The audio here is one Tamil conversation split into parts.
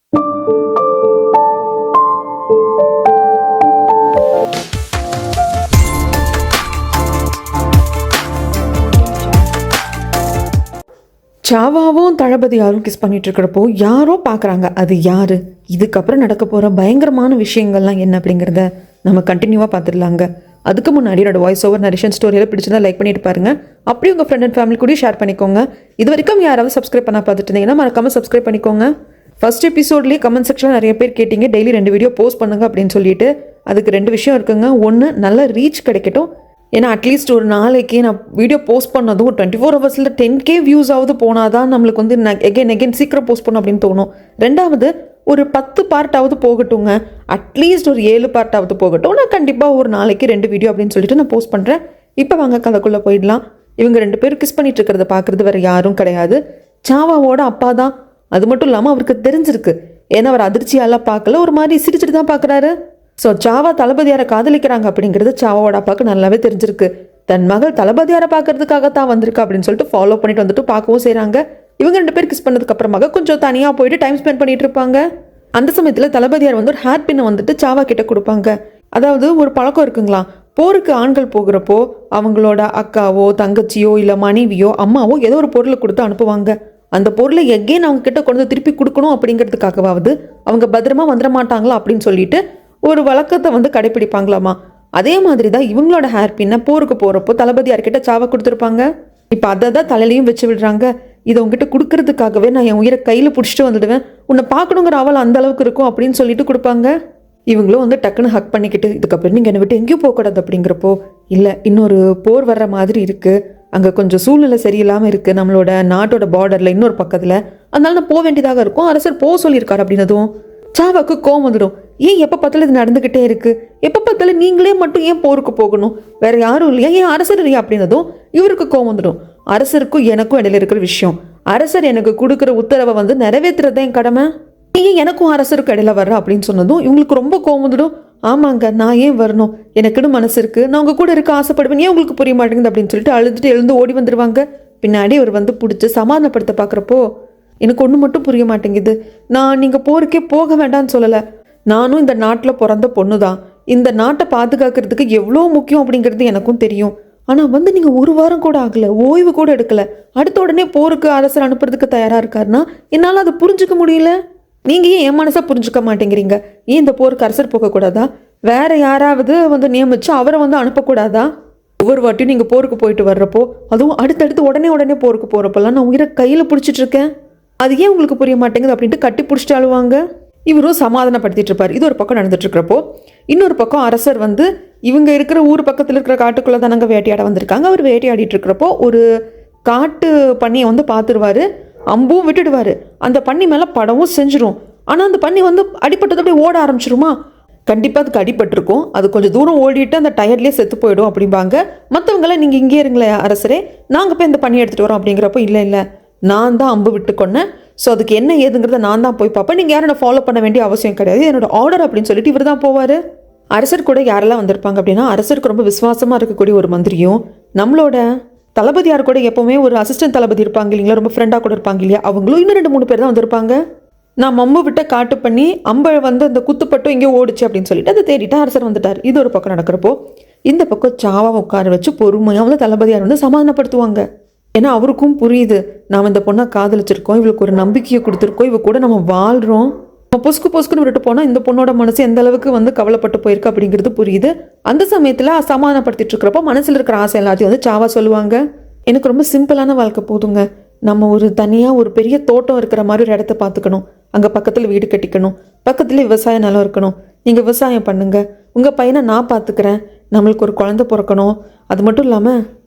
சாவாவும் தளபதியாரும் கிஸ் பண்ணிட்டு இருக்கிறப்போ யாரோ பார்க்குறாங்க. அது யாரு? இதுக்கப்புறம் நடக்க போகிற பயங்கரமான விஷயங்கள்லாம் என்ன அப்படிங்கிறத நம்ம கண்டினியூவாக பார்த்துடலாங்க. அதுக்கு முன்னாடி என்னோட வாய்ஸ் ஓவர் நரேஷன் ஸ்டோரியில் பிடிச்சிருந்தா லைக் பண்ணிட்டு பாருங்க. அப்படியே உங்கள் ஃப்ரெண்ட் அண்ட் ஃபேமிலி கூட ஷேர் பண்ணிக்கோங்க. இது வரைக்கும் யாராவது சப்ஸ்கிரைப் பண்ண பார்த்துட்டு இருந்தீங்கன்னா மறக்காம சப்ஸ்கிரைப் பண்ணிக்கோங்க. ஃபர்ஸ்ட் எபிசோட்லேயே கமெண்ட் செக்ஷனில் நிறைய பேர் கேட்டிங்க டெய்லி 2 வீடியோ போஸ்ட் பண்ணுங்க அப்படின்னு சொல்லிட்டு. அதுக்கு 2 விஷயம் இருக்குங்க. ஒன்று, நல்ல ரீச் கிடைக்கட்டும். ஏன்னா அட்லீஸ்ட் ஒரு நாளைக்கு நான் வீடியோ போஸ்ட் பண்ணதும் ஒரு 24 ஹவர்ஸில் 10K வியூஸ் ஆகுது போனால் தான் நம்மளுக்கு வந்து எகைன் சீக்கிரம் போஸ்ட் பண்ணணும் அப்படின்னு தோணும். 2வது, ஒரு 10 பார்ட்டாவது போகட்டுங்க. அட்லீஸ்ட் ஒரு 7 பார்ட்டாவது போகட்டும். நான் கண்டிப்பாக ஒரு நாளைக்கு 2 வீடியோ அப்படின்னு சொல்லிட்டு நான் போஸ்ட் பண்ணுறேன். இப்போ வாங்க கதைக்குள்ளே போயிடலாம். இவங்க 2 பேரும் கிஸ் பண்ணிட்டு இருக்கிறத பார்க்குறது வேறு யாரும் கிடையாது, சாவாவோட அப்பா தான். அது மட்டும் இல்லாமல் அவருக்கு தெரிஞ்சிருக்கு. ஏன்னா அவர் அதிர்ச்சியாலாம் பார்க்கல, ஒரு மாதிரி சிரிச்சுட்டு தான் பார்க்குறாரு. ஸோ சாவா தளபதியாரை காதலிக்கிறாங்க அப்படிங்கிறது சாவாவோட அப்பாவுக்கு நல்லாவே தெரிஞ்சிருக்கு. தன் மகள் தளபதியாரை பார்க்கறதுக்காக தான் வந்திருக்கு அப்படின்னு சொல்லிட்டு ஃபாலோ பண்ணிட்டு வந்துட்டு பார்க்கவும் செய்கிறாங்க. இவங்க 2 பேர் கிஸ் பண்ணதுக்கு அப்புறமாக கொஞ்சம் தனியாக போயிட்டு டைம் ஸ்பெண்ட் பண்ணிட்டு இருப்பாங்க. அந்த சமயத்தில் தளபதியார் வந்து ஒரு ஹேர் பின்னை வந்துட்டு சாவா கிட்ட கொடுப்பாங்க. அதாவது ஒரு பழக்கம் இருக்குங்களா, போருக்கு ஆண்கள் போகிறப்போ அவங்களோட அக்காவோ தங்கச்சியோ இல்லை மனைவியோ அம்மாவோ ஏதோ ஒரு பொருளை கொடுத்து அனுப்புவாங்க. அந்த பொருளை எகெயின் அவங்க கிட்ட கொண்டு திருப்பி கொடுக்கணும் அப்படிங்கிறதுக்காகவாவது அவங்க பத்திரமா வந்துட மாட்டாங்களா அப்படின்னு சொல்லிட்டு ஒரு வழக்கத்தை வந்து கடைப்பிடிப்பாங்களாமா. அதே மாதிரி தான் இவங்களோட ஹேர் பின்னை போருக்கு போகிறப்போ தளபதியார்கிட்ட சாவா கொடுத்துருப்பாங்க. இப்போ அதை தான் தலையிலையும் வச்சு விடுறாங்க. இதை உங்ககிட்ட கொடுக்கறதுக்காகவே நான் என் உயிரை கையில் பிடிச்சிட்டு வந்துடுவேன், உன்னை பார்க்கணுங்கிற அவள் அந்த அளவுக்கு இருக்கும் அப்படின்னு சொல்லிட்டு கொடுப்பாங்க. இவங்களும் வந்து டக்குன்னு ஹக் பண்ணிக்கிட்டு இதுக்கப்புறம் நீங்கள் என்னை விட்டு எங்கேயும் போகக்கூடாது அப்படிங்கிறப்போ, இல்லை இன்னொரு போர் வர்ற மாதிரி இருக்குது, அங்கே கொஞ்சம் சூழ்நிலை சரியில்லாமல் இருக்குது நம்மளோட நாட்டோட பார்டரில் இன்னொரு பக்கத்தில், அதனால நான் போக வேண்டியதாக இருக்கும், அரசர் போக சொல்லியிருக்காரு அப்படின்னதும் சாவாக்கு கோவம் வந்துடும். ஏன் எப்போ பார்த்தாலும் இது நடந்துக்கிட்டே இருக்குது, எப்போ பார்த்தாலும் நீங்களே மட்டும் ஏன் போருக்கு போகணும், வேற யாரும் இல்லையா, ஏன் அரசர் இல்லையா அப்படின்னதும் இவருக்கு கோவம் வந்துடும். அரசருக்கும் எனக்கும் இடையில இருக்கிற விஷயம், அரசர் எனக்கு கொடுக்குற உத்தரவை வந்து நிறைவேற்றுறது என் கடமை, நீ எனக்கும் அரசருக்கும் இடையில வர்ற அப்படின்னு சொன்னதும் இவங்களுக்கு ரொம்ப கோவம் வந்துடும். ஆமாங்க, நான் ஏன் வரணும், எனக்குன்னு மனசு இருக்கு, நான் உங்க கூட இருக்க ஆசைப்படுவேன், ஏன் உங்களுக்கு புரிய மாட்டேங்குது அப்படின்னு சொல்லிட்டு அழுதுட்டு எழுந்து ஓடி வந்துடுவாங்க. பின்னாடி அவர் வந்து பிடிச்சி சமாதானப்படுத்த பார்க்குறப்போ, எனக்கு ஒன்று மட்டும் புரிய மாட்டேங்குது, நான் நீங்கள் போருக்கே போக வேண்டாம்னு சொல்லலை, நானும் இந்த நாட்டில் பிறந்த பொண்ணு தான், இந்த நாட்டை பாதுகாக்கிறதுக்கு எவ்வளோ முக்கியம் அப்படிங்கிறது எனக்கும் தெரியும், ஆனால் வந்து நீங்கள் 1 வாரம் கூட ஆகலை, ஓய்வு கூட எடுக்கலை, அடுத்த உடனே போருக்கு அரசர் அனுப்புறதுக்கு தயாராக இருக்காருன்னா என்னால் அதை புரிஞ்சுக்க முடியல. நீங்கள் ஏன் என் மனசை புரிஞ்சுக்க மாட்டேங்கிறீங்க, ஏன் இந்த போருக்கு அரசர் போகக்கூடாதா, வேற யாராவது வந்து நியமிச்சு அவரை வந்து அனுப்பக்கூடாதா, ஒவ்வொரு வாட்டியும் நீங்கள் போருக்கு போயிட்டு வர்றப்போ, அதுவும் அடுத்தடுத்து உடனே போருக்கு போகிறப்பெல்லாம் நான் உயிரை கையில் பிடிச்சிட்டு இருக்கேன், அது ஏன் உங்களுக்கு புரிய மாட்டேங்குது அப்படின்ட்டு கட்டி பிடிச்சிட்டு அழுவாங்க. இவரும் சமாதானப்படுத்திட்டு இருப்பார். இது ஒரு பக்கம் நடந்துட்டு இருக்கிறப்போ, இன்னொரு பக்கம் அரசர் வந்து இவங்க இருக்கிற ஊர் பக்கத்தில் இருக்கிற காட்டுக்குள்ளே தானங்க வேட்டையாட வந்திருக்காங்க. அவர் வேட்டையாடிட்டு இருக்கிறப்போ ஒரு காட்டு பன்னியை வந்து பார்த்துருவாரு, அம்பும் விட்டுடுவார், அந்த பன்னி மேலே படவும் செஞ்சிடும். ஆனால் அந்த பன்னி வந்து அடிப்பட்டது அப்படியே ஓட ஆரம்பிச்சிருமா, கண்டிப்பாக அதுக்கு அடிபட்டிருக்கும், அது கொஞ்சம் தூரம் ஓடிட்டு அந்த டயர்லேயே செத்து போயிடும் அப்படிம்பாங்க. மற்றவங்களாம் நீங்கள் இங்கே இருங்களேன் அரசரே, நாங்கள் போய் இந்த பன்னி எடுத்துகிட்டு வரோம் அப்படிங்கிறப்போ, இல்லை நான் தான் அம்பு விட்டு கொன்னேன், ஸோ அதுக்கு என்ன ஏதுங்கிறத நான் தான் போய் பார்ப்பேன், நீங்கள் யாரும் ஃபாலோ பண்ண வேண்டிய அவசியம் கிடையாது, என்னோட ஆர்டர் அப்படின்னு சொல்லிட்டு இவர் தான் போவார். அரசர் கூட யாரெல்லாம் வந்திருப்பாங்க அப்படின்னா, அரசருக்கு ரொம்ப விசுவாசமாக இருக்கக்கூடிய ஒரு மந்திரியும், நம்மளோட தளபதியார் கூட எப்போவுமே ஒரு அசிஸ்டன்ட் தளபதி இருப்பாங்க இல்லைங்களா, ரொம்ப ஃப்ரெண்டாக கூட இருப்பாங்க இல்லையா, அவங்களும் இன்னும் 2-3 பேர் தான் வந்திருப்பாங்க. நான் அம்பு விட்ட காட்டு பண்ணி அம்பை வந்து அந்த குத்துப்பட்டும் இங்கே ஓடிச்சு அப்படின்னு சொல்லிட்டு அதை தேடிட்டு அரசர் வந்துட்டார். இது ஒரு பக்கம் நடக்கிறப்போ, இந்த பக்கம் சாவாவை உட்கார வச்சு பொறுமையாக வந்து தளபதியார் வந்து சமாதானப்படுத்துவாங்க. ஏன்னா அவருக்கும் புரியுது, நாம் இந்த பொண்ணை காதலிச்சிருக்கோம், இவளுக்கு ஒரு நம்பிக்கையை கொடுத்துருக்கோம், இவ கூட நம்ம வாழ்கிறோம், நம்ம பொசுக்குன்னு விட்டுட்டு போனால் இந்த பொண்ணோட மனசு எந்த அளவுக்கு வந்து கவலைப்பட்டு போயிருக்கு அப்படிங்கிறது புரியுது. அந்த சமயத்தில் சமாதானப்படுத்திட்டு இருக்கிறப்போ மனசில் இருக்கிற ஆசை எல்லாத்தையும் வந்து சாவா சொல்லுவாங்க. எனக்கு ரொம்ப சிம்பிளான வாழ்க்கை போதுங்க, நம்ம ஒரு தனியாக ஒரு பெரிய தோட்டம் இருக்கிற மாதிரி ஒரு இடத்த பார்த்துக்கணும், அங்கே பக்கத்தில் வீடு கட்டிக்கணும், பக்கத்தில் விவசாய நிலம் இருக்கணும், நீங்கள் விவசாயம் பண்ணுங்க, உங்கள் பையனை நான் பார்த்துக்கிறேன், நம்மளுக்கு ஒரு குழந்தை பிறக்கணும், அது மட்டும் இல்லாமல்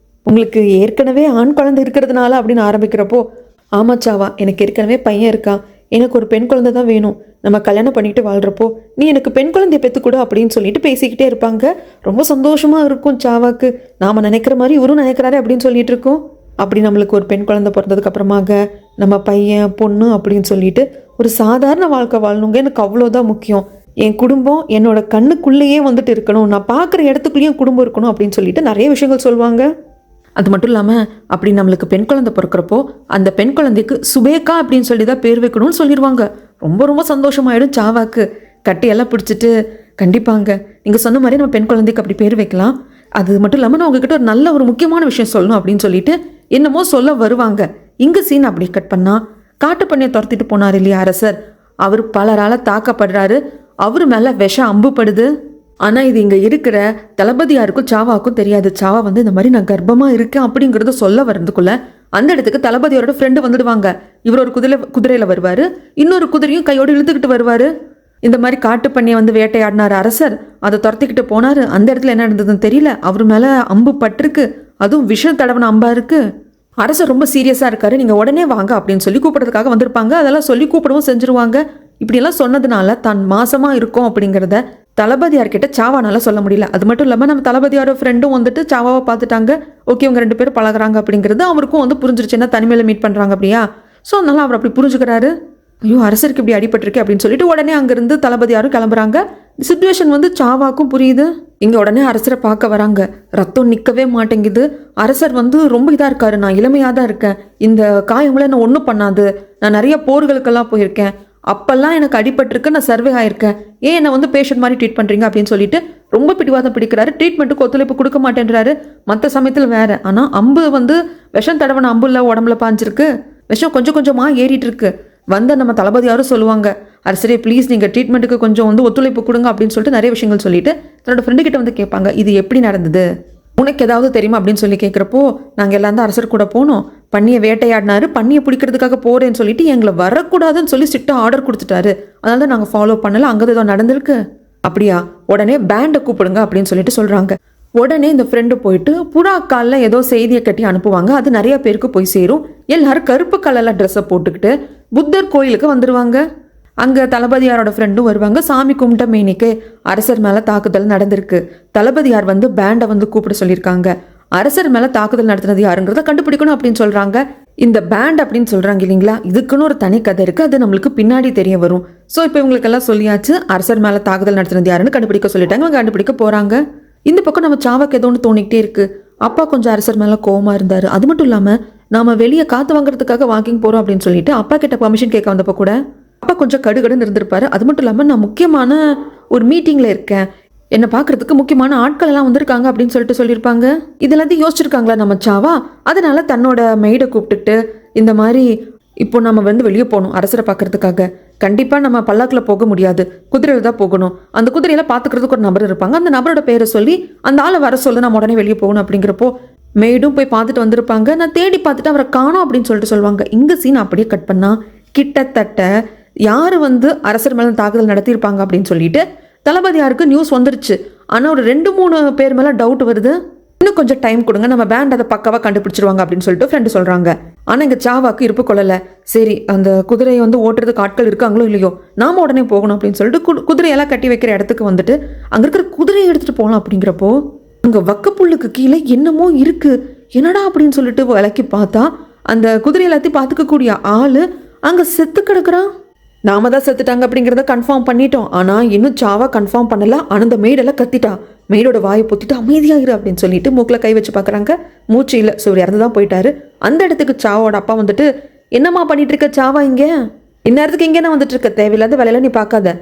உங்களுக்கு ஏற்கனவே ஆண் குழந்தை இருக்கிறதுனால அப்படின்னு ஆரம்பிக்கிறப்போ, ஆமாச்சாவா எனக்கு ஏற்கனவே பையன் இருக்கான், எனக்கு ஒரு பெண் குழந்தை தான் வேணும், நம்ம கல்யாணம் பண்ணிட்டு வாழ்கிறப்போ நீ எனக்கு பெண் குழந்தைய பெற்றுக்கூட அப்படின்னு சொல்லிட்டு பேசிக்கிட்டே இருப்பாங்க. ரொம்ப சந்தோஷமாக இருக்கும் சாவாக்கு, நாம் நினைக்கிற மாதிரி இவரும் நினைக்கிறாரு அப்படின்னு சொல்லிட்டு இருக்கோம். அப்படி நம்மளுக்கு ஒரு பெண் குழந்தை பிறந்ததுக்கு அப்புறமாக நம்ம பையன் பொண்ணு அப்படின்னு சொல்லிட்டு ஒரு சாதாரண வாழ்க்கை வாழணுங்க, எனக்கு அவ்வளோதான் முக்கியம், என் குடும்பம் என்னோட கண்ணுக்குள்ளேயே வந்துட்டு இருக்கணும், நான் பார்க்குற இடத்துக்குள்ளேயும் குடும்பம் இருக்கணும் அப்படின்னு சொல்லிட்டு நிறைய விஷயங்கள் சொல்லுவாங்க. அது மட்டும் இல்லாமல் அப்படி நம்மளுக்கு பெண் குழந்தை பிறக்கிறப்போ அந்த பெண் குழந்தைக்கு சுபேகா அப்படின்னு சொல்லி தான் பேர் வைக்கணும்னு சொல்லிடுவாங்க. ரொம்ப ரொம்ப சந்தோஷமாயிடும் சாவாக்கு. கட்டியெல்லாம் பிடிச்சிட்டு கண்டிப்பாங்க நீங்கள் சொன்ன மாதிரி நம்ம பெண் குழந்தைக்கு அப்படி பேர் வைக்கலாம். அது மட்டும் இல்லாமல் நான் உங்ககிட்ட ஒரு நல்ல ஒரு முக்கியமான விஷயம் சொல்லணும் அப்படின்னு சொல்லிட்டு என்னமோ சொல்ல வருவாங்க. இங்கே சீன் அப்படி கட் பண்ணா காட்டு பண்ணியை துரத்திட்டு போனார் இல்லையா அரசர், அவர் பலரால் தாக்கப்படுறாரு. அவர் மேலே விஷம் அம்புப்படுது. ஆனால் இது இங்கே இருக்கிற தளபதியாருக்கும் சாவாவுக்கும் தெரியாது. சாவா வந்து இந்த மாதிரி நான் கர்ப்பமாக இருக்கேன் அப்படிங்கிறத சொல்ல வர்றதுக்குள்ள அந்த இடத்துக்கு தளபதியோட ஃப்ரெண்டு வந்துடுவாங்க. இவர் ஒரு குதிரையில் வருவார், இன்னொரு குதிரையும் கையோடு இழுத்துக்கிட்டு வருவார். இந்த மாதிரி காட்டு பண்ணியை வந்து வேட்டையாடினார் அரசர், அதை துரத்திக்கிட்டு போனார். அந்த இடத்துல என்ன நடந்ததுன்னு தெரியல, அவர் மேலே அம்பு பட்டிருக்கு, அதுவும் விஷம் தடவின அம்பா இருக்கு. அரசர் ரொம்ப சீரியஸாக இருக்காரு, நீங்கள் உடனே வாங்க அப்படின்னு சொல்லி கூப்பிட்றதுக்காக வந்திருப்பாங்க. அதெல்லாம் சொல்லி கூப்பிடவும் செஞ்சுருவாங்க. இப்படியெல்லாம் சொன்னதுனால தான் மாசமாக இருக்கும் அப்படிங்கிறத தளபதியார்கிட்ட சாவானால சொல்ல முடியல. அது மட்டும் இல்லாமல் நம்ம தளபதியாரோட ஃப்ரெண்டும் வந்துட்டு சாவாவை பார்த்துட்டாங்க. ஓகே இவங்க 2 பேரும் பழகுறாங்க அப்படிங்கிறது அவருக்கும் வந்து புரிஞ்சிருச்சுன்னா தனிமையில் மீட் பண்ணுறாங்க அப்படியா. ஸோ அதனால அவர் அப்படி புரிஞ்சுக்கிறாரு. ஐயோ அரசருக்கு இப்படி அடிபட்டிருக்கு அப்படின்னு சொல்லிட்டு உடனே அங்கேருந்து தளபதியாரும் கிளம்புறாங்க. சிச்சுவேஷன் வந்து சாவாக்கும் புரியுது. இங்கே உடனே அரசரை பார்க்க வராங்க. ரத்தம் நிற்கவே மாட்டேங்குது. அரசர் வந்து ரொம்ப இதாக இருக்காரு, நான் இளமையாக தான் இருக்கேன், இந்த காயங்களை நான் ஒன்றும் பண்ணாது, நான் நிறைய போர்களுக்கெல்லாம் போயிருக்கேன், அப்பெல்லாம் எனக்கு அடிபட்டிருக்கு, நான் சர்வே ஆயிருக்கேன், ஏன் என்னை வந்து பேஷண்ட் மாதிரி ட்ரீட் பண்ணுறீங்க அப்படின்னு சொல்லிட்டு ரொம்ப பிடிவாதம் பிடிக்கிறாரு. ட்ரீட்மெண்ட்டுக்கு ஒத்துழைப்பு கொடுக்க மாட்டேன்றாரு. மற்ற சமயத்தில் வேற. ஆனால் அம்பு வந்து விஷம் தடவன அம்பு இல்லை, உடம்புல பாஞ்சிருக்கு, விஷம் கொஞ்சம் கொஞ்சமாக ஏறிட்டு இருக்கு. வந்த நம்ம தளபதியாரும் சொல்லுவாங்க, அரசரே ப்ளீஸ் நீங்கள் ட்ரீட்மெண்ட்டுக்கு கொஞ்சம் வந்து ஒத்துழைப்பு கொடுங்க அப்படின்னு சொல்லிட்டு நிறைய விஷயங்கள் சொல்லிட்டு தன்னோட ஃப்ரெண்டு கிட்ட வந்து கேட்பாங்க, இது எப்படி நடந்தது, உனக்கு ஏதாவது தெரியுமா அப்படின்னு சொல்லி கேட்குறப்போ, நாங்கள் எல்லாம் தான் அரசர் கூட போனோம், பண்ணியை வேட்டையாடினாரு, பண்ணியை பிடிக்கிறதுக்காக போகிறேன்னு சொல்லிட்டு எங்களை வரக்கூடாதுன்னு சொல்லி ஸ்ட்ரிக்டாக ஆர்டர் கொடுத்துட்டாரு, அதனால தான் நாங்கள் ஃபாலோ பண்ணல, அங்கே ஏதோ நடந்திருக்கு. அப்படியா, உடனே பேண்டை கூப்பிடுங்க அப்படின்னு சொல்லிட்டு சொல்கிறாங்க. உடனே இந்த ஃப்ரெண்டு போயிட்டு புறாக்காலில் ஏதோ செய்தியை கட்டி அனுப்புவாங்க. அது நிறைய பேருக்கு போய் சேரும். எல்லாரும் கருப்பு கலரில் ட்ரெஸ்ஸை போட்டுக்கிட்டு புத்தர் கோயிலுக்கு வந்துடுவாங்க. அங்கே தளபதியாரோட ஃப்ரெண்டும் வருவாங்க. சாமி கும்பிட்ட மேனிக்கு அரசர் மேலே தாக்குதல் நடந்திருக்கு, தளபதியார் வந்து பேண்டை வந்து கூப்பிட சொல்லியிருக்காங்க, அரசர் மேலே தாக்குதல் நடத்துனது யாருங்கிறத கண்டுபிடிக்கணும் அப்படின்னு சொல்கிறாங்க. இந்த பேண்ட் அப்படின்னு சொல்கிறாங்க இல்லைங்களா, இதுக்குன்னு ஒரு தனி கதை இருக்குது, அது நம்மளுக்கு பின்னாடி தெரிய வரும். ஸோ இப்போ இவங்களுக்கெல்லாம் சொல்லியாச்சு, அரசர் மேலே தாக்குதல் நடத்துனது யாருன்னு கண்டுபிடிக்க சொல்லிட்டாங்க. அவங்க கண்டுபிடிக்க போகிறாங்க. இந்த பக்கம் நம்ம சாவாக்கு ஏதோ ஒன்று தோணிக்கிட்டே இருக்கு. அப்பா கொஞ்சம் அரசர் மேலே கோவமாக இருந்தார். அது மட்டும் இல்லாமல் நாம வெளியே காற்று வாங்குறதுக்காக வாக்கிங் போகிறோம் அப்படின்னு சொல்லிட்டு அப்பா கிட்ட பர்மிஷன் கேட்க வந்தப்போ கூட அப்பா கொஞ்சம் கடுகடுன்னு இருந்திருப்பாரு. அது மட்டும் இல்லாமல் நான் முக்கியமான ஒரு மீட்டிங்கில் இருக்கேன், என்னை பார்க்குறதுக்கு முக்கியமான ஆட்கள் எல்லாம் வந்திருக்காங்க அப்படின்னு சொல்லிட்டு சொல்லியிருப்பாங்க. இதெல்லாத்தையும் யோசிச்சிருக்காங்களா நம்ம சாவா. அதனால தன்னோட மெய்டை கூப்பிட்டுட்டு இந்த மாதிரி இப்போ நம்ம வந்து வெளியே போகணும் அரசரை பார்க்கறதுக்காக, கண்டிப்பாக நம்ம பல்லாக்கில் போக முடியாது, குதிரையில் தான் போகணும், அந்த குதிரையில பார்த்துக்கிறதுக்கு ஒரு நபர் இருப்பாங்க, அந்த நபரோட பேரை சொல்லி அந்த ஆளை வர சொல்லி நம்ம உடனே வெளியே போகணும் அப்படிங்கிறப்போ மெய்டும் போய் பார்த்துட்டு வந்திருப்பாங்க. நான் தேடி பார்த்துட்டு அவரை காணோம் அப்படின்னு சொல்லிட்டு சொல்லுவாங்க. இங்கே சீன் அப்படியே கட் பண்ணா கிட்டத்தட்ட யார் வந்து அரசர் மேலே தாக்குதல் நடத்தியிருப்பாங்க அப்படின்னு சொல்லிட்டு தளபதியாருக்கு நியூஸ் வந்துருச்சு. ஆனால் ஒரு 2-3 பேர் மேலே டவுட் வருது. இன்னும் கொஞ்சம் டைம் கொடுங்க, நம்ம பேண்ட் அதை பக்காவாக கண்டுபிடிச்சிருவாங்க அப்படின்னு சொல்லிட்டு ஃப்ரெண்டு சொல்கிறாங்க. ஆனால் இங்கே சாவாக்கு இருப்பு கொள்ளலை. சரி அந்த குதிரையை வந்து ஓட்டுறதுக்கு ஆட்கள் இருக்காங்களோ இல்லையோ, நாம உடனே போகணும் அப்படின்னு சொல்லிட்டு குதிரையெல்லாம் கட்டி வைக்கிற இடத்துக்கு வந்துட்டு அங்கே இருக்கிற குதிரையை எடுத்துகிட்டு போகலாம். அப்படிங்கிறப்போ அங்கே வக்கப்புல்லுக்கு கீழே என்னமோ இருக்கு, என்னடா அப்படின்னு சொல்லிட்டு விளக்கி பார்த்தா அந்த குதிரை எல்லாத்தையும் பார்த்துக்கக்கூடிய ஆள் அங்கே செத்து கிடக்குறான். நாம தான் செத்துட்டாங்க அப்படிங்கிறத கன்ஃபார்ம் பண்ணிட்டோம். ஆனால் இன்னும் சாவா கன்ஃபார்ம் பண்ணல. ஆனால் அந்த மெய்டெல்லாம் கத்திட்டா, மெய்டோட வாயை பொத்திட்டு அமைதியாகிரு அப்படின்னு சொல்லிட்டு மூக்கில் கை வச்சு பார்க்குறாங்க. மூச்சு இல்லை, ஸோ இறந்து தான் போயிட்டாரு. அந்த இடத்துக்கு சாவோட அப்பா வந்துட்டு, என்னம்மா பண்ணிட்டு இருக்க சாவா, இங்கே இந்நேரத்துக்கு இங்கே நான் வந்துட்டு இருக்க, தேவையில்லாத வேலையில நீ பார்க்காத,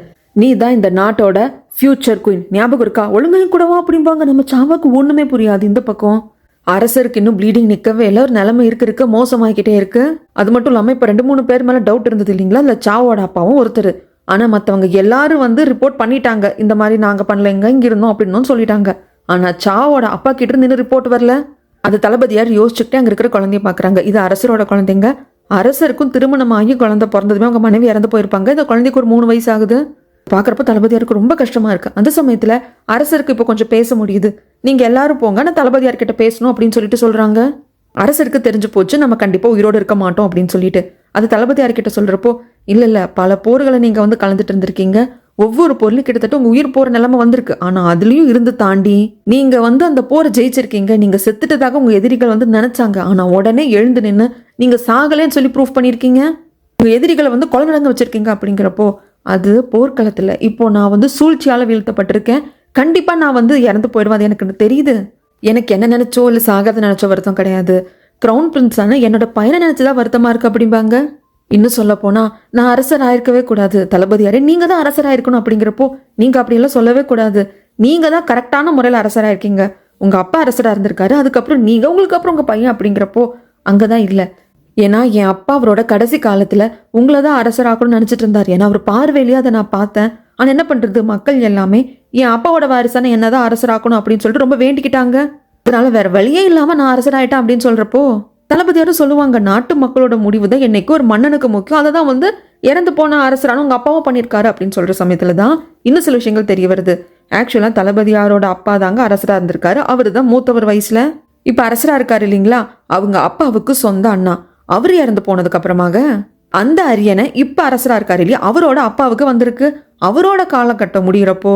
நீ தான் இந்த நாட்டோட ஃபியூச்சர் குயின், ஞாபகம் இருக்கா, ஒழுங்கையும் கூடவா அப்படிம்பாங்க. நம்ம சாவாக்கு ஒன்றுமே புரியாது. இந்த பக்கம் அரசருக்கு இன்னும் ப்ளீடிங் நிற்கவே இல்லை, ஒரு நிலைமை இருக்க மோசமாகிக்கிட்டே இருக்கு. அது மட்டும் இல்லாமல் இப்போ 2-3 பேர் மேலே டவுட் இருந்தது இல்லைங்களா, இல்லை சாவோட அப்பாவும் ஒருத்தர். ஆனால் மற்றவங்க எல்லாரும் வந்து ரிப்போர்ட் பண்ணிட்டாங்க, இந்த மாதிரி நாங்கள் பண்ணலைங்க, இங்கே இருந்தோம் அப்படின்னு சொல்லிட்டாங்க. ஆனால் சாவோட அப்பா கிட்ட இருந்து இன்னும் ரிப்போர்ட் வரல. அது தளபதியார் யோசிச்சுக்கிட்டே அங்கே இருக்கிற குழந்தைய பார்க்குறாங்க. இது அரசரோட குழந்தைங்க. அரசருக்கும் திருமணமாகி குழந்தை பிறந்ததுமே அவங்க மனைவி இறந்து போயிருப்பாங்க. இந்த குழந்தைக்கு ஒரு 3 வயசு ஆகுது. பார்க்குறப்ப தளபதியாருக்கு ரொம்ப கஷ்டமாக இருக்குது. அந்த சமயத்தில் அரசருக்கு இப்போ கொஞ்சம் பேச முடியுது. நீங்கள் எல்லாரும் போங்க, நான் தளபதியார்கிட்ட பேசணும் அப்படின்னு சொல்லிட்டு சொல்கிறாங்க. அரசருக்கு தெரிஞ்சு போச்சு நம்ம கண்டிப்பாக உயிரோடு இருக்க மாட்டோம் அப்படின்னு சொல்லிட்டு. அது தளபதியார்கிட்ட சொல்கிறப்போ, இல்லை பல போர்களை நீங்கள் வந்து கலந்துட்டு இருந்திருக்கீங்க, ஒவ்வொரு போர்லையும் கிட்டத்தட்ட உங்கள் உயிர் போகிற நிலைமை வந்திருக்கு, ஆனால் அதுலேயும் இருந்து தாண்டி நீங்கள் வந்து அந்த போரை ஜெயிச்சிருக்கீங்க, நீங்கள் செத்துட்டதாக உங்கள் எதிரிகள் வந்து நினச்சாங்க, ஆனால் உடனே எழுந்து நின்று நீங்கள் சாகலேன்னு சொல்லி ப்ரூஃப் பண்ணியிருக்கீங்க, உங்கள் எதிரிகளை வந்து கொலை நடங்க வச்சுருக்கீங்க. அப்படிங்கிறப்போ அது போர்க்களத்தில் இப்போ நான் வந்து சூழ்ச்சியால் வீழ்த்தப்பட்டிருக்கேன், கண்டிப்பாக நான் வந்து இறந்து போயிடுவேன், அது எனக்கு தெரியுது, எனக்கு என்ன நினச்சோ இல்லை சாகிறத நினச்சோ வருத்தம் கிடையாது, க்ரௌன் பிரின்ஸான என்னோட பையனை நினச்சிதான் வருத்தமாக இருக்குது அப்படிம்பாங்க. இன்னும் சொல்ல போனா நான் அரசர் ஆயிருக்கவே கூடாது தளபதியாரே, நீங்க தான் அரசர் ஆயிருக்கணும். அப்படிங்கிறப்போ நீங்க அப்படியெல்லாம் சொல்லவே கூடாது. நீங்க தான் கரெக்டான முறையில் அரசரா இருக்கீங்க. உங்க அப்பா அரசரா இருந்திருக்காரு, அதுக்கப்புறம் நீங்க, உங்களுக்கு அப்புறம் உங்க பையன். அப்படிங்கிறப்போ அங்கதான் இல்லை. ஏன்னா என் அப்பா அவரோட கடைசி காலத்துல உங்களை தான் அரசராக்கணும்னு நினைச்சிட்டு இருந்தார். ஏன்னா அவர் பார்வையிலேயே அதை நான் பார்த்தேன். ஆனா என்ன பண்றது, மக்கள் எல்லாமே என் அப்பாவோட வாரிசான என்னதான் அரசராக்கணும் அப்படின்னு சொல்லிட்டு ரொம்ப வேண்டிக்கிட்டாங்க. அதனால வேற வழியே இல்லாம நான் அரசராயிட்டேன் அப்படின்னு சொல்றப்போ தளபதியாரும் சொல்லுவாங்க, நாட்டு மக்களோட முடிவு தான் என்னைக்கு ஒரு மன்னனுக்கு முக்கியம். அதை தான் இறந்து போன அரசரான உங்க அப்பாவும் பண்ணியிருக்காரு அப்படின்னு சொல்ற சமயத்துல தான் இன்னும் சில விஷயங்கள் தெரிய வருது. ஆக்சுவலா தளபதியாரோட அப்பா தாங்க அரசரா இருந்திருக்காரு. அவரு தான் மூத்தவர் வயசுல இப்ப அரசரா இருக்காரு இல்லைங்களா. அவங்க அப்பாவுக்கு சொந்த அண்ணா அவரு இறந்து போனதுக்கு அப்புறமாக அந்த அரியணை இப்ப அரசரா இருக்காரு இல்லையா, அவரோட அப்பாவுக்கு வந்திருக்கு. அவரோட காலகட்டம் முடிகிறப்போ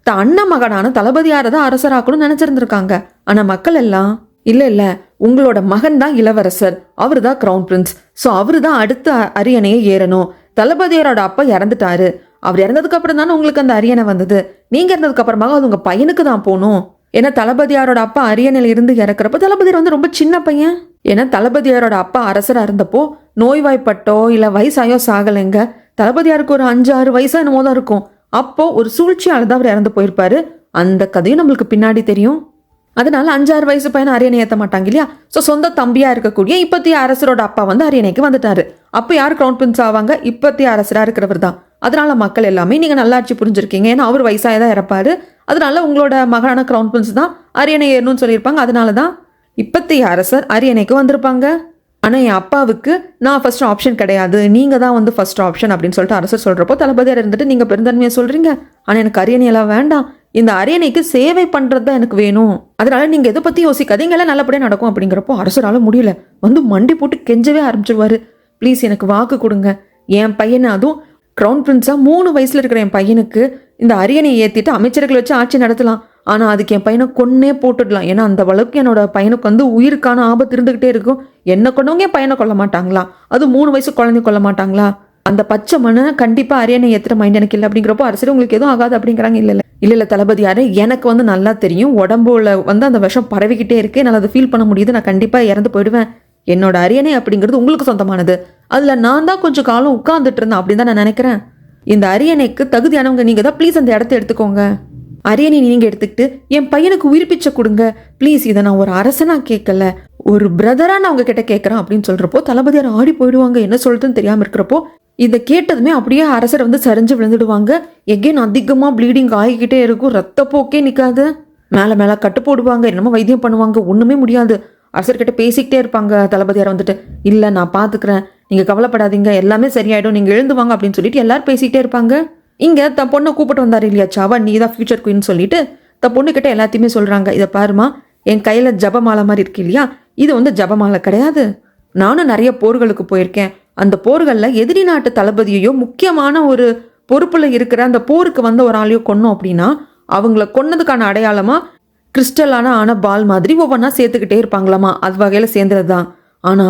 அண்ணன் மகனான தளபதியார தான் அரசராக்கணும்னு நினைச்சிருந்திருக்காங்க. ஆனா மக்கள் எல்லாம் இல்ல உங்களோட மகன் தான் இளவரசர், அவரு தான் கிரவுன் பிரின்ஸ், ஸோ அவரு தான் அடுத்த அரியணையை ஏறணும். தளபதியாரோட அப்பா இறந்துட்டாரு, அவர் இறந்ததுக்கு அப்புறம் தானே உங்களுக்கு அந்த அரியணை வந்தது. நீங்க இறந்ததுக்கு அப்புறமாக அது உங்க பையனுக்கு தான் போகணும். ஏன்னா தளபதியாரோட அப்பா அரியணையில இருந்து இறக்குறப்ப தளபதியார் ரொம்ப சின்ன பையன். ஏன்னா தளபதியாரோட அப்பா அரசரா இருந்தப்போ நோய்வாய்ப்பட்டோ இல்ல வயசாயோ சாகலைங்க. தளபதியாருக்கு ஒரு 5-6 வயசா என்னமோ தான் இருக்கும். அப்போ ஒரு சூழ்ச்சியால தான் அவர் இறந்து போயிருப்பாரு. அந்த கதையும் நம்மளுக்கு பின்னாடி தெரியும். அதனால 5-6 வயசு பையனை அரியணை ஏற்ற மாட்டாங்க இல்லையா. ஸோ சொந்த தம்பியா இருக்கக்கூடிய இப்பத்திய அரசரோட அப்பா அரியணைக்கு வந்துட்டாரு. அப்போ யார் கிரவுன் பிரின்ஸ் ஆவாங்க, இப்பத்திய அரசரா இருக்கிறவர் தான். அதனால மக்கள் எல்லாமே நீங்க நல்லாட்சி புரிஞ்சிருக்கீங்க, ஏன்னா அவர் வயசாயதான் இறப்பாரு, அதனால உங்களோட மகனான கிரவுன் பிரின்ஸ் தான் அரியணை ஏறணும்னு சொல்லியிருப்பாங்க. அதனாலதான் இப்பத்திய அரசர் அரியணைக்கு வந்திருப்பாங்க. ஆனா என் அப்பாவுக்கு நான் ஃபர்ஸ்ட் ஆப்ஷன் கிடையாது, நீங்க தான் ஃபர்ஸ்ட் ஆப்ஷன் அப்படின்னு சொல்லிட்டு அரசர் சொல்றப்போ தளபதியார் இருந்துட்டு நீங்க பெருந்தன்மையா சொல்றீங்க, ஆனா எனக்கு அரியணையெல்லாம் வேண்டாம், இந்த அரியணைக்கு சேவை பண்றது தான் எனக்கு வேணும், அதனால நீங்க எதை பத்தி யோசிக்காதீங்க, எல்லாம் நல்லபடியா நடக்கும். அப்படிங்கிறப்போ அரசரால முடியல, மண்டி போட்டு கெஞ்சவே ஆரம்பிச்சிருவாரு. ப்ளீஸ் எனக்கு வாக்கு கொடுங்க, என் பையனை, அதுவும் கிரவுன் பிரின்ஸா 3 வயசுல இருக்கிற என் பையனுக்கு இந்த அரியணையை ஏத்திட்டு அமைச்சர்களை வச்சு ஆட்சி நடத்தலாம். ஆனா அதுக்கு என் பையனை கொன்னே போட்டுடலாம், ஏன்னா அந்த அளவுக்கு என்னோட பையனுக்கு உயிருக்கான ஆபத்து இருந்துகிட்டே இருக்கும். என்ன கொண்டவங்க என் பையனை கொல்ல மாட்டாங்களா, அது 3 வயசு குழந்தை கொல்ல மாட்டாங்களா, அந்த பச்சை மண்ணை கண்டிப்பா அரியணை ஏத்துற மைண்ட் எனக்கு இல்லை. அப்படிங்கிறப்போ அரசர் உங்களுக்கு எதுவும் ஆகாது அப்படிங்கிறாங்க. இல்ல தளபதியாரே, எனக்கு நல்லா தெரியும், உடம்புல அந்த விஷம் பரவிக்கிட்டே இருக்கு, என்னால் அதை ஃபீல் பண்ண முடியுது, நான் கண்டிப்பா இறந்து போயிடுவேன். என்னோட அரியணை அப்படிங்கிறது உங்களுக்கு சொந்தமானது, அதுல நான் தான் கொஞ்சம் காலம் உட்கார்ந்துட்டு இருந்தேன் அப்படின்னு தான் நான் நினைக்கிறேன். இந்த அரியணைக்கு தகுதியானவங்க நீங்க தான், ப்ளீஸ் அந்த இடத்த எடுத்துக்கோங்க, அரியணை நீங்க எடுத்துக்கிட்டு என் பையனுக்கு உயிர் பிச்சை கொடுங்க ப்ளீஸ். இதை நான் ஒரு அரசனா கேட்கல, ஒரு பிரதரா நான் அவங்க கிட்ட கேட்கறேன் அப்படின்னு சொல்றப்போ தளபதியார் ஆடி போயிடுவாங்க. என்ன சொல்றதுன்னு தெரியாம இருக்கிறப்போ இதை கேட்டதுமே அப்படியே அரசர் சரிஞ்சு விழுந்துடுவாங்க. எகெயின் அதிகமா ப்ளீடிங் ஆகிக்கிட்டே இருக்கும், ரத்த போக்கே நிக்காது, மேல மேல கட்டு போடுவாங்க, என்னமோ வைத்தியம் பண்ணுவாங்க, ஒண்ணுமே முடியாது. அரசர்கிட்ட பேசிக்கிட்டே இருப்பாங்க. தளபதியார் இல்ல நான் பாத்துக்கிறேன், நீங்க கவலைப்படாதீங்க, எல்லாமே சரியாயிடும், நீங்க எழுந்துவாங்க அப்படின்னு சொல்லிட்டு எல்லாரும் பேசிக்கிட்டே இருப்பாங்க. இங்க தன் பொண்ணை கூப்பிட்டு வந்தாரு இல்லையா சாவா, நீ தான் ஃபியூச்சர் குயின்னு சொல்லிட்டு தன் பொண்ணு கிட்ட எல்லாத்தையுமே சொல்றாங்க. இதை பாருமா, என் கையில ஜபமாலை மாதிரி இருக்கு இல்லையா, இது ஜபமாலை கிடையாது, நானும் நிறைய போர்களுக்கு போயிருக்கேன், அந்த போர்களில் எதிரி நாட்டு தளபதியையோ முக்கியமான ஒரு பொறுப்புல இருக்கிற அந்த போருக்கு ஒரு ஆளையோ கொன்னோம் அப்படின்னா அவங்கள கொன்னதுக்கான அடையாளமா கிறிஸ்டலான பால் மாதிரி ஒவ்வொன்றா சேர்த்துக்கிட்டே இருப்பாங்களாமா, அது வகையில சேர்ந்தது தான். ஆனா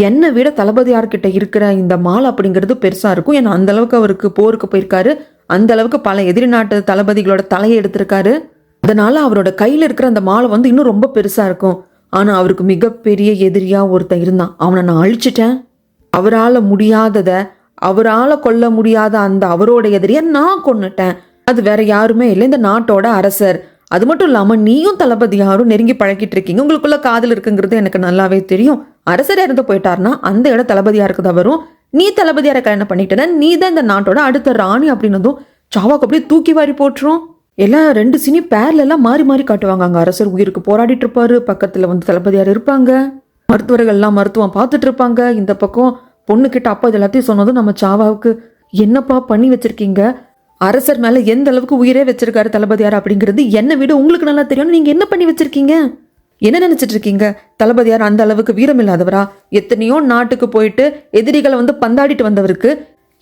என்னை விட தளபதியார்கிட்ட இருக்கிற இந்த மால் அப்படிங்கிறது பெருசா இருக்கும். ஏன்னா அந்த அளவுக்கு அவருக்கு போருக்கு போயிருக்காரு, அந்த அளவுக்கு பல எதிரி நாட்டு தளபதிகளோட தலையை எடுத்திருக்காரு. அதனால அவரோட கையில இருக்கிற அந்த மாலை இன்னும் ரொம்ப பெருசா இருக்கும். ஆனா அவருக்கு மிகப்பெரிய எதிரியா ஒருத்தன் இருந்தான், அவனை நான் அழிச்சிட்டேன். அவரால் முடியாதத, அவரால் கொல்ல முடியாத அந்த அவரோட எதிரியை நான் கொன்னுட்டேன். அது வேற யாருமே இல்லை, இந்த நாட்டோட அரசர். அது மட்டும் இல்லாம நீயும் தளபதியாரும் நெருங்கி பழகிட்டு இருக்கீங்க, உங்களுக்குள்ள காதல் இருக்குங்கிறது எனக்கு நல்லாவே தெரியும். அரசர் இறந்து போயிட்டாருன்னா அந்த இடம் தளபதியாருக்கு தான் வரும். நீ தளபதியாரை கல்யாணம் பண்ணிட்டேன்னா நீ தான் இந்த நாட்டோட அடுத்த ராணி அப்படின்னதும் சாவாக்கு அப்படியே தூக்கி வாரி போட்டுரும். எல்லாம் 2 சினி பேர்ல எல்லாம் மாறி மாறி காட்டுவாங்க. அங்க அரசர் உயிருக்கு போராடிட்டு இருப்பாரு, பக்கத்துல தளபதியார் இருப்பாங்க, மருத்துவர்கள்லாம் மருத்துவம் பார்த்துட்டு இருப்பாங்க. இந்த பக்கம் பொண்ணு கிட்ட அப்பா இது எல்லாத்தையும் சொன்னதும் நம்ம சாவாவுக்கு என்னப்பா பண்ணி வச்சிருக்கீங்க, அரசர் மேல எந்த அளவுக்கு உயிரே வச்சிருக்காரு தளபதியார் அப்படிங்கிறது என்னை விட உங்களுக்கு நல்லா தெரியும், நீங்க என்ன பண்ணி வச்சிருக்கீங்க, என்ன நினைச்சிட்டு இருக்கீங்க, தளபதியார் அந்த அளவுக்கு வீரம் இல்லாதவரா, எத்தனையோ நாட்டுக்கு போயிட்டு எதிரிகளை பந்தாடிட்டு வந்தவருக்கு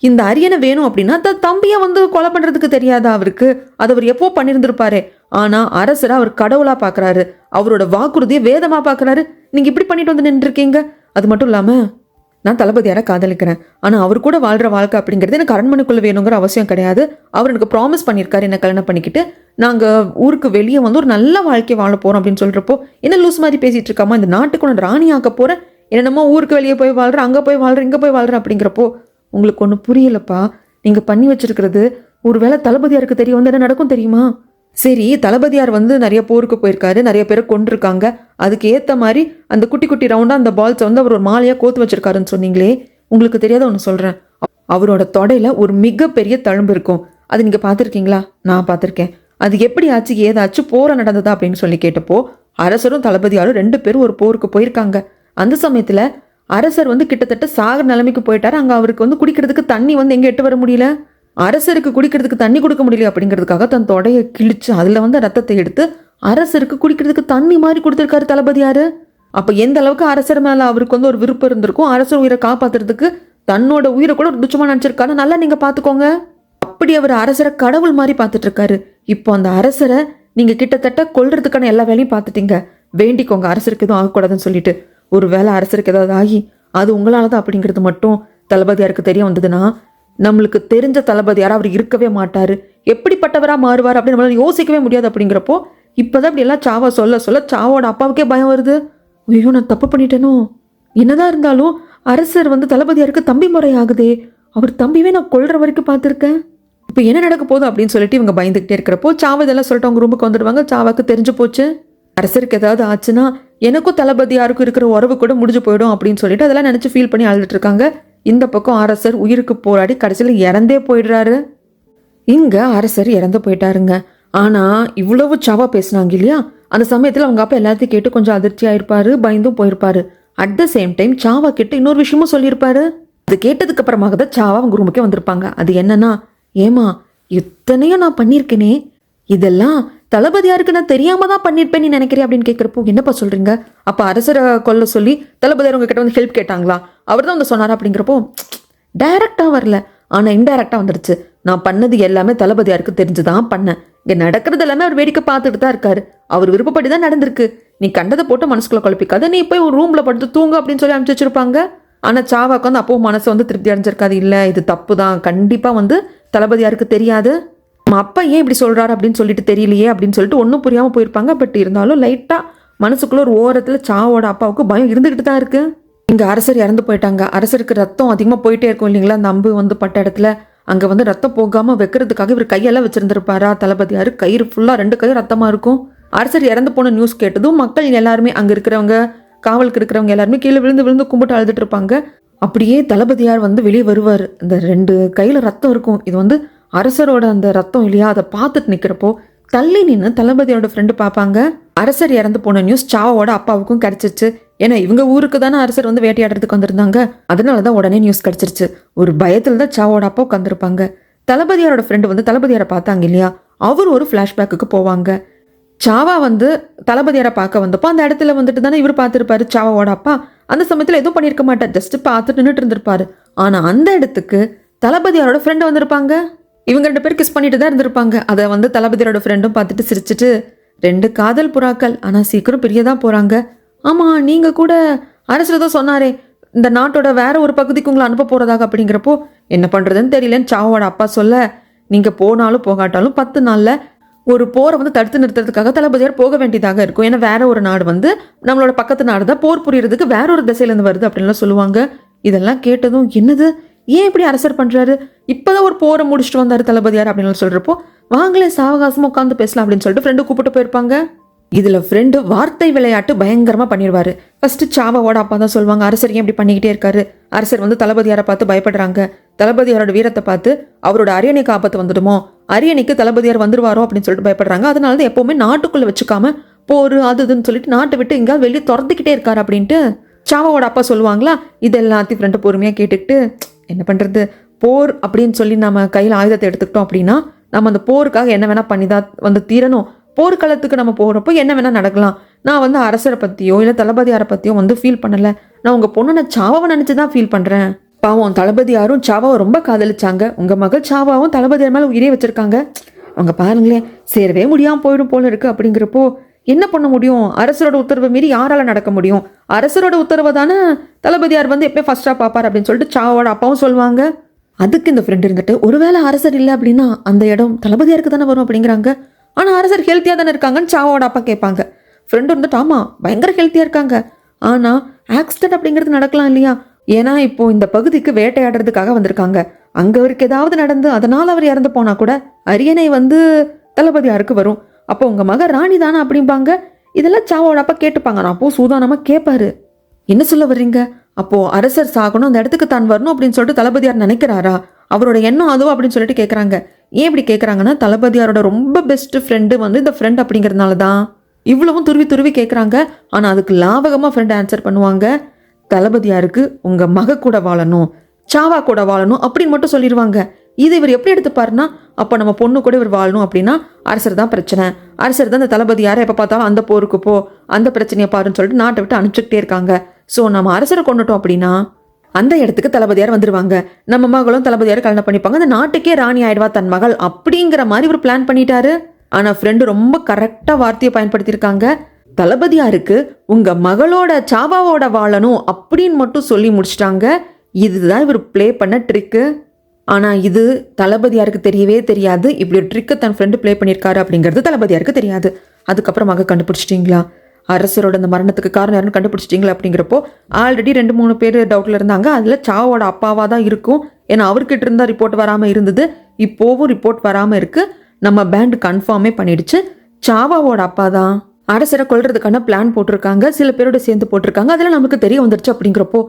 இந்த அரியணை வேணும் அப்படின்னா தம்பியை கொலை பண்றதுக்கு தெரியாதா அவருக்கு, அது அவர் எப்போ பண்ணியிருந்திருப்பாரு. ஆனா அரசரை அவர் கடவுளா பாக்குறாரு, அவரோட வாக்குறுதியை வேதமா பாக்குறாரு, நீங்க இப்படி பண்ணிட்டு நின்று இருக்கீங்க. அது மட்டும் இல்லாம நான் தளபதியாரை காதலிக்கிறேன், ஆனா அவர் கூட வாழ்ற வாழ்க்கை அப்படிங்கிறது எனக்கு அரண்மனைக்குள்ள வேணுங்கிற அவசியம் கிடையாது. அவர் எனக்கு ப்ராமிஸ் பண்ணியிருக்காரு, என்ன கல்யாணம் பண்ணிக்கிட்டு நாங்க ஊருக்கு வெளியே ஒரு நல்ல வாழ்க்கையை வாழ போறோம் அப்படின்னு சொல்றப்போ என்ன லூஸ் மாதிரி பேசிட்டு இருக்காமா, இந்த நாட்டுக்கு நான் ராணி ஆக்க போறேன், என்னென்னமோ ஊருக்கு வெளியே போய் வாழ்கிறேன், அங்கே போய் வாழ்கிறேன், இங்கே போய் வாழ்கிறேன் அப்படிங்கிறப்போ உங்களுக்கு ஒன்று புரியலப்பா. நீங்கள் பண்ணி வச்சிருக்கிறது ஒரு வேளை தளபதியாருக்கு தெரிய வந்து என்ன நடக்கும் தெரியுமா? சரி, தளபதியார் வந்து நிறைய போருக்கு போயிருக்காரு, நிறைய பேரை கொண்டிருக்காங்க. அதுக்கு ஏற்ற மாதிரி அந்த குட்டி குட்டி ரவுண்டாக அந்த பால்ஸை வந்து அவர் ஒரு மாலையாக கோத்து வச்சிருக்காருன்னு சொன்னீங்களே, உங்களுக்கு தெரியாத ஒன்று சொல்கிறேன். அவரோட தொடையில் ஒரு மிகப்பெரிய தழும்பு இருக்கும். அது நீங்கள் பார்த்துருக்கீங்களா? நான் பார்த்துருக்கேன். அது எப்படி ஆச்சு, ஏதாச்சும் போரை நடந்ததா அப்படின்னு சொல்லி கேட்டப்போ அரசரும் தளபதியாரும் 2 பேரும் ஒரு போருக்கு போயிருக்காங்க. அந்த சமயத்தில் அரசர் வந்து கிட்டத்தட்ட சாகர நிலைமைக்கு போயிட்டாரு. அங்கே அவருக்கு வந்து குடிக்கிறதுக்கு தண்ணி வந்து எங்கே எட்டு வர முடியல. அரசருக்கு குடிக்கிறதுக்கு தண்ணி கொடுக்க முடியல அப்படிங்கிறதுக்காக தன் தொடையை கிழிச்சு அதில் வந்து ரத்தத்தை எடுத்து அரசருக்கு குடிக்கிறதுக்கு தண்ணி மாதிரி கொடுத்துருக்காரு தளபதியாரு. அப்போ எந்த அளவுக்கு அரசர் மேலே அவருக்கு வந்து ஒரு விருப்பம் இருந்திருக்கும். அரசர் உயிரை காப்பாற்றுறதுக்கு தன்னோட உயிரை கூட ஒரு துச்சமாக நினச்சிருக்காரு. நல்லா நீங்கள் பார்த்துக்கோங்க. அப்படி அவர் அரசரை கடவுள் மாதிரி பார்த்துட்டு இருக்காரு. இப்போ அந்த அரசரை நீங்கள் கிட்டத்தட்ட கொல்றதுக்கான எல்லா வேலையும் பார்த்துட்டீங்க. வேண்டிக்கோங்க, அரசருக்கு எதுவும் ஆகக்கூடாதுன்னு சொல்லிட்டு. ஒரு வேளை அரசருக்கு ஏதாவது ஆகி அது உங்களால தான் அப்படிங்கிறது மட்டும் தளபதியாருக்கு தெரிய வந்ததுன்னா நம்மளுக்கு தெரிஞ்ச தளபதியார் அவர் இருக்கவே மாட்டார். எப்படிப்பட்டவராக மாறுவார் அப்படின்னு நம்மளால யோசிக்கவே முடியாது. அப்படிங்கிறப்போ இப்போதான் இப்படி எல்லாம் சாவா சொல்ல சொல்ல சாவோட அப்பாவுக்கே பயம் வருது. ஐயோ, நான் தப்பு பண்ணிட்டேனோ? என்னதான் இருந்தாலும் அரசர் வந்து தளபதியாருக்கு தம்பி முறை ஆகுதே. அவர் தம்பிவே நான் கொல்ற வரைக்கும் பார்த்துருக்கேன். இப்போ என்ன நடக்க போகுது அப்படின்னு சொல்லிட்டு இவங்க பயந்துகிட்டே இருக்கிறப்போ சாவா இதெல்லாம் சொல்லிட்டு அவங்க ரூமுக்கு வந்துடுவாங்க. சாவாக்கு தெரிஞ்சு போச்சு, அரசருக்கு ஏதாவது ஆச்சுன்னா எனக்கும் தளபதியாருக்கும் இருக்கிற உறவு கூட முடிஞ்சு போயிடும் அப்படின்னு சொல்லிட்டு அதெல்லாம் நினச்சி ஃபீல் பண்ணி அழுதுட்டு இருக்காங்க. இந்த பக்கம் அரசர் உயிருக்கு போராடி கடைசியில் இறந்தே போயிடுறாரு. இங்கே அரசர் இறந்து போயிட்டாருங்க. ஆனால் இவ்வளவு சாவா பேசினாங்க இல்லையா, அந்த சமயத்தில் அவங்க அப்பா எல்லாத்தையும் கேட்டு கொஞ்சம் அதிர்ச்சி ஆயிருப்பாரு, பயந்தும் போயிருப்பாரு. அட் த சேம் டைம் சாவா கிட்ட இன்னொரு விஷயமும் சொல்லியிருப்பாரு. அது கேட்டதுக்கு அப்புறமாக தான் சாவா அவங்க ரூமுக்கே வந்திருப்பாங்க. அது என்னன்னா, ஏமா இத்தனையும் நான் பண்ணியிருக்கேனே, இதெல்லாம் தளபதியாருக்கு நான் தெரியாம தான் பண்ணியிருப்பேன் நீ நினைக்கிறேன் அப்படின்னு கேட்குறப்போ என்னப்பா சொல்றீங்க? அப்போ அரசரை கொல்ல சொல்லி தளபதியார் உங்ககிட்ட வந்து ஹெல்ப் கேட்டாங்களா? அவர் தான் வந்து சொன்னாரா அப்படிங்கிறப்போ டைரக்டாக வரல, ஆனால் இன்டைரக்டாக வந்துடுச்சு. நான் பண்ணது எல்லாமே தளபதியாருக்கு தெரிஞ்சுதான் பண்ணேன். இங்கே நடக்கிறது எல்லாமே அவர் வேடிக்கை பார்த்துட்டு தான் இருக்காரு. அவர் விருப்பப்படி தான் நடந்திருக்கு. நீ கண்டதை போட்டு மனசுக்குள்ள குழப்பிக்காத, நீ போய் ஒரு ரூம்ல படுத்து தூங்க அப்படின்னு சொல்லி அனுப்பிச்சு வச்சிருப்பாங்க. ஆனால் சாவாக்கு வந்து அப்போ மனசு வந்து திருப்தி அடைஞ்சிருக்காது. இல்லை, இது தப்பு தான், கண்டிப்பாக வந்து தளபதியாருக்கு தெரியாது, நம்ம அப்பா ஏன் இப்படி சொல்கிறாரு அப்படின்னு சொல்லிட்டு தெரியலையே அப்படின்னு சொல்லிட்டு ஒன்றும் புரியாமல் போயிருப்பாங்க. பட் இருந்தாலும் லைட்டாக மனசுக்குள்ள ஒரு ஓரத்தில் சாவோட அப்பாவுக்கு பயம் இருந்துக்கிட்டு தான் இருக்கு. இங்கே அரசர் இறந்து போயிட்டாங்க. அரசருக்கு ரத்தம் அதிகமாக போயிட்டே இருக்கும் இல்லைங்களா, அந்த அம்பு வந்து பட்ட இடத்துல. அங்கே வந்து ரத்தம் போகாமல் வைக்கிறதுக்காக இவர் கையெல்லாம் வச்சிருந்திருப்பாரா தளபதியார். கயிறு ஃபுல்லாக 2 கயிறு ரத்தமாக இருக்கும். அரசர் இறந்து போன நியூஸ் கேட்டதும் மக்கள் எல்லாருமே, அங்கே இருக்கிறவங்க, காவலுக்கு இருக்கிறவங்க எல்லாருமே கீழே விழுந்து விழுந்து கும்பிட்டு அழுதுட்டு இருப்பாங்க. அப்படியே தளபதியார் வந்து வெளியே வருவார். இந்த 2 கையில் ரத்தம் இருக்கும். இது வந்து அரசரோட அந்த ரத்தம் இல்லையா, அதை பார்த்துட்டு நிற்கிறப்போ தள்ளி நின்று தளபதியோட ஃப்ரெண்டு பார்ப்பாங்க. அரசர் இறந்து போன நியூஸ் சாவோட அப்பாவுக்கும் கிடைச்சிருச்சு. ஏன்னா இவங்க ஊருக்கு தானே அரசர் வந்து வேட்டையாடுறதுக்கு வந்திருந்தாங்க. அதனால தான் உடனே நியூஸ் கிடைச்சிருச்சு. ஒரு பயத்தில் தான் சாவோட அப்பா உட்காந்துருப்பாங்க. தளபதியாரோட ஃப்ரெண்டு வந்து தளபதியாரை பார்த்தாங்க இல்லையா, அவர் ஒரு ஃப்ளாஷ்பேக்கு போவாங்க. சாவா வந்து தளபதியாரை பார்க்க வந்தப்போ அந்த இடத்துல வந்துட்டு தானே இவர் பார்த்துருப்பாரு சாவாவோட அப்பா. அந்த சமயத்தில் எதுவும் பண்ணியிருக்க மாட்டார், ஜஸ்ட் பார்த்துட்டு நின்றுட்டு இருந்திருப்பாரு. ஆனால் அந்த இடத்துக்கு தளபதியாரோட ஃப்ரெண்டு வந்திருப்பாங்க. இவங்க 2 பேர் கிஸ் பண்ணிட்டு தான் இருந்திருப்பாங்க. அதை வந்து தளபதியோட ஃப்ரெண்டும் பார்த்துட்டு சிரிச்சிட்டு, 2 காதல் புறாக்கள் ஆனால் சீக்கிரம் பிரியதான் போகிறாங்க. ஆமாம், நீங்கள் கூட அரசர் தான் சொன்னாரே இந்த நாட்டோட வேற ஒரு பகுதிக்கு உங்களை அனுப்ப போகிறதாக. அப்படிங்கிறப்போ என்ன பண்ணுறதுன்னு தெரியலன்னு சாவோட அப்பா சொல்ல, நீங்கள் போனாலும் போகாட்டாலும் 10 நாளில் ஒரு போரை வந்து தடுத்து நிறுத்துறதுக்காக தளபதியார் போக வேண்டியதாக இருக்கும். ஏன்னா வேற ஒரு நாடு வந்து நம்மளோட பக்கத்து நாடு தான் போர் புரியறதுக்கு வேற ஒரு திசையிலேருந்து வருது அப்படின்லாம் சொல்லுவாங்க. இதெல்லாம் கேட்டதும் என்னது, ஏன் இப்படி அரசர் பண்ணுறாரு, இப்போதான் ஒரு போரை முடிச்சுட்டு வந்தார் தளபதியார் அப்படின்னு சொல்கிறப்போ வாங்களே சாவகாசமாக உட்காந்து பேசலாம் அப்படின்னு சொல்லிட்டு ஃப்ரெண்டு கூப்பிட்டு போயிருப்பாங்க. இதில் ஃப்ரெண்டு வார்த்தை விளையாட்டு பயங்கரமாக பண்ணிடுவார். ஃபஸ்ட்டு சாவாவோட அப்பா தான் சொல்லுவாங்க, அரசர் ஏன் இப்படி பண்ணிக்கிட்டே இருக்காரு, அரசர் வந்து தளபதியாரை பார்த்து பயப்படுறாங்க, தளபதியாரோட வீரத்தை பார்த்து அவரோட அரியணைக்கு ஆபத்து வந்துடுமோ, அரியணைக்கு தளபதியார் வந்துருவாரோ அப்படின்னு சொல்லிட்டு பயப்படுறாங்க. அதனால தான் எப்போவுமே நாட்டுக்குள்ளே வச்சுக்காம போர் அது இதுன்னு சொல்லிட்டு நாட்டை விட்டு எங்கேயாவது வெளியே துறந்துக்கிட்டே இருக்காரு அப்படின்ட்டு சாவாவோட அப்பா சொல்லுவாங்களா. இது எல்லாத்தையும் ஃப்ரெண்டு பொறுமையாக கேட்டுக்கிட்டு, என்ன பண்ணுறது, போர் அப்படின்னு சொல்லி நம்ம கையில் ஆயுதத்தை எடுத்துக்கிட்டோம் அப்படின்னா நம்ம அந்த போருக்காக என்ன வேணால் பண்ணி தான் வந்து தீரணும். போர்க்களத்துக்கு நம்ம போகிறப்போ என்ன வேணால் நடக்கலாம். நான் வந்து அரசரை பற்றியோ இல்லை தளபதியாரை பற்றியோ வந்து ஃபீல் பண்ணலை. நான் உங்கள் பொண்ணை சாவாவை நினச்சி தான் ஃபீல் பண்ணுறேன். பாவம் தளபதியாரும் சாவாவை ரொம்ப காதலிச்சாங்க. உங்கள் மகள் சாவாவும் தளபதியார் மேலே உயிரே வச்சுருக்காங்க. அவங்க பாருங்களேன், சேரவே முடியாமல் போயிடும் போல இருக்குது. அப்படிங்கிறப்போ என்ன பண்ண முடியும், அரசரோட உத்தரவை மீறி யாரால் நடக்க முடியும், அரசரோட உத்தரவை தானே தளபதியார் வந்து எப்போ ஃபர்ஸ்ட்டாக பார்ப்பார் அப்படின்னு சொல்லிட்டு சாவோட அப்பாவும் சொல்லுவாங்க. அதுக்கு இந்த ஃப்ரெண்ட் இருந்துட்டு, ஒருவேளை அரசர் இல்லை அப்படின்னா அந்த இடம் தளபதியாருக்கு தானே வரும் அப்படிங்கிறாங்க. ஆனால் அரசர் ஹெல்த்தியாக தானே இருக்காங்கன்னு சாவோட அப்பா கேட்பாங்க. ஃப்ரெண்டு இருந்துட்டு, ஆமாம் பயங்கர ஹெல்த்தியாக இருக்காங்க, ஆனால் ஆக்சிடென்ட் அப்படிங்கிறது நடக்கலாம் இல்லையா? ஏன்னா இப்போ இந்த பகுதிக்கு வேட்டையாடுறதுக்காக வந்திருக்காங்க. அங்க அவருக்கு ஏதாவது நடந்து அதனால அவர் இறந்து போனா கூட அரியணை வந்து தளபதியாருக்கு வரும். அப்போ உங்க மக ராணி தானே அப்படிம்பாங்க. இதெல்லாம் சாவோட அப்பா கேட்டுப்பாங்க. நான் அப்போ சூதானமா கேட்பாரு. என்ன சொல்ல வர்றீங்க? அப்போ அரசர் சாகணும், அந்த இடத்துக்கு தான் வரணும் அப்படின்னு சொல்லிட்டு தளபதியார் நினைக்கிறாரா? அவரோட எண்ணம் அதுவும் அப்படின்னு சொல்லிட்டு கேட்குறாங்க. ஏன் இப்படி கேட்குறாங்கன்னா, தளபதியாரோட ரொம்ப பெஸ்ட் ஃப்ரெண்டு வந்து இந்த ஃப்ரெண்ட் அப்படிங்கிறதுனால தான். இவ்வளவும் துருவி துருவி கேட்குறாங்க. ஆனால் அதுக்கு லாபகமாக ஃப்ரெண்ட் ஆன்சர் பண்ணுவாங்க. தளபதியாருக்கு உங்கள் மக கூட வாழணும், சாவா கூட வாழணும் அப்படின்னு மட்டும் சொல்லிடுவாங்க. இது இவர் எப்படி எடுத்துப்பாருன்னா, அப்போ நம்ம பொண்ணு கூட இவர் வாழணும் அப்படின்னா அரசர் தான் பிரச்சனை. அரசர் தான் இந்த தளபதியாரை எப்போ பார்த்தாலும் அந்த போருக்கு போ, அந்த பிரச்சனையை பாருன்னு சொல்லிட்டு நாட்டை விட்டு அனுப்பிச்சுக்கிட்டே இருக்காங்க. ஸோ நம்ம அரசரை கொண்டுட்டோம் அப்படின்னா அந்த இடத்துக்கு தளபதியார் வந்துருவாங்க. நம்ம மகளும் தளபதியார் கல்யாணம் பண்ணிப்பாங்க. அந்த நாட்டுக்கே ராணி ஆயிடுவா தன் மகள் அப்படிங்கிற மாதிரி ஒரு பிளான் பண்ணிட்டாரு. ஆனா ஃப்ரெண்டு ரொம்ப கரெக்டா வார்த்தையை பயன்படுத்தியிருக்காங்க. தளபதியாருக்கு உங்க மகளோட சாவாவோட வாழணும் அப்படின்னு மட்டும் சொல்லி முடிச்சிட்டாங்க. இதுதான் இவர் பிளே பண்ண ட்ரிக்கு. ஆனா இது தளபதியாருக்கு தெரியவே தெரியாது. இப்படி ஒரு ட்ரிக்கை தன் ஃப்ரெண்டு பிளே பண்ணியிருக்காரு அப்படிங்கிறது தளபதியாருக்கு தெரியாது. அதுக்கப்புறமாக கண்டுபிடிச்சிட்டிங்களா? அரசரோட அந்த மரணத்துக்கு காரணம் யாருன்னு கண்டுபிடிச்சிட்டிங்களா? அப்படிங்கிறப்போ ஆல்ரெடி 2-3 பேர் டவுட்டில் இருந்தாங்க. அதில் சாவோட அப்பாவாக தான் இருக்கும். ஏன்னா அவர்கிட்ட இருந்தால் ரிப்போர்ட் வராமல் இருந்தது. இப்போவும் ரிப்போர்ட் வராமல் இருக்கு. நம்ம பேண்ட் கன்ஃபார்மே பண்ணிடுச்சு, சாவாவோட அப்பா தான் அரசரை கொல்றதுக்கான பிளான் போட்டிருக்காங்க. சில பேரோட சேர்ந்து போட்டிருக்காங்க. அதெல்லாம் நமக்கு தெரிய வந்துருச்சு. அப்படிங்கிறப்போ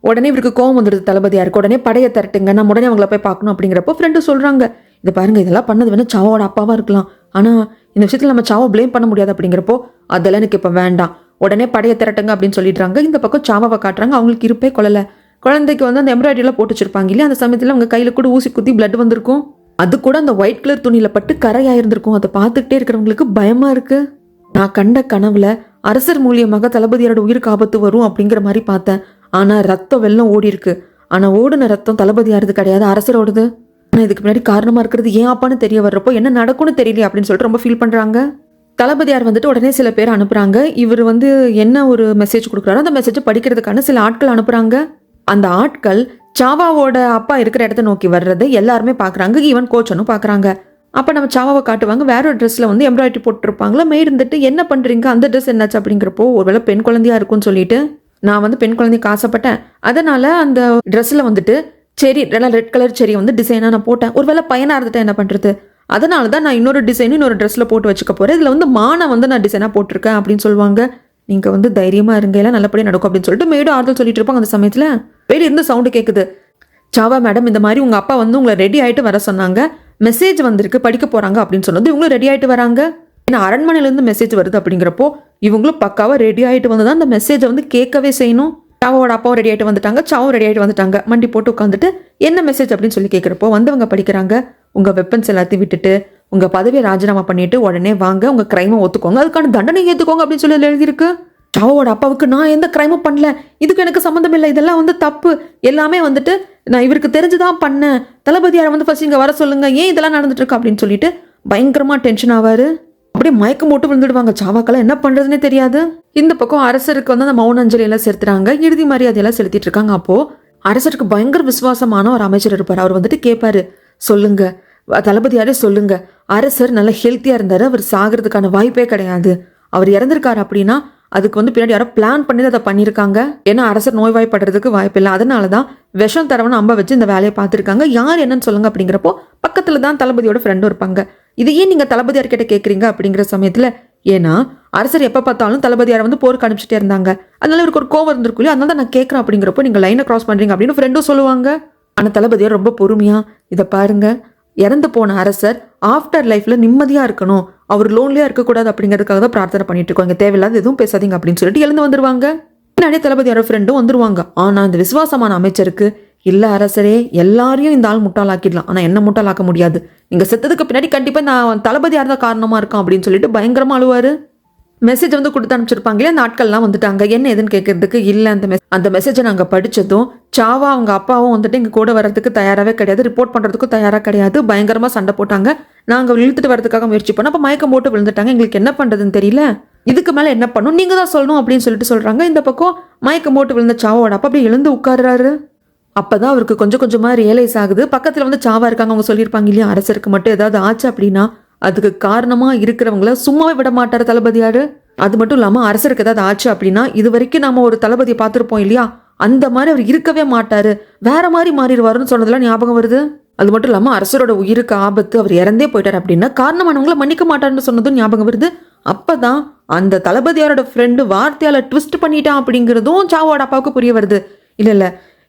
உடனே இவருக்கு கோவம் வந்துடுது தளபதியாருக்கு. உடனே படையை திரட்டுங்க, நம்ம உடனே அவங்கள போய் பார்க்கணும் அப்படிங்கிறப்போ ஃப்ரெண்டு சொல்கிறாங்க, இதை பாருங்க, இதெல்லாம் பண்ணது வேணா சாவோட அப்பாவாக இருக்கலாம், ஆனால் இந்த விஷயத்தில் நம்ம சாவை ப்ளேம் பண்ண முடியாது. அப்படிங்கிறப்போ அதெல்லாம் எனக்கு இப்போ வேண்டாம், உடனே படையை திரட்டுங்க அப்படின்னு சொல்லிடுறாங்க. இந்த பக்கம் சாவாவை காட்டுறாங்க. அவங்களுக்கு இருப்பே கொள்ளலை. குழந்தைக்கு வந்து அந்த எம்ப்ராய்டரிலாம் போட்டு வச்சிருப்பாங்க இல்லையா, அந்த சமயத்தில் அவங்க கையில் கூட ஊசி குத்தி பிளட் வந்திருக்கும். அது கூட அந்த ஒயிட் கலர் துணியில் பட்டு கரையாயிருந்திருக்கும். அதை பார்த்துக்கிட்டே இருக்கிறவங்களுக்கு பயமாக இருக்கு. நான் கண்ட கனவுல அரசர் மூலியமாக தளபதியாரோட உயிருக்கு ஆபத்து வரும் அப்படிங்கிற மாதிரி பார்த்தேன். ஆனால் ரத்தம் வெள்ளம் ஓடி இருக்கு. ஆனால் ஓடுன ரத்தம் தளபதியாரது கிடையாது, அரசரோடது. ஆனால் இதுக்கு முன்னாடி காரணமாக இருக்கிறது ஏன் அப்பான்னு தெரிய வர்றப்போ என்ன நடக்கும்னு தெரியல அப்படின்னு சொல்லிட்டு ரொம்ப ஃபீல் பண்ணுறாங்க. தளபதியார் வந்துட்டு உடனே சில பேர் அனுப்புகிறாங்க. இவர் வந்து என்ன ஒரு மெசேஜ் கொடுக்குறாரோ அந்த மெசேஜை படிக்கிறதுக்கான சில ஆட்கள் அனுப்புகிறாங்க. அந்த ஆட்கள் சாவாவோட அப்பா இருக்கிற இடத்த நோக்கி வர்றதை எல்லாருமே பார்க்குறாங்க. ஈவன் கோச்சனும் பார்க்குறாங்க. அப்போ நம்ம சாவாவை காட்டுவாங்க. வேற ஒரு ட்ரெஸ்ஸில் வந்து எம்ப்ராய்டரி போட்டுருப்பாங்களா. மெய்டு இருந்துட்டு என்ன பண்ணுறீங்க, அந்த ட்ரெஸ் என்னாச்சு அப்படிங்கிறப்போ ஒருவேளை பெண் குழந்தையா இருக்கும்னு சொல்லிட்டு நான் வந்து பெண் குழந்தைக்கு ஆசைப்பட்டேன், அதனால அந்த ட்ரெஸ்ஸில் வந்துட்டு செரி நல்லா ரெட் கலர் செரி வந்து டிசைனாக நான் போட்டேன். ஒருவேளை பையனாக இருந்துட்டேன் என்ன பண்ணுறது, அதனால தான் நான் இன்னொரு டிசைன் இன்னொரு ட்ரெஸ்ஸில் போட்டு வச்சுக்க போகிறேன். இதில் வந்து மானை வந்து நான் டிசைனாக போட்டிருக்கேன் அப்படின்னு சொல்லுவாங்க. நீங்கள் வந்து தைரியமாக இருங்க, எல்லாம் நல்லபடியாக நடக்கும் அப்படின்னு சொல்லிட்டு மேடும் ஆறுதல் சொல்லிட்டு இருப்பாங்க. அந்த சமயத்தில் வெளியே இருந்து சவுண்டு கேட்குது. சாவா மேடம், இந்த மாதிரி உங்கள் அப்பா வந்து உங்களை ரெடி ஆகிட்டு வர சொன்னாங்க, மெசேஜ் வந்திருக்கு, படிக்க போகிறாங்க அப்படின்னு சொன்னது. இவங்களும் ரெடி ஆகிட்டு வராங்க. ஏன்னா அரண்மனையிலேருந்து மெசேஜ் வருது அப்படிங்கிறப்போ இவங்களும் பக்காவாக ரெடி ஆகிட்டு வந்து தான் அந்த மெசேஜை வந்து கேட்கவே செய்யணும். சாவோட அப்பாவும் ரெடி ஆகிட்டு வந்துட்டாங்க, சாவும் ரெடி ஆகிட்டு வந்துட்டாங்க. மண்டி போட்டு உட்காந்துட்டு என்ன மெசேஜ் அப்படின்னு சொல்லி கேட்குறப்போ வந்தவங்க படிக்கிறாங்க, உங்கள் வெப்பன்ஸ் எல்லாத்தையும் விட்டுட்டு உங்கள் பதவியை ராஜினாமா பண்ணிட்டு உடனே வாங்க, உங்கள் கிரைமை ஒத்துக்கோங்க, அதுக்கான தண்டனை ஏற்றுக்கோங்க அப்படின்னு சொல்லி எழுதியிருக்கு. சாவோட அப்பாவுக்கு நான் எந்த கிரைமும் பண்ணல, இதுக்கு எனக்கு சம்மந்தம் இல்லை, இதெல்லாம் வந்து தப்பு, எல்லாமே வந்துட்டு நான் இவருக்கு தெரிஞ்சுதான் பண்ணேன், தளபதியாரை வந்து ஃபர்ஸ்ட் இங்கே வர சொல்லுங்க, ஏன் இதெல்லாம் நடந்துட்டு இருக்கு அப்படின்னு சொல்லிட்டு பயங்கரமாக டென்ஷன் ஆவார். அப்படியே மயக்கம் போட்டு விழுந்துடுவாங்க. சாவாக்கெல்லாம் என்ன பண்ணுறதுனே தெரியாது. இந்த பக்கம் அரசருக்கு வந்து அந்த மௌன அஞ்சலி எல்லாம் செலுத்துறாங்க, இறுதி மரியாதையெல்லாம் செலுத்திட்டு இருக்காங்க. அப்போது அரசருக்கு பயங்கர விசுவாசமான ஒரு அமைச்சர் இருப்பார். அவர் வந்துட்டு கேட்பாரு, சொல்லுங்க தளபதியாரே சொல்லுங்க, அரசர் நல்லா ஹெல்த்தியாக இருந்தார், அவர் சாகிறதுக்கான வாய்ப்பே கிடையாது, அவர் இறந்திருக்காரு அப்படின்னா அதுக்கு வந்து பின்னாடி யாரோ பிளான் பண்ணி அதை பண்ணியிருக்காங்க. ஏன்னா அரசர் நோய்வாய்ப்படுறதுக்கு வாய்ப்பு இல்லை, அதனால தான் விஷம் தரவன அம்ப வச்சு இந்த வேலையை பார்த்துருக்காங்க. யார் என்னன்னு சொல்லுங்க அப்படிங்கிறப்போ பக்கத்தில் தான் தளபதியோட ஃப்ரெண்டும் இருப்பாங்க. இது ஏன் நீங்கள் தளபதியார்கிட்ட கேட்குறீங்க அப்படிங்கிற சமயத்தில், ஏன்னா அரசர் எப்போ பார்த்தாலும் தளபதியாரை வந்து போருக்கு அனுப்பிச்சிட்டே இருந்தாங்க, அதனால இவருக்கு ஒரு கோவம் இருந்திருக்கும் இல்லையா, அதனால தான் நான் கேட்குறேன் அப்படிங்கிறப்போ நீங்கள் லைனை கிராஸ் பண்ணுறீங்க அப்படின்னு ஃப்ரெண்டும் சொல்லுவாங்க. ஆனால் தளபதியார் ரொம்ப பொறுமையாக, இதை பாருங்க, இறந்து போன அரசர் ஆஃப்டர் லைஃப்பில் நிம்மதியாக இருக்கணும், அவர் லோன்லியாக இருக்கக்கூடாது அப்படிங்கிறதுக்காக தான் பிரார்த்தனை பண்ணிட்டு இருக்கோம், இங்கே தேவையில்லாத எதுவும் பேசாதீங்க அப்படின்னு சொல்லிட்டு எழுந்து வந்துருவாங்க. பின்னாடியே தளபதியாரோட ஃப்ரெண்டும் வந்துருவாங்க. ஆனால் இந்த விசுவாசமான அமைச்சருக்கு, இல்லை அரசரே, எல்லாரையும் இந்த ஆள் முட்டாளாக்கிடலாம், ஆனால் என்ன முட்டாளாக்க முடியாது, நீங்கள் செத்ததுக்கு பின்னாடி கண்டிப்பாக நான் தளபதியார் தான் காரணமாக இருக்கேன் அப்படின்னு சொல்லிட்டு பயங்கரமாக அழுவார். மெசேஜ் வந்து கொடுத்து அனுப்பிச்சிருப்பாங்களே, அந்த ஆட்கள்லாம் வந்துட்டாங்க. என்ன எதுன்னு கேட்கறதுக்கு. இல்லை, அந்த மெசேஜை நாங்கள் படித்ததும் சாவா அவங்க அப்பாவும் வந்துட்டு எங்கள் கூட வர்றதுக்கு தயாராகவே கிடையாது, ரிப்போர்ட் பண்ணுறதுக்கும் தயாராக கிடையாது, பயங்கரமாக சண்டை போட்டாங்க, நாங்கள் இழுத்துட்டு வரதுக்காக முயற்சி பண்ணோம், அப்போ மயக்கம் போட்டு விழுந்துட்டாங்க, எங்களுக்கு என்ன பண்ணுறதுன்னு தெரியல, இதுக்கு மேலே என்ன பண்ணணும், நீங்கள் தான் சொல்லணும் அப்படின்னு சொல்லிட்டு சொல்கிறாங்க. இந்த பக்கம் மயக்கம் போட்டு விழுந்த சாவோட அப்பா அப்படியே எழுந்து உட்கார்றாரு. அப்போதான் அவருக்கு கொஞ்சம் கொஞ்சமாக ரியலைஸ் ஆகுது, பக்கத்தில் வந்து சாவா இருக்காங்க. அவங்க சொல்லியிருப்பாங்க இல்லையா, அரசருக்கு மட்டும் ஏதாவது ஆச்சு அப்படின்னா அதுக்கு காரணமாக இருக்கிறவங்கள சும்மாவே விட மாட்டார் தளபதியார். அது மட்டும் இல்லாமல் அரசருக்கு ஏதாவது ஆச்சு அப்படின்னா இது வரைக்கும் நம்ம ஒரு தளபதியை பார்த்துருப்போம் இல்லையா, அந்த மாதிரி அவர் இருக்கவே மாட்டாரு, வேற மாதிரி மாறிடுவாருன்னு சொன்னதெல்லாம் ஞாபகம் வருது. அது மட்டும் இல்லாமல் அரசரோட உயிருக்கு ஆபத்து, அவர் இறந்தே போயிட்டார் அப்படின்னா காரணமானவங்கள மன்னிக்க மாட்டாருன்னு சொன்னதும் ஞாபகம் வருது. அப்பதான் அந்த தளபதியாரோட ஃப்ரெண்டு வார்த்தையால ட்விஸ்ட் பண்ணிட்டான் அப்படிங்கிறதும் சாவோட அப்பாவுக்கு புரிய வருது.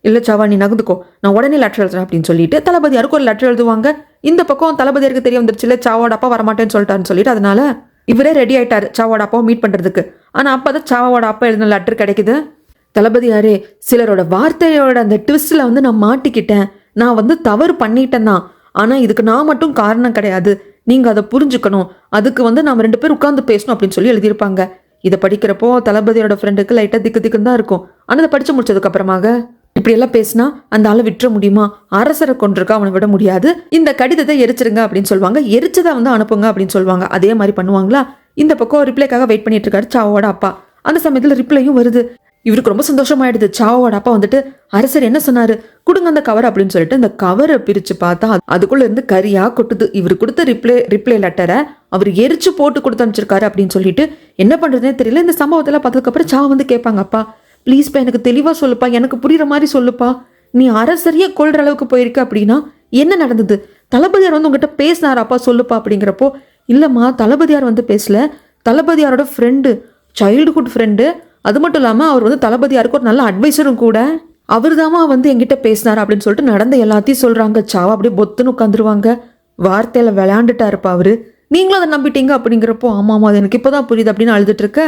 இல்லை சாவா, நீ நகர்ந்துக்கோ, நான் உடனே லெட்டர் எழுதுறேன் அப்படின்னு சொல்லிட்டு தளபதியாருக்கு ஒரு லெட்டர் எழுதுவாங்க. இந்த பக்கம் தளபதியாருக்கு தெரிய வந்துருச்சு இல்லை சாவோட அப்பா வரமாட்டேன்னு சொல்லிட்டாருன்னு சொல்லிட்டு, அதனால இவரே ரெடி ஆயிட்டாரு சாவோட அப்பாவை மீட் பண்றதுக்கு. ஆனா அப்பதான் சாவோட அப்பா எழுதின லெட்டர் கிடைக்குது. தளபதியாரே, சிலரோட வார்த்தையோட அந்த ட்விஸ்ட்ல நான் மாட்டிக்கிட்டேன், நான் தவறு பண்ணிட்டேன் தான், ஆனா இதுக்கு நான் மட்டும் காரணம் கிடையாது, நீங்க அதை புரிஞ்சுக்கணும், அதுக்கு நாம 2 பேர் உட்கார்ந்து பேசணும் அப்படின்னு சொல்லி எழுதியிருப்பாங்க. இதை படிக்கிறப்போ தளபதியோட ஃப்ரெண்டுக்கு லைட்டா திக்கு திக்குன்னு தான் இருக்கும். ஆனா அதை படிச்சு முடிச்சதுக்கு அப்புறமாக இப்படி எல்லாம் பேசினா அந்த ஆளை விட்டுற முடியுமா, அரசரை கொண்டிருக்க அவனை விட முடியாது, இந்த கடிதத்தை எரிச்சிருங்க அப்படின்னு சொல்லுவாங்க. எரிச்சதை அனுப்புங்க அப்படின்னு சொல்லுவாங்க. அதே மாதிரி பண்ணுவாங்களா? இந்த பக்கம் ரிப்ளைக்காக வெயிட் பண்ணிட்டு இருக்காரு சாவோட அப்பா. அந்த சமயத்துல ரிப்ளையும் வருது. இவருக்கு ரொம்ப சந்தோஷமாயிடுது. சாவோட அப்பா அரசர் என்ன சொன்னாரு, கொடுங்க அந்த கவர் அப்படின்னு சொல்லிட்டு அந்த கவரை பிரிச்சு பார்த்தா அதுக்குள்ள இருந்து கரியா கொட்டுது. இவர் கொடுத்த ரிப்ளை லெட்டரை அவர் எரிச்சு போட்டு கொடுத்து அனுப்பிச்சிருக்காரு அப்படின்னு சொல்லிட்டு என்ன பண்றதுனே தெரியல. இந்த சம்பவத்துல பார்த்ததுக்கு அப்புறம் சாவ கேட்பாங்க, அப்பா ப்ளீஸ்ப்பா எனக்கு தெளிவா சொல்லுப்பா, எனக்கு புரியுற மாதிரி சொல்லுப்பா, நீ அரசரையே கொள்ற அளவுக்கு போயிருக்க அப்படின்னா என்ன நடந்தது, தளபதியார் உங்ககிட்ட பேசினாராப்பா சொல்லுப்பா அப்படிங்கிறப்போ, இல்லம்மா தளபதியார் பேசல, தளபதியாரோட ஃப்ரெண்டு, சைல்டுஹுட் ஃப்ரெண்டு, அது மட்டும் இல்லாமல் அவர் தளபதியாருக்கு ஒரு நல்ல அட்வைசரும் கூட, அவர் தாமா என்கிட்ட பேசினார் அப்படின்னு சொல்லிட்டு நடந்த எல்லாத்தையும் சொல்றாங்க. சாவா அப்படியே பொத்துன்னு உட்காந்துருவாங்க. வார்த்தையில விளையாண்டுட்டாருப்பா அவரு, நீங்களும் அதை நம்பிட்டீங்க அப்படிங்கிறப்போ, ஆமாமா அது எனக்கு இப்போதான் புரியுது அப்படின்னு அழுதுட்டு இருக்க.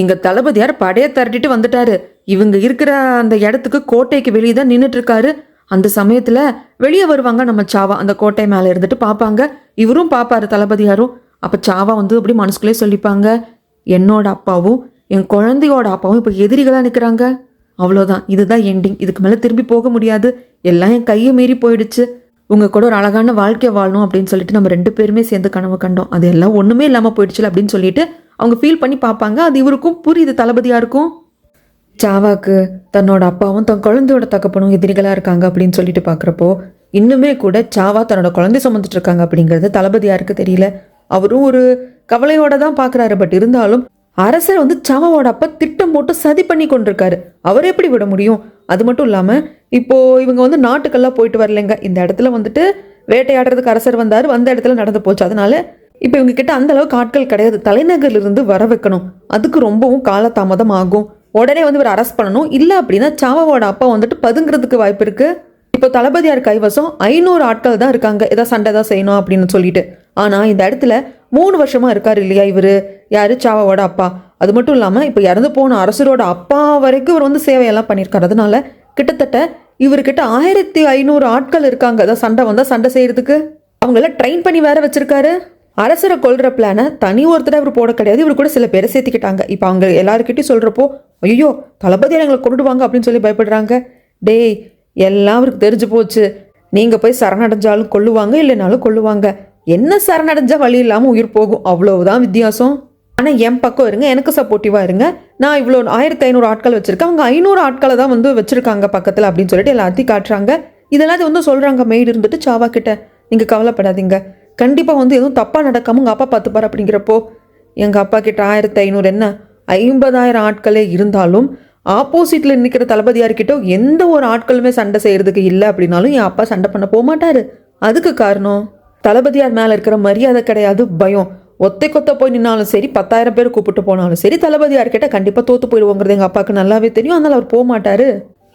எங்க தளபதியார் படையை திரட்டிட்டு வந்துட்டாரு, இவங்க இருக்கிற அந்த இடத்துக்கு கோட்டைக்கு வெளியே தான் நின்றுட்டு இருக்காரு. அந்த சமயத்துல வெளியே வருவாங்க நம்ம சாவா, அந்த கோட்டை மேல இருந்துட்டு பார்ப்பாங்க. இவரும் பார்ப்பாரு தளபதியாரும். அப்ப சாவா அப்படி மனசுக்குள்ளே சொல்லிப்பாங்க, என்னோட அப்பாவும் என் குழந்தையோட அப்பாவும் இப்போ எதிரிகளாக நிற்கிறாங்க, அவ்வளோதான், இதுதான் எண்டிங், இதுக்கு மேலே திரும்பி போக முடியாது, எல்லாம் என் கையை மீறி போயிடுச்சு, உங்கள் கூட ஒரு அழகான வாழ்க்கையை வாழணும் அப்படின்னு சொல்லிட்டு நம்ம 2 பேருமே சேர்ந்து கனவு கண்டோம், அது எல்லாம் ஒன்றுமே இல்லாமல் போயிடுச்சு அப்படின்னு சொல்லிட்டு அவங்க ஃபீல் பண்ணி பார்ப்பாங்க. அது இவருக்கும் புரியுது, தளபதியாருக்கும். சாவாக்கு தன்னோட அப்பாவும் தன் குழந்தையோட தகப்பனும் எதிரிகளாக இருக்காங்க அப்படின்னு சொல்லிட்டு பார்க்குறப்போ, இன்னுமே கூட சாவா தன்னோட குழந்தை சுமந்துட்டு இருக்காங்க அப்படிங்கிறது தளபதியாருக்கு தெரியல. அவரும் ஒரு கவலையோட தான் பார்க்குறாரு. பட் இருந்தாலும் அரசர் சாவாவோட அப்பா திட்டம் போட்டு சதி பண்ணி கொண்டிருக்காரு, அவர் எப்படி விட முடியும்? அது மட்டும் இல்லாமல் இப்போ இவங்க நாட்டுக்கெல்லாம் போயிட்டு வரலைங்க, இந்த இடத்துல வேட்டையாடுறதுக்கு அரசர் வந்தார், வந்த இடத்துல நடந்து போச்சு. அதனால இப்போ இவங்க கிட்ட அந்த அளவுக்கு ஆட்கள் கிடையாது, தலைநகரிலிருந்து வர வைக்கணும், அதுக்கு ரொம்பவும் காலதாமதம் ஆகும். உடனே இவர் அரெஸ்ட் பண்ணணும், இல்லை அப்படின்னா சாவாவோட அப்பா பதுங்கிறதுக்கு வாய்ப்பு இருக்கு. இப்போ தளபதியார் கைவசம் 500 ஆட்கள் தான் இருக்காங்க, ஏதாவது சண்டை தான் செய்யணும் அப்படின்னு சொல்லிட்டு. ஆனால் இந்த இடத்துல 3 வருஷமா இருக்காரு இல்லையா இவர், யாரு, சாவாவோட அப்பா. அது மட்டும் இல்லாமல் இப்போ இறந்து போன அரசரோட அப்பா வரைக்கும் இவர் சேவையெல்லாம் பண்ணியிருக்காரு. அதனால கிட்டத்தட்ட இவர்கிட்ட 1500 ஆட்கள் இருக்காங்க, ஏதாவது சண்டை வந்தால் சண்டை செய்யறதுக்கு. அவங்கள ட்ரெயின் பண்ணி வேற வச்சிருக்காரு. அரசரை கொல்ற பிளானை தனி ஒருத்தர இவர் போட கிடையாது, இவர் கூட சில பேரை சேர்த்துக்கிட்டாங்க. இப்போ அவங்க எல்லாருக்கிட்டையும் சொல்றப்போ, ஐயோ தளபதியார் எங்களை கொண்டுடுவாங்க அப்படின்னு சொல்லி பயப்படுறாங்க. டேய், எல்லாம் அவருக்கு தெரிஞ்சு போச்சு, நீங்க போய் சரணடைஞ்சாலும் கொல்லுவாங்க, இல்லைனாலும் கொல்லுவாங்க, என்ன சரணடைஞ்சா வழி இல்லாமல் உயிர் போகும், அவ்வளவுதான் வித்தியாசம். ஆனால் என் பக்கம் இருங்க, எனக்கு சப்போர்ட்டிவாக இருங்க, நான் இவ்வளோ 1500 ஆட்கள் வச்சிருக்கேன், அவங்க 500 ஆட்களை தான் வச்சிருக்காங்க பக்கத்தில் அப்படின்னு சொல்லிட்டு எல்லாத்தையும் காட்டுறாங்க. இதெல்லாம் சொல்றாங்க மெய்டு இருந்துட்டு சாவா கிட்ட, நீங்கள் கவலைப்படாதீங்க, கண்டிப்பாக எதுவும் தப்பாக நடக்காம உங்கள் அப்பா பார்த்துப்பார் அப்படிங்கிறப்போ, எங்கள் அப்பா கிட்ட 1500 என்ன 50,000 ஆட்களே இருந்தாலும் ஆப்போசிட்டில் நிற்கிற தளபதியார்கிட்ட எந்த ஒரு ஆட்களுமே சண்டை செய்கிறதுக்கு இல்லை அப்படின்னாலும் என் அப்பா சண்டை பண்ண போக மாட்டார். அதுக்கு காரணம் தளபதியார் மேலே இருக்கிற மரியாதை கிடையாது, பயம். ஒத்தை கொத்த போய் நின்னாலும் சரி, 10,000 பேர் கூப்பிட்டு போனாலும் சரி, தளபதியார்கிட்ட கண்டிப்பாக தோற்று போயிடுவோங்கிறது எங்கள் அப்பாவுக்கு நல்லாவே தெரியும். அதனால் அவர் போக மாட்டார்.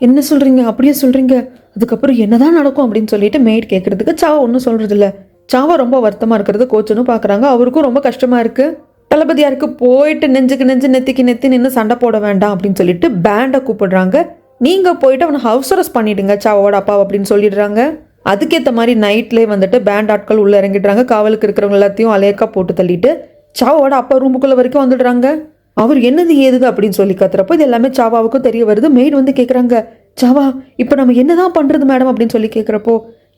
என்ன சொல்கிறீங்க, அப்படியே சொல்கிறீங்க, அதுக்கப்புறம் என்னதான் நடக்கும் அப்படின்னு சொல்லிட்டு மெய்ட் கேட்குறதுக்கு சாவா ஒன்றும் சொல்கிறதில்ல. சாவா ரொம்ப வருத்தமாக இருக்கிறது கோச்சுன்னு பார்க்குறாங்க. அவருக்கும் ரொம்ப கஷ்டமாக இருக்குது. தளபதியாருக்கு போயிட்டு நெஞ்சுக்கு நெஞ்சு நெத்திக்கு நெத்தி நின்று சண்டை போட வேண்டாம் அப்படின்னு சொல்லிட்டு பேண்டை கூப்பிடுறாங்க. நீங்கள் போயிட்டு அவனை ஹவுஸ் அரெஸ்ட் பண்ணிடுங்க சாவோட அப்பா அப்படின்னு சொல்லிடுறாங்க. அதுக்கேற்ற மாதிரி நைட்லேயே பேண்ட் ஆட்கள் உள்ளே இறங்கிடுறாங்க. காவலுக்கு இருக்கிறவங்க எல்லாத்தையும் அலேக்கா போட்டு தள்ளிட்டு சாவோட அப்பா ரூமுக்குள்ளே வரைக்கும் வந்துடுறாங்க. அவர் என்னது ஏதுது அப்படின்னு சொல்லி கத்துறப்போ இது எல்லாமே சாவாவுக்கும் தெரிய வருது. மெய்டு கேட்குறாங்க, சாவா இப்போ நம்ம என்னதான் பண்ணுறது மேடம் அப்படின்னு சொல்லி கேட்குறப்போ,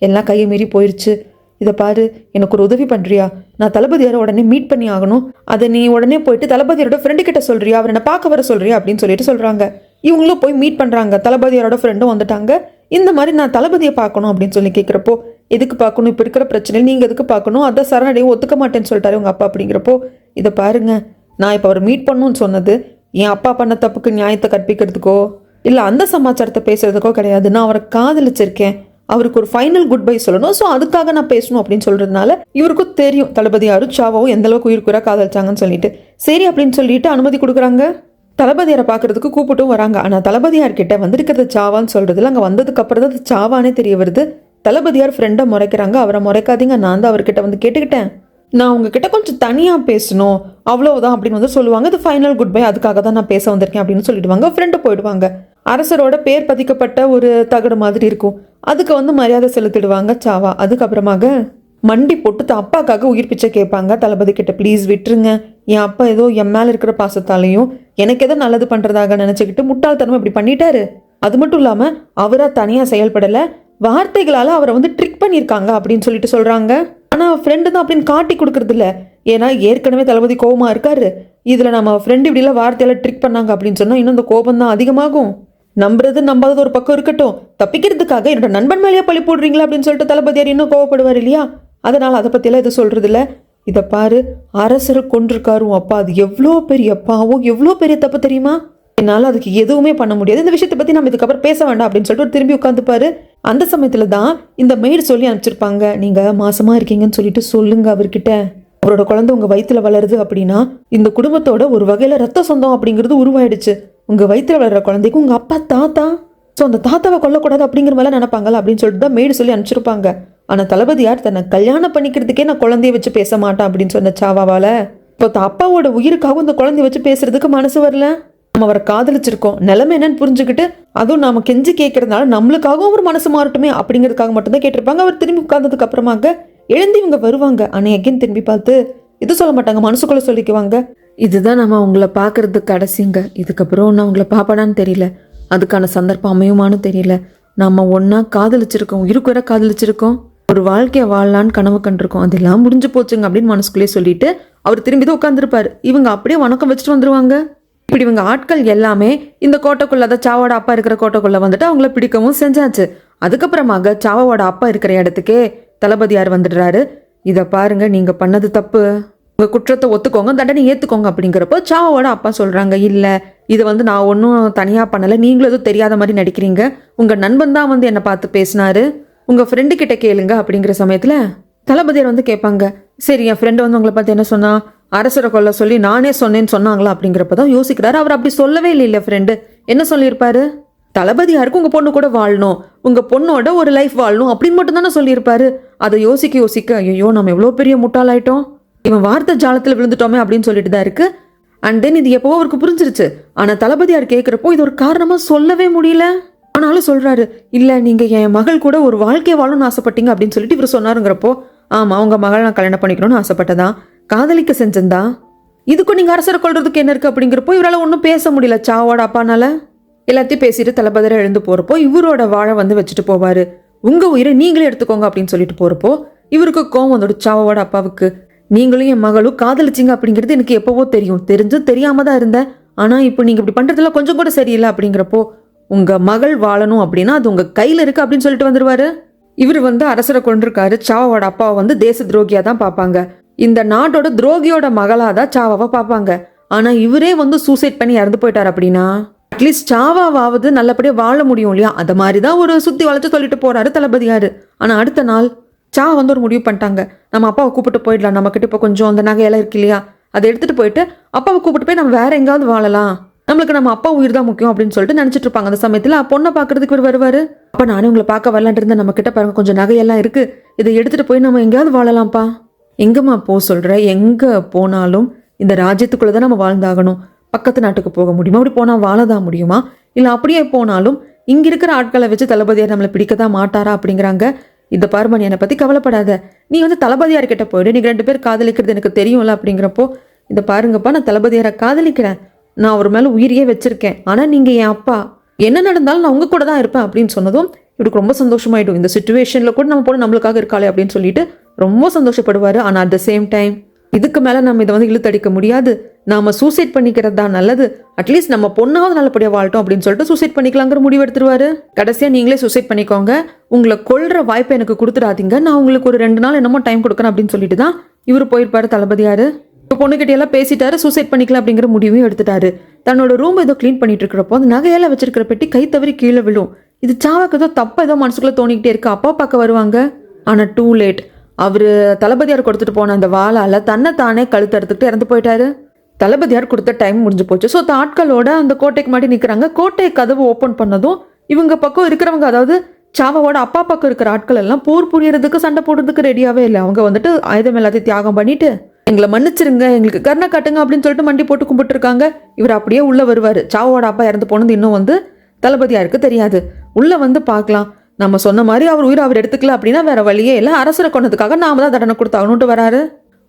எல்லாம் கையை மீறி போயிடுச்சு, இதை பாரு, எனக்கு ஒரு உதவி பண்ணுறியா, நான் தளபதியாரை உடனே மீட் பண்ணி ஆகணும், அதை நீ உடனே போயிட்டு தளபதியாரோட ஃப்ரெண்டு கிட்ட சொல்றியா, அவர் என்ன பார்க்க வர சொல்றியா அப்படின்னு சொல்லிட்டு சொல்கிறாங்க. இவங்களும் போய் மீட் பண்ணுறாங்க. தளபதியாரோட ஃப்ரெண்டும் வந்துட்டாங்க. இந்த மாதிரி நான் தளபதியை பார்க்கணும் அப்படின்னு சொல்லி கேட்குறப்போ, எதுக்கு பார்க்கணும், இப்போ இருக்கிற பிரச்சனை நீங்கள் எதுக்கு பார்க்கணும், அதை சரணடையும் ஒத்துக்க மாட்டேன்னு சொல்லிட்டாரு உங்கள் அப்பா அப்படிங்கிறப்போ, இதை பாருங்க, நான் இப்போ அவர் மீட் பண்ணணும்னு சொன்னது என் அப்பா பண்ண தப்புக்கு நியாயத்தை கற்பிக்கிறதுக்கோ இல்லை அந்த சமாச்சாரத்தை பேசுறதுக்கோ கிடையாது. நான் அவரை காதலிச்சிருக்கேன், அவருக்கு ஒரு ஃபைனல் குட் பை சொல்லணும், ஸோ அதுக்காக நான் பேசணும் அப்படின்னு சொல்றதுனால இவருக்கும் தெரியும் தளபதி யாரும் சாவாவும் எந்த அளவுக்கு உயிர்க்குறா காதலிச்சாங்கன்னு சொல்லிட்டு. சரி அப்படின்னு சொல்லிட்டு அனுமதி கொடுக்குறாங்க. தளபதியாரை பார்க்கறதுக்கு கூப்பிட்டும் வராங்க. ஆனால் தளபதியார்கிட்ட வந்திருக்கிறது சாவான்னு சொல்றதுல அங்கே வந்ததுக்கு அப்புறம் தான் அது சாவானே தெரிய வருது. தளபதியார் ஃப்ரெண்டை முறைக்கிறாங்க. அவரை முறைக்காதீங்க, நான் தான் அவர்கிட்ட வந்து கேட்டுக்கிட்டேன், நான் உங்ககிட்ட கொஞ்சம் தனியாக பேசணும் அவ்வளவுதான் அப்படின்னு வந்து சொல்லுவாங்க. இது ஃபைனல் குட் பை, அதுக்காக தான் நான் பேச வந்திருக்கேன் அப்படின்னு சொல்லிடுவாங்க. ஃப்ரெண்டு போயிடுவாங்க. அரசரோட பேர் பதிக்கப்பட்ட ஒரு தகடு மாதிரி இருக்கும், அதுக்கு வந்து மரியாதை செலுத்திடுவாங்க சாவா. அதுக்கப்புறமாக மண்டி போட்டு அப்பாக்காக உயிர் பிச்சை கேட்பாங்க தளபதி கிட்ட, ப்ளீஸ் விட்டுருங்க, என் அப்பா ஏதோ என் மேலே இருக்கிற பாசத்தாலையும் எனக்கு ஏதோ நல்லது பண்ணுறதாக நினச்சிக்கிட்டு முட்டாள்தனமாக இப்படி பண்ணிட்டாரு. அது மட்டும் இல்லாமல் அவராக தனியாக செயல்படலை, வார்த்தைகளால் அவரை வந்து ட்ரிக் பண்ணியிருக்காங்க அப்படின்னு சொல்லிட்டு சொல்கிறாங்க. ஆனால் ஃப்ரெண்டு தான் அப்படின்னு காட்டி கொடுக்குறது இல்லை, ஏன்னா ஏற்கனவே தளபதி கோபமாக இருக்காரு. இதில் நம்ம ஃப்ரெண்டு இப்படிலாம் வார்த்தையால் ட்ரிக் பண்ணாங்க அப்படின்னு சொன்னால் இன்னும் இந்த கோபம் தான் அதிகமாகும். நம்புறது நம்பாதது ஒரு பக்கம் இருக்கட்டும், தப்பிக்கிறதுக்காக என்னோட நண்பன் மேலேயே பழி போடுறீங்களா அப்படின்னு சொல்லிட்டு தளபதியார் இன்னும் கோவப்படுவார் இல்லையா. அதனால் அதை பற்றியெல்லாம் இது சொல்கிறது இல்லை. இதை பாரு, அரசரை கொண்டிருக்காரும் அப்பா, அது எவ்வளோ பெரிய பாவம், எவ்வளோ பெரிய தப்பு தெரியுமா, என்னால் அதுக்கு எதுவுமே பண்ண முடியாது, இந்த விஷயத்தை பற்றி நம்ம இதுக்கப்புறம் பேச வேண்டாம் அப்படின்னு சொல்லிட்டு திரும்பி உட்காந்துப்பாரு. அந்த சமயத்தில் தான் இந்த மெய்டு சொல்லி அனுப்பிச்சிருப்பாங்க, நீங்கள் மாசமாக இருக்கீங்கன்னு சொல்லிட்டு சொல்லுங்க அவர்கிட்ட, அவரோட குழந்தை உங்கள் வயிற்றுல வளருது அப்படின்னா இந்த குடும்பத்தோட ஒரு வகையில் ரத்த சொந்தம் அப்படிங்கிறது உருவாயிடுச்சு. உங்கள் வயிற்றுல வளர்கிற குழந்தைக்கு உங்கள் அப்பா தாத்தா, ஸோ அந்த தாத்தாவை கொல்லக்கூடாது அப்படிங்கிற மாதிரி நினைப்பாங்கல்ல அப்படின்னு சொல்லிட்டு தான் மெய்டு சொல்லி அனுப்பிச்சிருப்பாங்க. ஆனால் தளபதியார் தன்னை கல்யாணம் பண்ணிக்கிறதுக்கே நான் குழந்தைய வச்சு பேச மாட்டேன் அப்படின்னு சொன்ன சாவாவால் இப்போ அப்பாவோட உயிருக்காகவும் இந்த குழந்தைய வச்சு பேசுறதுக்கு மனசு வரல. நம்ம அவரை காதலிச்சிருக்கோம், நிலைமை என்னன்னு புரிஞ்சுக்கிட்டு அதுவும் நாம கெஞ்சி கேட்கறதுனால நம்மளுக்காகவும் ஒரு மனசு மாறட்டுமே அப்படிங்கிறதுக்காக மட்டும்தான் கேட்டிருப்பாங்க. அவர் திரும்பி உட்கார்ந்ததுக்கு அப்புறமாக எழுந்து இவங்க வருவாங்க. ஆனால் எகைன் திரும்பி பார்த்து இது சொல்ல மாட்டாங்க, மனசுக்குள்ள சொல்லிக்குவாங்க, இதுதான் நம்ம உங்களை பார்க்கறதுக்கு கடைசிங்க, இதுக்கப்புறம் நான் உங்களை பார்ப்படான்னு தெரியல, அதுக்கான சந்தர்ப்பம் அமையுமான்னு தெரியல, நம்ம ஒன்னா காதலிச்சிருக்கோம், உயிருக்குற காதலிச்சிருக்கோம், ஒரு வாழ்க்கையை வாழலான்னு கனவு கண்டிருக்கோம், அதெல்லாம் முடிஞ்சு போச்சுங்க அப்படின்னு மனசுக்குள்ளேயே சொல்லிட்டு அவர் திரும்பி தான் உட்காந்துருப்பாரு. இவங்க அப்படியே வணக்கம் வச்சுட்டு வந்துருவாங்க. இப்படி இவங்க ஆட்கள் எல்லாமே இந்த கோட்டைக்குள்ள, அதான் சாவோட அப்பா இருக்கிற கோட்டைக்குள்ள வந்துட்டு அவங்கள பிடிக்கவும் செஞ்சாச்சு. அதுக்கப்புறமாக சாவோட அப்பா இருக்கிற இடத்துக்கே தளபதியார் வந்துடுறாரு. இதை பாருங்க, நீங்க பண்ணது தப்பு, உங்க குற்றத்தை ஒத்துக்கோங்க, தண்டனை ஏத்துக்கோங்க அப்படிங்கிறப்போ சாவோட அப்பா சொல்றாங்க, இல்ல இது வந்து நான் ஒன்றும் தனியா பண்ணல, நீங்களும் எதுவும் தெரியாத மாதிரி நடிக்கிறீங்க, உங்க நண்பன் தான் வந்து என்னை பார்த்து பேசினாரு, உங்க ஃப்ரெண்டு கிட்ட கேளுங்க அப்படிங்கிற சமயத்துல தளபதியார் வந்து கேட்பாங்க, சரி என் ஃப்ரெண்டு வந்து உங்களை பார்த்து என்ன சொன்னா, அரசரை கொல்ல சொல்லி நானே சொன்னேன்னு சொன்னாங்களா அப்படிங்கிறப்பதான் யோசிக்கிறாரு. அவர் அப்படி சொல்லவே இல்லை. ஃப்ரெண்டு என்ன சொல்லியிருப்பாரு, தளபதியாருக்கு உங்க பொண்ணு கூட வாழணும், உங்க பொண்ணோட ஒரு லைஃப் வாழணும் அப்படின்னு மட்டும் தானே சொல்லியிருப்பாரு. அதை யோசிக்க ஐயோ நம்ம எவ்வளோ பெரிய முட்டாளாயிட்டோம், இவன் வார்த்தை ஜாலத்தில் விழுந்துட்டோமே அப்படின்னு சொல்லிட்டு தான் இருக்கு. அண்ட் தென் இது எப்போ அவருக்கு புரிஞ்சிருச்சு. ஆனா தளபதியார் கேட்குறப்போ இது ஒரு காரணமா சொல்லவே முடியல. ஆனாலும் சொல்றாரு, இல்ல நீங்க என் மகள் கூட ஒரு வாழ்க்கையை வாழணும்னு ஆசைப்பட்டீங்க அப்படின்னு சொல்லிட்டு இவர் சொன்னாருங்கிறப்போ, ஆமா உங்க மகள் நான் கல்யாணம் பண்ணிக்கணும்னு ஆசைப்பட்டதான், காதலிக்க செஞ்சந்தா, இதுக்கும் நீங்க அரசரை கொள்றதுக்கு என்ன இருக்கு அப்படிங்கிறப்போ இவரால் ஒன்றும் பேச முடியல. சாவோட அப்பானால எல்லாத்தையும் பேசிட்டு தளபதியார் எழுந்து போறப்போ இவரோட வாழை வந்து வச்சுட்டு போவாரு. உங்க உயிரை நீங்களே எடுத்துக்கோங்க அப்படின்னு சொல்லிட்டு போறப்போ இவருக்கு கோவம் வந்துடு சாவோட அப்பாவுக்கு. நீங்களும் என் மகளும் காதலிச்சிங்க அப்படிங்கிறது எனக்கு எப்பவோ தெரியும், தெரிஞ்சும் தெரியாம தான் இருந்தேன், ஆனா இப்போ நீங்க இப்படி பண்றதுல கொஞ்சம் கூட சரியில்லை அப்படிங்கிறப்போ உங்க மகள் வாழணும் அப்படின்னா அது உங்க கையில இருக்கு அப்படின்னு சொல்லிட்டு வந்துருவாரு. இவர் வந்து அரசரை கொண்டிருக்காரு, சாவோட அப்பாவை வந்து தேச துரோகியா தான் பார்ப்பாங்க, இந்த நாட்டோட துரோகியோட மகளா தான் சாவாவை பார்ப்பாங்க. ஆனா இவரே வந்து சூசைட் பண்ணி இறந்து போயிட்டார் அப்படின்னா அட்லீஸ்ட் சாவாவது நல்லபடியா வாழ முடியும் இல்லையா, அந்த மாதிரி தான் ஒரு சுத்தி வளைச்சு சொல்லிட்டு போறாரு தளபதியாரு. ஆனா அடுத்த நாள் சாவா வந்து ஒரு முடிவு பண்ணிட்டாங்க, நம்ம அப்பாவை கூப்பிட்டு போயிடலாம், நம்ம கிட்ட இப்போ கொஞ்சம் அந்த நகையெல்லாம் இருக்கு இல்லையா, அதை எடுத்துட்டு போயிட்டு அப்பாவை கூப்பிட்டு போய் நம்ம வேற எங்காவது வாழலாம், நம்மளுக்கு நம்ம அப்பா உயிர் தான் முக்கியம் அப்படின்னு சொல்லிட்டு நினைச்சிட்டு இருப்பாங்க. அந்த சமயத்துல பொண்ணை பாக்குறதுக்கு இவர் வருவாரு. அப்ப நானே உங்களை பார்க்க வரலான் இருந்தேன், நம்ம கிட்ட பாருங்க கொஞ்சம் நகையெல்லாம் இருக்கு, இதை எடுத்துட்டு போய் நம்ம எங்கேயாவது வாழலாம்ப்பா. எங்கம்மா போ சொல்ற, எங்க போனாலும் இந்த ராஜ்யத்துக்குள்ளதான் நம்ம வாழ்ந்தாகணும், பக்கத்து நாட்டுக்கு போக முடியுமா, அப்படி போனா வாழதான் முடியுமா, இல்ல அப்படியே போனாலும் இங்க இருக்கிற ஆட்களை வச்சு தளபதியார் நம்மளை பிடிக்கதான் மாட்டாரா அப்படிங்கிறாங்க. இந்த பாருமா நீ என்னை பத்தி கவலைப்படாத, நீ வந்து தளபதியார் கிட்ட போயிடு, நீங்க 2 பேர் காதலிக்கிறது எனக்கு தெரியும்ல அப்படிங்கிறப்போ, இந்த பாருங்கப்பா நான் தளபதியாரை காதலிக்கிறேன், நான் அவர் மேல உயிரியே வச்சிருக்கேன், ஆனா நீங்க என் அப்பா, என்ன நடந்தாலும் நான் உங்க கூட தான் இருப்பேன் அப்படின்னு சொன்னதும் இவருக்கு ரொம்ப சந்தோஷமாயிடும். இந்த சிச்சுவேஷன்ல கூட நம்ம போல நம்மளுக்காக இருக்காளே அப்படின்னு சொல்லிட்டு ரொம்ப சந்தோஷப்படுவாரு. ஆனா அட் த சேம் டைம் இதுக்கு மேல நம்ம இதை வந்து இழுத்தடிக்க முடியாது, நாம சூசைட் பண்ணிக்கிறது தான் நல்லது, அட்லீஸ்ட் நம்ம பொண்ணாவது நல்லபடியா வாழ்ட்டோம் அப்படின்னு சொல்லிட்டு சூசைட் பண்ணிக்கலாங்கிற முடிவு எடுத்துருவாரு. கடைசியா நீங்களே சூசைட் பண்ணிக்கோங்க, உங்களை கொல்ற வாய்ப்பை எனக்கு கொடுத்துடாதீங்க, நான் உங்களுக்கு ஒரு 2 நாள் என்னமோ டைம் கொடுக்குறேன் அப்படின்னு சொல்லிட்டு தான் இவர் போயிருப்பாரு தளபதியாரு. இப்போ பொண்ணுகிட்ட எல்லாம் பேசிட்டாரு, சூசைட் பண்ணிக்கலாம் அப்படிங்கிற முடிவையும் எடுத்துட்டாரு. தன்னோட ரூம் ஏதோ க்ளீன் பண்ணிட்டு இருக்கிறப்போ அந்த நகையெல்லாம் வச்சிருக்கிற பெட்டி கை தவறி கீழே விழும். இது சாவாக்கு ஏதோ தப்பா ஏதோ மனசுக்குள்ள தோணிக்கிட்டே இருக்கு. அப்பா பார்க்க வருவாங்க. ஆனா டூ லேட். அவரு தளபதியார் கொடுத்துட்டு போன அந்த வாளால தன்னை தானே கழுத்து எடுத்துக்கிட்டு இறந்து போயிட்டாரு. தளபதியார் கொடுத்த டைம் முடிஞ்சு போச்சு. ஸோ ஆட்களோட அந்த கோட்டைக்கு மாட்டி நிற்கிறாங்க. கோட்டை கதவு ஓப்பன் பண்ணதும் இவங்க பக்கம் இருக்கிறவங்க, அதாவது சாவாவோட அப்பா பக்கம் இருக்கிற ஆட்கள் எல்லாம் போர் புரியறதுக்கு சண்டை போடுறதுக்கு ரெடியாவே இல்லை. அவங்க வந்துட்டு ஆயுதம் எல்லாத்தையும் தியாகம் பண்ணிட்டு எங்களை மன்னிச்சிருங்க, எங்களுக்கு கருணை காட்டுங்க அப்படின்னு சொல்லிட்டு மண்டி போட்டு கும்பிட்டு இருக்காங்க. இவர் அப்படியே உள்ள வருவார். சாவோட அப்பா இறந்து போனது இன்னும் தளபதியாருக்கு தெரியாது. உள்ள பார்க்கலாம், நம்ம சொன்ன மாதிரி அவர் உயிரை அவர் எடுத்துக்கல அப்படின்னா வேற வழியே இல்லை, அரசரை கொண்டதுக்காக நாம தான் தண்டனை கொடுத்தாகணும்ட்டு வராரு.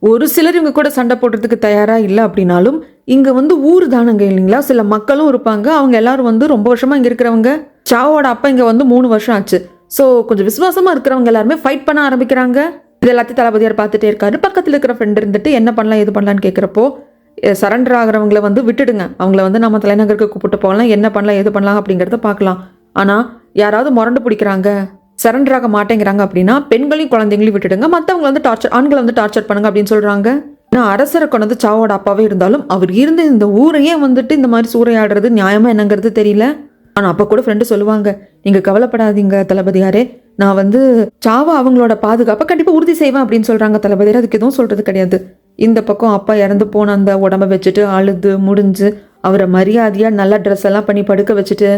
ஒரு சிலர் இவங்க கூட சண்டை போடுறதுக்கு தயாரா இல்லை அப்படின்னாலும் இங்க ஊர் தானங்க இல்லைங்களா, சில மக்களும் இருப்பாங்க. அவங்க எல்லாரும் ரொம்ப வருஷமா இங்க இருக்கிறவங்க. சாவோட அப்பா இங்க 3 வருஷம் ஆச்சு. ஸோ கொஞ்சம் விசுவாசமா இருக்கிறவங்க எல்லாருமே ஃபைட் பண்ண ஆரம்பிக்கிறாங்க. இது எல்லாத்தையும் தளபதியார் பார்த்துட்டே இருக்காரு. பக்கத்தில் இருக்கிற ஃப்ரெண்ட் இருந்துட்டு என்ன பண்ணலாம் எது பண்ணலான்னு கேட்குறப்போ, சரண்டர் ஆகிறவங்களை விட்டுடுங்க, அவங்கள நம்ம தலைநகருக்கு கூப்பிட்டு போகலாம், என்ன பண்ணலாம் எது பண்ணலாம் அப்படிங்கிறத பார்க்கலாம். ஆனால் யாராவது முரண்டு பிடிக்கிறாங்க, சரண்டர் ஆக மாட்டேங்கிறாங்க அப்படின்னா பெண்களையும் குழந்தைங்களையும் விட்டுடுங்க, மற்றவங்களை டார்ச்சர், ஆண்களை டார்ச்சர் பண்ணுங்க அப்படின்னு சொல்கிறாங்க. நான் அரசரை கொண்டது சாவோட அப்பாவே இருந்தாலும் அவர் இருந்து இந்த ஊரையே இந்த மாதிரி சூறையாடுறது நியாயமா என்னங்கிறது தெரியல. ஆனால் அப்போ கூட ஃப்ரெண்டு சொல்லுவாங்க, நீங்கள் கவலைப்படாதீங்க தளபதியாரே, நான் சாவா அவங்களோட பாதுகாப்பை கண்டிப்பாக உறுதி செய்வேன் அப்படின்னு சொல்கிறாங்க தளபதியார். அதுக்கு எதுவும் சொல்கிறது கிடையாது. இந்த பக்கம் அப்பா இறந்து போன அந்த உடம்ப வச்சுட்டு அழுது முடிஞ்சு அவரை மரியாதையாக நல்ல ட்ரெஸ் எல்லாம் பண்ணி படுக்க வச்சுட்டு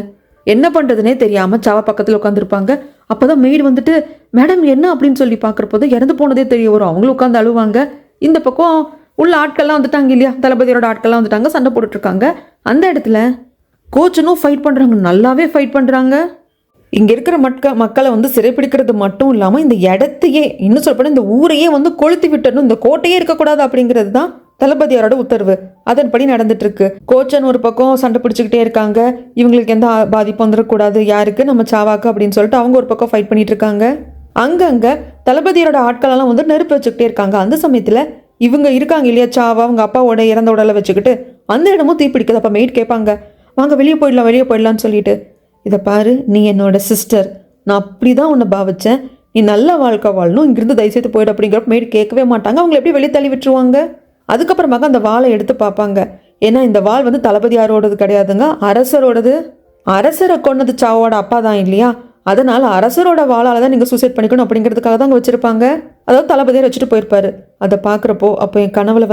என்ன பண்ணுறதுனே தெரியாமல் சாவா பக்கத்தில் உட்காந்துருப்பாங்க. அப்போ தான் மெய்டு மேடம் என்ன அப்படின்னு சொல்லி பார்க்குறப்போது இறந்து போனதே தெரிய வரும். அவங்களும் உட்காந்து அழுவாங்க. இந்த பக்கம் உள்ள ஆட்கள்லாம் வந்துட்டாங்க இல்லையா, தளபதியோட ஆட்கள்லாம் வந்துட்டாங்க, சண்டை போட்டுட்ருக்காங்க. அந்த இடத்துல கோச்சனும் ஃபைட் பண்ணுறாங்க, நல்லாவே ஃபைட் பண்ணுறாங்க. இங்கே இருக்கிற மக்களை சிறைப்பிடிக்கிறது மட்டும் இல்லாமல் இந்த இடத்தையே, இன்னும் சொல்லப்போனால் இந்த ஊரையே கொளுத்தி விட்டணும், இந்த கோட்டையே இருக்கக்கூடாது அப்படிங்கிறது தான் தளபதியாரோட உத்தரவு. அதன்படி நடந்துட்டு இருக்கு. கோச்சன் ஒரு பக்கம் சண்டை பிடிச்சிக்கிட்டே இருக்காங்க, இவங்களுக்கு எந்த பாதிப்பு வந்துடக்கூடாது, யாருக்கு, நம்ம சாவாக்கு அப்படின்னு சொல்லிட்டு அவங்க ஒரு பக்கம் ஃபைட் பண்ணிட்டு இருக்காங்க. அங்கங்க தளபதியோட ஆட்களெல்லாம் நெருப்பு வச்சுக்கிட்டே இருக்காங்க. அந்த சமயத்தில் இவங்க இருக்காங்க இல்லையா, சாவா அவங்க அப்பாவோட இறந்த உடலை வச்சுக்கிட்டு அந்த இடமும் தீப்பிடிக்குது. அப்போ மெய்ட் கேட்பாங்க, வாங்க வெளியே போயிடலாம்னு சொல்லிட்டு, இதை பாரு, நீ என்னோட சிஸ்டர், நான் அப்படி தான் உன்னை பாவிச்சேன், நீ நல்ல வாழ்க்கை வாழணும், இங்கிருந்து தயவுசெய்து போயிடு அப்படிங்கிறப்ப மெய்டு கேட்கவே மாட்டாங்க. அவங்களை எப்படி வெளியே தள்ளி விட்டுருவாங்க. அதுக்கப்புறமாக அந்த வாளை எடுத்து பார்ப்பாங்க. ஏன்னா இந்த வாள் தளபதியாரோடது கிடையாதுங்க, அரசரோடது. அரசரை கொன்னது சாவோட அப்பா தான் இல்லையா, அதனால் அரசரோட வாளால் தான் நீங்கள் சூசைட் பண்ணிக்கணும் அப்படிங்கிறதுக்காக தான் அங்கே வச்சுருப்பாங்க. அதாவது தளபதியார் வச்சுட்டு போயிருப்பாரு. அதை பார்க்குறப்போ அப்போ என் கனவுல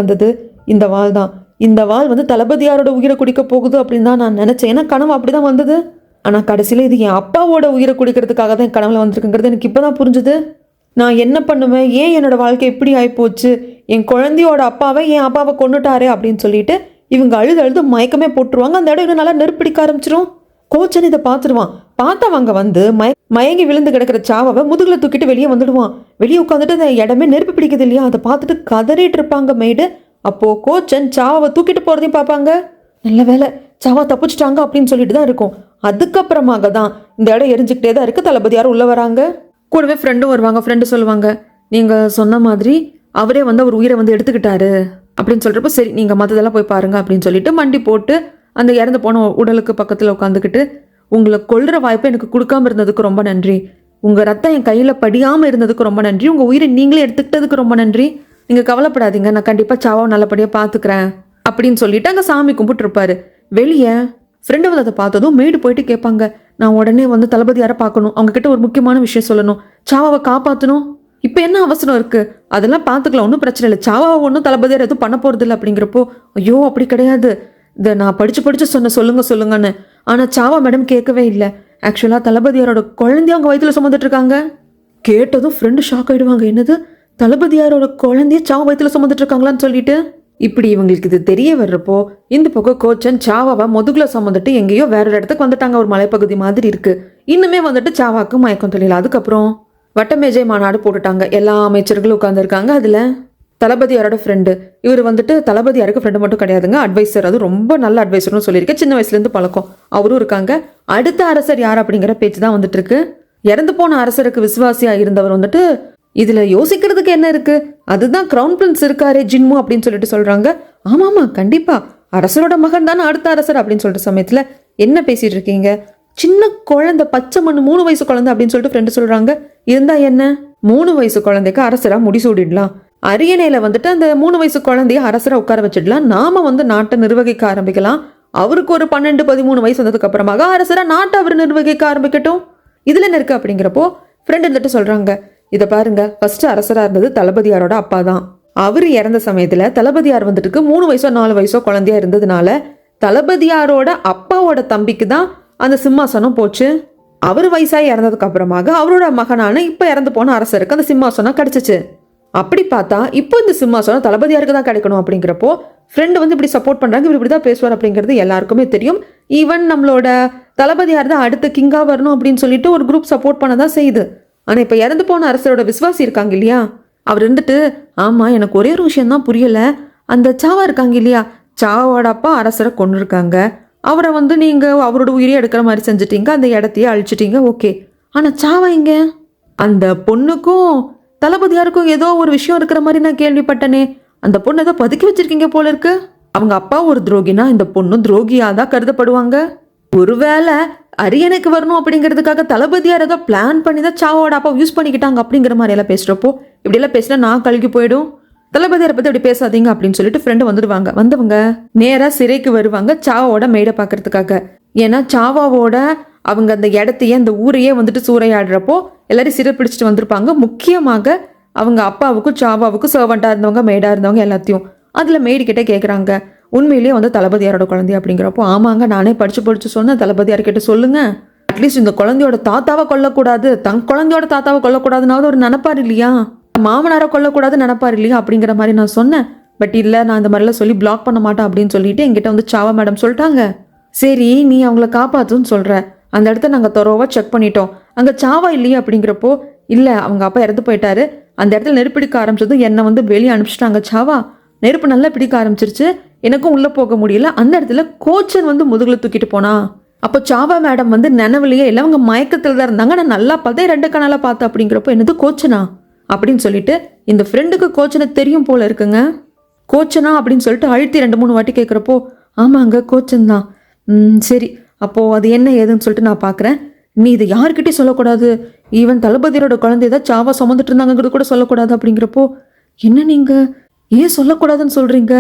இந்த வாள் தான். இந்த வாள் தளபதியாரோட உயிரை குடிக்க போகுது அப்படின்னு தான் நான் நினச்சேன். ஏன்னா கனவு அப்படி தான் வந்தது. ஆனால் கடைசியில் இது என் அப்பாவோட உயிரை குடிக்கிறதுக்காக தான் என் கனவுல வந்திருக்குங்கிறது எனக்கு இப்போ தான் புரிஞ்சுது. நான் என்ன பண்ணுவேன், ஏன் என்னோட வாழ்க்கை இப்படி ஆகிப்போச்சு, என் குழந்தையோட அப்பாவை என் அப்பாவை கொண்டுட்டாரே அப்படின்னு சொல்லிட்டு இவங்க அழுது மயக்கமே போட்டுருவாங்க. அந்த இடம் இன்னும் நல்லா நெருப்பிடிக்க ஆரம்பிச்சிரும். கோச்சன் இதை பார்த்துருவான். பார்த்தவங்க மயங்கி விழுந்து கிடக்கிற சாவாவை முதுகுல தூக்கிட்டு வெளியே வந்துடுவான். வெளியே உட்காந்துட்டு அந்த இடமே நெருப்பு பிடிக்குது இல்லையா, அதை பார்த்துட்டு கதறிட்டு இருப்பாங்க மெய்டு. அப்போது கோச்சன் சாவாவை தூக்கிட்டு போகிறதையும் பார்ப்பாங்க. நல்ல வேலை சாவா தப்பிச்சிட்டாங்க அப்படின்னு சொல்லிட்டு தான் இருக்கும். அதுக்கப்புறமாக தான் இந்த இடம் எரிஞ்சுக்கிட்டே தான் இருக்குது. தளபதியார் உள்ளே வராங்க, கூடவே ஃப்ரெண்டும் வருவாங்க. ஃப்ரெண்டு சொல்லுவாங்க, நீங்கள் சொன்ன மாதிரி அவரே அவர் உயிரை எடுத்துக்கிட்டாரு அப்படின்னு சொல்கிறப்ப, சரி நீங்கள் மற்றதெல்லாம் போய் பாருங்க அப்படின்னு சொல்லிட்டு மண்டி போட்டு அந்த இறந்து போன உடலுக்கு பக்கத்தில் உட்காந்துக்கிட்டு, உங்களை கொல்ற வாய்ப்பை எனக்கு கொடுக்காம இருந்ததுக்கு ரொம்ப நன்றி, உங்கள் ரத்தம் என் கையில் படியாமல் இருந்ததுக்கு ரொம்ப நன்றி, உங்கள் உயிரை நீங்களே எடுத்துக்கிட்டதுக்கு ரொம்ப நன்றி, நீங்கள் கவலைப்படாதீங்க, நான் கண்டிப்பாக சாவாவை நல்லபடியாக பார்த்துக்கிறேன் அப்படின்னு சொல்லிட்டு அங்கே சாமி கும்பிட்டுருப்பாரு. வெளியே ஃப்ரெண்டு அதை பார்த்ததும் மெய்டு போயிட்டு கேட்பாங்க, நான் உடனே தளபதியாரை பார்க்கணும், அவங்க கிட்ட ஒரு முக்கியமான விஷயம் சொல்லணும், சாவாவை காப்பாற்றணும், இப்போ என்ன அவசரம் இருக்குது, அதெல்லாம் பார்த்துக்கலாம், ஒன்றும் பிரச்சனை இல்லை, சாவாவை ஒன்றும் தளபதியார் எதுவும் பண்ண போகிறது இல்லை அப்படிங்கிறப்போ, ஐயோ அப்படி கிடையாது, இதை நான் படித்து சொல்லுங்கன்னு. ஆனால் சாவா மேடம் கேட்கவே இல்லை. ஆக்சுவலாக தளபதியாரோட குழந்தைய அவங்க வயிற்றுல சுமந்துட்டு இருக்காங்க. கேட்டதும் ஃப்ரெண்டு ஷாக் ஆகிடுவாங்க, என்னது தளபதியாரோட குழந்தைய சாவா வயிற்றுல சுமந்துட்டு இருக்காங்களான்னு சொல்லிட்டு. இப்படி இவங்களுக்கு இது தெரிய வர்றப்போ இந்த பக்கம் கோச்சன் சாவாவை முதுகுல சுமந்துட்டு எங்கேயோ வேற ஒரு இடத்துக்கு வந்துட்டாங்க. ஒரு மலைப்பகுதி மாதிரி இருக்கு. இன்னுமே சாவாக்கு மயக்கம் தெரியல. அதுக்கப்புறம் வட்டமேஜை மாநாடு போட்டுட்டாங்க. எல்லா அமைச்சர்களும் உட்காந்துருக்காங்க. அதில் தளபதியாரோட ஃப்ரெண்டு, இவர் தளபதியாருக்கு ஃப்ரெண்டு மட்டும் கிடையாதுங்க, அட்வைசர். அது ரொம்ப நல்ல அட்வைசர்னு சொல்லியிருக்கேன், சின்ன வயசுலேருந்து பழக்கம். அவரும் இருக்காங்க. அடுத்த அரசர் யார் அப்படிங்கிற பேச்சு தான் இருக்கு. இறந்து போன அரசருக்கு விசுவாசியா இருந்தவர் இதுல யோசிக்கிறதுக்கு என்ன இருக்கு, அதுதான் கிரவுன் பிரின்ஸ் இருக்காரே ஜின்மு அப்படின்னு சொல்லிட்டு சொல்றாங்க. ஆமாமா கண்டிப்பா அரசரோட மகன் தானே அடுத்த அரசர் அப்படின்னு சொல்லிட்டு சமயத்துல என்ன பேசிட்டு இருக்கீங்க, சின்ன குழந்தை, பச்சை மண்ணு, 3 வயசு குழந்தை அப்படின்னு சொல்லிட்டு ஃப்ரெண்டு சொல்றாங்க. இருந்தா என்ன, 3 வயசு குழந்தைக்கு அரசரா முடிசூடிடலாம், அரியணையில வந்துட்டு அந்த 3 வயசு குழந்தைய அரசரை உட்கார வச்சிடலாம், நாம வந்து நாட்டை நிர்வகிக்க ஆரம்பிக்கலாம். அவருக்கு ஒரு 12 13 வயசு வந்ததுக்கு அப்புறமாக அரசரை நாட்டை அவர் நிர்வகிக்க ஆரம்பிக்கட்டும். இதுல என்ன இருக்கு அப்படிங்கிறப்போ ஃப்ரெண்ட் வந்துட்டு சொல்றாங்க, இதை பாருங்க, ஃபர்ஸ்ட் அரசரா இருந்தது தளபதியாரோட அப்பா தான். அவர் இறந்த சமயத்துல தளபதியார் வந்துட்டு 3 வயசோ 4 வயசோ குழந்தையா இருந்ததுனால தளபதியாரோட அப்பாவோட தம்பிக்கு தான் அந்த சிம்மாசனம் போச்சு. அவர் வயசாகி இறந்ததுக்கு அப்புறமாக அவரோட மகனான இப்ப இறந்து போன அரசருக்கு அந்த சிம்மாசனம் கிடைச்சிச்சு. அப்படி பார்த்தா இப்போ இந்த சிம்மாசனம் தளபதியாருக்கு தான் கிடைக்கணும் அப்படிங்கிறப்போ ஃப்ரெண்டு வந்து இப்படி சப்போர்ட் பண்றாங்க, இவர் இப்படி தான் பேசுவார் அப்படிங்கிறது எல்லாருக்குமே தெரியும். ஈவன் நம்மளோட தளபதியார் தான் அடுத்த கிங்கா வரணும் அப்படின்னு சொல்லிட்டு ஒரு குரூப் சப்போர்ட் பண்ண தான் செய்யுது. ஆனா இப்ப இறந்து போன அரசரோட விசுவாசி இருக்காங்க இல்லையா, அவர் இருந்துட்டு ஆமா எனக்கு ஒரே ஒரு விஷயம் தான் புரியல, அந்த சாவா இருக்காங்க இல்லையா, சாவோட அப்பா அரசரை கொண்டு இருக்காங்க, அவரை வந்து நீங்க அவரோட உயிரை எடுக்கிற மாதிரி செஞ்சுட்டீங்க, அந்த இடத்தையே அழிச்சிட்டீங்க, ஓகே. ஆனா சாவா இங்க அந்த பொண்ணுக்கும் தளபதியாருக்கும் ஏதோ ஒரு விஷயம் இருக்கிற மாதிரி நான் கேள்விப்பட்டனே, அந்த பொண்ணு ஏதோ பதுக்கி வச்சிருக்கீங்க போல இருக்கு. அவங்க அப்பா ஒரு துரோகினா இந்த பொண்ணும் துரோகியா தான் கருதப்படுவாங்க. ஒருவேளை அரியணைக்கு வரணும் அப்படிங்கிறதுக்காக தளபதியார் ஏதோ பிளான் பண்ணி தான் சாவோட அப்பா யூஸ் பண்ணிக்கிட்டாங்க அப்படிங்கிற மாதிரி எல்லாம் பேசுறப்போ இப்படியெல்லாம் பேசினா நான் கழுகி போயிடும். தளபதியாரை பத்தி அப்படி பேசாதீங்க அப்படின்னு சொல்லிட்டு ஃப்ரெண்டு வந்துடுவாங்க. வந்தவங்க நேரா சிறைக்கு வருவாங்க சாவோட மேடை பார்க்கறதுக்காக. ஏன்னா சாவாவோட அவங்க அந்த இடத்தையே அந்த ஊரையே வந்துட்டு சூறையாடுறப்போ எல்லாரும் சிறை பிடிச்சிட்டு வந்திருப்பாங்க. முக்கியமாக அவங்க அப்பாவுக்கும் சாவாவுக்கும் சர்வெண்டா இருந்தவங்க மேடா இருந்தவங்க எல்லாத்தையும். அதுல மேடு கிட்டே கேட்குறாங்க, உண்மையிலேயே வந்து தளபதியாரோட குழந்தை அப்படிங்கிறப்போ ஆமாங்க நானே படிச்சு சொன்னேன், தளபதியார் கிட்ட சொல்லுங்க, அட்லீஸ்ட் இந்த குழந்தையோட தாத்தாவை கொல்லக்கூடாது, தன் குழந்தையோட தாத்தாவை கொல்லக்கூடாதுனாவது ஒரு நினைப்பார் இல்லையா, மாமனாரை கொல்லக்கூடாது நினைப்பார் இல்லையா அப்படிங்கிற மாதிரி நான் சொன்னேன். பட் இல்லை நான் இந்த மாதிரிலாம் சொல்லி பிளாக் பண்ண மாட்டேன் அப்படின்னு சொல்லிட்டு என்கிட்ட வந்து சாவா மேடம் சொல்லிட்டாங்க. சரி நீ அவங்கள காப்பாத்துன்னு சொல்ற, அந்த இடத்த நாங்கள் தொரோவா செக் பண்ணிட்டோம், அங்கே சாவா இல்லையா அப்படிங்கிறப்போ இல்லை அவங்க அப்பா இறந்து போயிட்டாரு, அந்த இடத்துல நெருப்பிடிக்க ஆரம்பிச்சதும் என்னை வந்து வெளியே அனுப்பிச்சிட்டாங்க சாவா, நெருப்பு நல்லா பிடிக்க ஆரம்பிச்சிருச்சு, எனக்கும் உள்ளே போக முடியல, அந்த இடத்துல கோச்சன் வந்து முதுகுல தூக்கிட்டு போனா. அப்போ சாவா மேடம் வந்து நினைவுலையே இல்லை அவங்க மயக்கத்தில் தான் இருந்தாங்க, நான் நல்லா பார்த்தேன் 2 கணால பார்த்தேன் அப்படிங்கிறப்போ என்னது கோச்சனா அப்படின்னு சொல்லிட்டு இந்த ஃப்ரெண்டுக்கு கோச்சனை தெரியும் போல இருக்குங்க. கோச்சனா அப்படின்னு சொல்லிட்டு அழுத்தி 2-3 வாட்டி கேட்குறப்போ ஆமாங்க கோச்சன் தான். சரி அப்போது அது என்ன ஏதுன்னு சொல்லிட்டு நான் பார்க்குறேன், நீ இதை யாருக்கிட்டையும் சொல்லக்கூடாது, ஈவன் தளபதியோட குழந்தைய தான் சாவா சுமந்துட்டு இருந்தாங்கிறது கூட சொல்லக்கூடாது அப்படிங்கிறப்போ என்ன நீங்கள் ஏன் சொல்லக்கூடாதுன்னு சொல்கிறீங்க,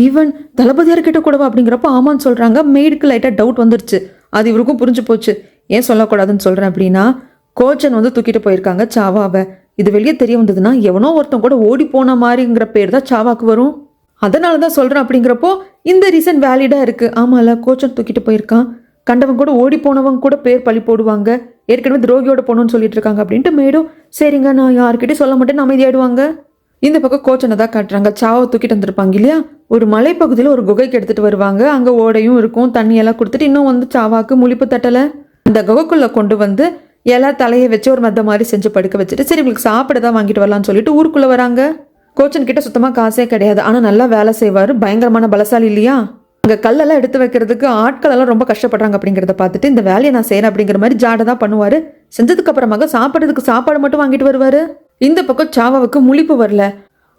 ஈவன் தளபதியார்கிட்ட கூடவா அப்படிங்கிறப்போ ஆமான்னு சொல்கிறாங்க. மெய்டுக்கு லைட்டாக டவுட் வந்துருச்சு, அது இவருக்கும் புரிஞ்சு போச்சு. ஏன் சொல்லக்கூடாதுன்னு சொல்கிறேன் அப்படின்னா கோச்சன் வந்து தூக்கிட்டு போயிருக்காங்க சாவாவை, இது வெளியே தெரிய வந்ததுன்னா எவனோ ஒருத்தன் கூட ஓடி போன மாதிரிங்கிற பேர் தான் சாவாக்கு வரும், அதனால தான் சொல்கிறேன் அப்படிங்கிறப்போ இந்த ரீசன் வேலிடாக இருக்குது. ஆமாம்ல கோச்சன் தூக்கிட்டு போயிருக்கான், கண்டவன் கூட ஓடி போனவங்க கூட பேர் பழி போடுவாங்க, ஏற்கனவே துரோகியோட போகணும்னு சொல்லிட்டு இருக்காங்க அப்படின்ட்டு மேடும் சரிங்க நான் யார்கிட்டையும் சொல்ல மாட்டேன்னு அமைதியாயிடுவாங்க. இந்த பக்கம் கோச்சனை தான் காட்டுறாங்க, சாவை தூக்கிட்டு வந்திருப்பாங்க இல்லையா, ஒரு மலைப்பகுதியில் ஒரு குகைக்கு எடுத்துகிட்டு வருவாங்க, அங்கே ஓடையும் இருக்கும், தண்ணியெல்லாம் கொடுத்துட்டு இன்னும் வந்து சாவாக்கு முழிப்பு தட்டலை, அந்த குகைக்குள்ளே கொண்டு வந்து எல்லாம் தலையை வச்சு ஒரு மத்த மாதிரி செஞ்சு படுக்க வச்சுட்டு சரி உங்களுக்கு சாப்பிட தான் வாங்கிட்டு வரலான்னு சொல்லிட்டு ஊருக்குள்ளே வராங்க. கோச்சன் கிட்ட சுத்தமாக காசே கிடையாது, ஆனால் நல்லா வேலை செய்வார், பயங்கரமான பலசாலி இல்லையா, அங்கே கல்லெல்லாம் எடுத்து வைக்கிறதுக்கு ஆட்கள் எல்லாம் ரொம்ப கஷ்டப்படுறாங்க அப்படிங்கிறத பார்த்துட்டு இந்த வேலையை நான் செய்கிறேன் அப்படிங்கிற மாதிரி ஜாடை தான் பண்ணுவார். செஞ்சதுக்கு அப்புறமாக சாப்பிட்றதுக்கு சாப்பாடு மட்டும் வாங்கிட்டு வருவார். இந்த பக்கம் சாவாவுக்கு முழிப்பு வரல,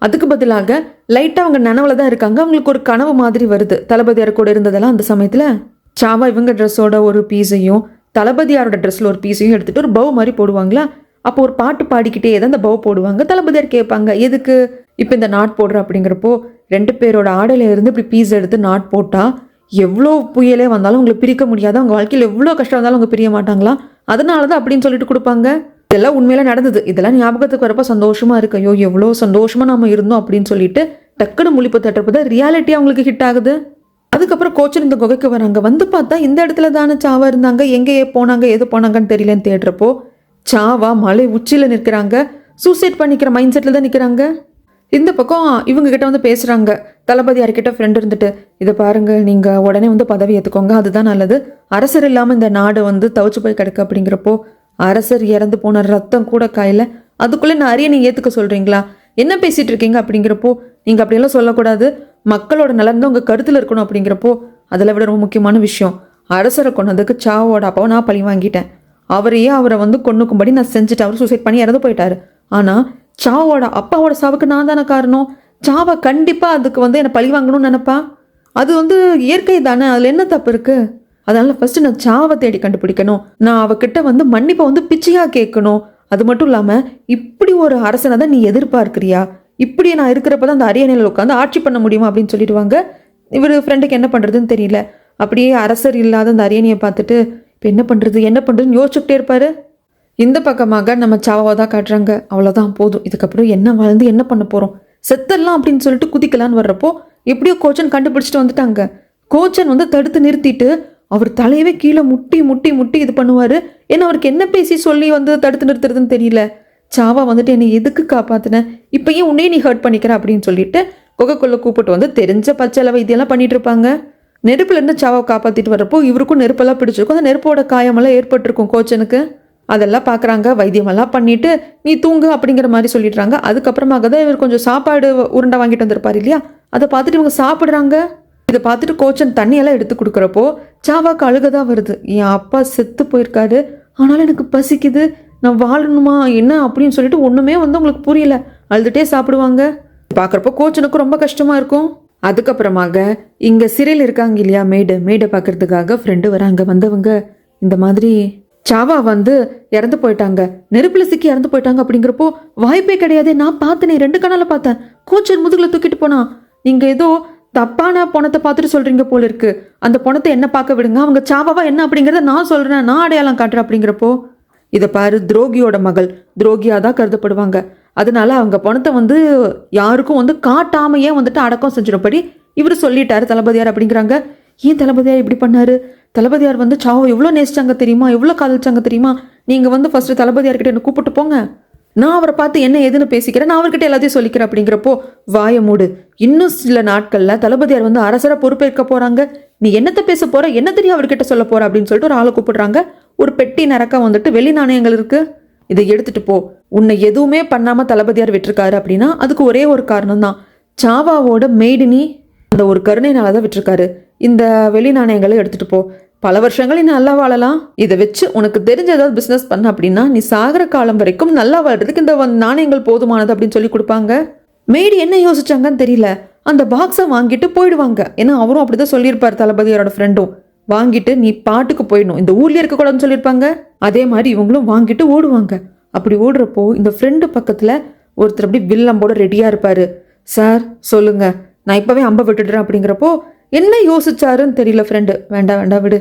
அதுக்கு பதிலாக லைட்டாக அவங்க நனவுல தான் இருக்காங்க, அவங்களுக்கு ஒரு கனவு மாதிரி வருது, தளபதியார் கூட இருந்ததெல்லாம் அந்த சமயத்தில் சாவா இவங்க ட்ரெஸ்ஸோட ஒரு பீஸையும் தளபதியாரோட ட்ரெஸ்ஸில் ஒரு பீஸையும் எடுத்துகிட்டு ஒரு பவு மாதிரி போடுவாங்களா, அப்போ ஒரு பாட்டு பாடிக்கிட்டே தான் அந்த பவு போடுவாங்க. தளபதியார் கேட்பாங்க எதுக்கு இப்போ இந்த நாட் போடுற அப்படிங்கிறப்போ 2 பேரோட ஆடையில இருந்து இப்படி பீஸ் எடுத்து நாட் போட்டால் எவ்வளோ புயலே வந்தாலும் அவங்களை பிரிக்க முடியாது, அவங்க வாழ்க்கையில் எவ்வளோ கஷ்டம் வந்தாலும் அவங்க பிரிய மாட்டாங்களா, அதனால தான் அப்படின்னு சொல்லிட்டு கொடுப்பாங்க. இதெல்லாம் உண்மையில நடந்தது, இதெல்லாம் ஞாபகத்துக்கு வரப்போ சந்தோஷமா இருக்கு, ஐயோ எவ்வளோ சந்தோஷமா நம்ம இருந்தோம் அப்படின்னு சொல்லிட்டு டக்குன்னு முழிப்பு தட்டுறப்போ தான் ரியாலிட்டி அவங்களுக்கு ஹிட் ஆகுது. அதுக்கப்புறம் கோச்சன் இந்த குகைக்கு வராங்க, வந்து பார்த்தா இந்த இடத்துல தானே சாவா இருந்தாங்க, எங்கே போனாங்க எது போனாங்கன்னு தெரியலன்னு தேடுறப்போ சாவா மலை உச்சியில் நிற்கிறாங்க, சூசைட் பண்ணிக்கிற மைண்ட் செட்டில் தான் நிற்கிறாங்க. இந்த பக்கம் இவங்க கிட்ட வந்து பேசுகிறாங்க, தளபதியார்கிட்ட ஃப்ரெண்ட் இருந்துட்டு இதை பாருங்க நீங்கள் உடனே வந்து பதவி ஏற்றுக்கோங்க அதுதான் நல்லது, அரசர் இல்லாமல் இந்த நாடு வந்து தவிச்சு போய் கிடக்கு அப்படிங்கிறப்போ அரசர் இறந்து போன ரத்தம் கூட காயில அதுக்குள்ளே நான் அரியணை ஏற்றுக்க சொல்கிறீங்களா, என்ன பேசிகிட்டு இருக்கீங்க அப்படிங்கிறப்போ நீங்கள் அப்படியெல்லாம் சொல்லக்கூடாது, மக்களோட நலன் தான் உங்கள் கருத்தில் இருக்கணும் அப்படிங்கிறப்போ அதில் விட ரொம்ப முக்கியமான விஷயம், அரசரை கொண்டதுக்கு சாவோட அப்பாவை நான் பழி வாங்கிட்டேன், அவரை வந்து கொன்னுக்கும்படி நான் செஞ்சுட்டு அவர் சூசைட் பண்ணி இறந்து போயிட்டாரு, ஆனால் சாவோட அப்பாவோட சாவுக்கு நான் தானே காரணம், சாவா கண்டிப்பாக அதுக்கு வந்து என்னை பழி வாங்கணும்னு நினைப்பா, அது வந்து இயற்கை தானே, அதில் என்ன தப்பு இருக்குது, அதனால ஃபர்ஸ்ட் நான் சாவை தேடி கண்டுபிடிக்கணும், நான் அவகிட்ட வந்து மன்னிப்பை வந்து பிச்சையாக கேட்கணும், அது மட்டும் இல்லாமல் இப்படி ஒரு அரசனை தான் நீ எதிர்பார்க்கிறியா, இப்படியே நான் இருக்கிறப்ப தான் அந்த அரியணையில் உட்காந்து ஆட்சி பண்ண முடியுமா அப்படின்னு சொல்லிடுவாங்க. இவர் ஃப்ரெண்டுக்கு என்ன பண்ணுறதுன்னு தெரியல. அப்படியே அரசர் இல்லாத அந்த அரியணையை பார்த்துட்டு இப்போ என்ன பண்ணுறதுன்னு யோசிச்சுக்கிட்டே இருப்பார். இந்த பக்கமாக நம்ம சாவாவை தான் காட்டுறாங்க. அவ்வளோதான், போதும், இதுக்கப்புறம் என்ன வாழ்ந்து என்ன பண்ண போகிறோம், செத்தரலாம் அப்படின்னு சொல்லிட்டு குதிக்கலான்னு வர்றப்போ எப்படியோ கோச்சன் கண்டுபிடிச்சிட்டு வந்துட்டாங்க. கோச்சன் வந்து தடுத்து நிறுத்திட்டு அவர் தலையவே கீழே முட்டி முட்டி முட்டி இது பண்ணுவார். ஏன்னா அவருக்கு என்ன பேசி சொல்லி வந்து தடுத்து நிறுத்துறதுன்னு தெரியல. சாவா வந்துட்டு என்னை எதுக்கு காப்பாற்றினேன், இப்போ ஏன் உன்னையே நீ ஹர்ட் பண்ணிக்கிற அப்படின்னு சொல்லிட்டு குகைக்குள்ளே கூப்பிட்டு வந்து தெரிஞ்ச பச்சை வைத்தியெல்லாம் பண்ணிட்டு இருப்பாங்க. நெருப்புலேருந்து சாவாவை காப்பாற்றிட்டு வரப்போ இவருக்கும் நெருப்பெல்லாம் பிடிச்சிருக்கும். அந்த நெருப்போட காயமெல்லாம் ஏற்பட்டிருக்கும் கோச்சனுக்கு. அதெல்லாம் பார்க்குறாங்க, வைத்தியமெல்லாம் பண்ணிட்டு நீ தூங்கு அப்படிங்கிற மாதிரி சொல்லிடுறாங்க. அதுக்கப்புறமாக தான் இவர் கொஞ்சம் சாப்பாடு உருண்டை வாங்கிட்டு வந்திருப்பார் இல்லையா, அதை பார்த்துட்டு இவங்க சாப்பிட்றாங்க. இதை பார்த்துட்டு கோச்சன் தண்ணியெல்லாம் எடுத்து கொடுக்குறப்போ சாவாக்கு அழுகதான் வருது. என் அப்பா செத்து போயிருக்காரு, ஆனாலும் எனக்கு பசிக்குது, நான் வாழணுமா என்ன அப்படின்னு சொல்லிட்டு ஒன்றுமே வந்து உங்களுக்கு புரியல, அழுதுகிட்டே சாப்பிடுவாங்க. பார்க்குறப்போ கோச்சனுக்கு ரொம்ப கஷ்டமாக இருக்கும். அதுக்கப்புறமாக இங்கே சிறையில் இருக்காங்க இல்லையா மேடை பார்க்கறதுக்காக ஃப்ரெண்டு வராங்க. வந்தவங்க இந்த மாதிரி சாவா வந்து இறந்து போயிட்டாங்க, நெருப்புல சிக்கி இறந்து போயிட்டாங்க அப்படிங்கிறப்போ வாய்ப்பே கிடையாது, நான் பார்த்தேனே, 2 கண்ணால பார்த்தேன், கோச்சன் முதுகுல தூக்கிட்டு போனா, நீங்கள் ஏதோ தப்பான பணத்தை பார்த்துட்டு சொல்கிறீங்க போல இருக்கு, அந்த பணத்தை என்ன பார்க்க விடுங்க, அவங்க சாவாவா என்ன அப்படிங்கிறத நான் சொல்கிறேன், நான் அடையாளம் காட்டுறேன் அப்படிங்கிறப்போ இதை பாரு, துரோகியோட மகள், துரோகியாக தான் கருதப்படுவாங்க, அதனால அவங்க பணத்தை வந்து யாருக்கும் வந்து காட்டாமையே வந்துட்டு அடக்கம் செஞ்சிடப்படி இவர் சொல்லிட்டாரு தளபதியார் அப்படிங்கிறாங்க. ஏன் தளபதியார் இப்படி பண்ணாரு, தளபதியார் வந்து சாவோ எவ்வளோ நேசிச்சாங்க தெரியுமா, எவ்வளோ காதலிச்சாங்க தெரியுமா, நீங்கள் வந்து ஃபர்ஸ்ட் தளபதியார்கிட்ட என்ன கூப்பிட்டு போங்க, நான் அவரை பார்த்து என்ன ஏதுன்னு பேசிக்கிறேன், நான் அவர்கிட்ட எல்லாத்தையும் சொல்லிக்கிறேன் அப்படிங்கிறப்போ வாய மூடு, இன்னும் சில நாட்களில் தளபதியார் வந்து அரசராக பொறுப்பேற்க போகிறாங்க, நீ என்னத்தை பேச போகிற, என்ன தெரியும் அவர்கிட்ட சொல்ல போகிற அப்படின்னு சொல்லிட்டு ஒரு ஆளை கூப்பிடுறாங்க. ஒரு பெட்டி நிறக்க வந்துட்டு வெளி நாணயங்கள் இருக்குது, இதை எடுத்துகிட்டு போ, உன்னை எதுவுமே பண்ணாமல் தளபதியார் விட்டுருக்காரு அப்படின்னா அதுக்கு ஒரே ஒரு காரணம் தான், சாவாவோட மெய்டினி அந்த ஒரு கருணைனால தான் விட்டுருக்காரு, இந்த வெளி நாணயங்களை எடுத்துகிட்டு போ, பல வருஷங்கள் நீ நல்லா வாழலாம், இதை வச்சு உனக்கு தெரிஞ்ச ஏதாவது பிஸ்னஸ் பண்ண அப்படின்னா நீ சாகிற காலம் வரைக்கும் நல்லா வாழ்றதுக்கு இந்த நாணயங்கள் போதுமானது அப்படின்னு சொல்லி கொடுப்பாங்க. மெய்டு என்ன யோசிச்சாங்கன்னு தெரியல, அந்த பாக்ஸை வாங்கிட்டு போயிடுவாங்க. ஏன்னா அவரும் அப்படிதான் சொல்லியிருப்பார், தளபதியாரோட ஃப்ரெண்டும் வாங்கிட்டு நீ பாட்டுக்கு போயிடணும், இந்த ஊர்லேயே இருக்கக்கூடாதுன்னு சொல்லியிருப்பாங்க. அதே மாதிரி இவங்களும் வாங்கிட்டு ஓடுவாங்க. அப்படி ஓடுறப்போ இந்த ஃப்ரெண்டு பக்கத்தில் ஒருத்தர் அப்படி வில்லம்போட ரெடியாக இருப்பார். சார் சொல்லுங்க, நான் இப்போவே அம்பை விட்டுடுறேன் அப்படிங்கிறப்போ என்ன யோசிச்சாருன்னு தெரியல ஃப்ரெண்டு, வேண்டாம் விடு,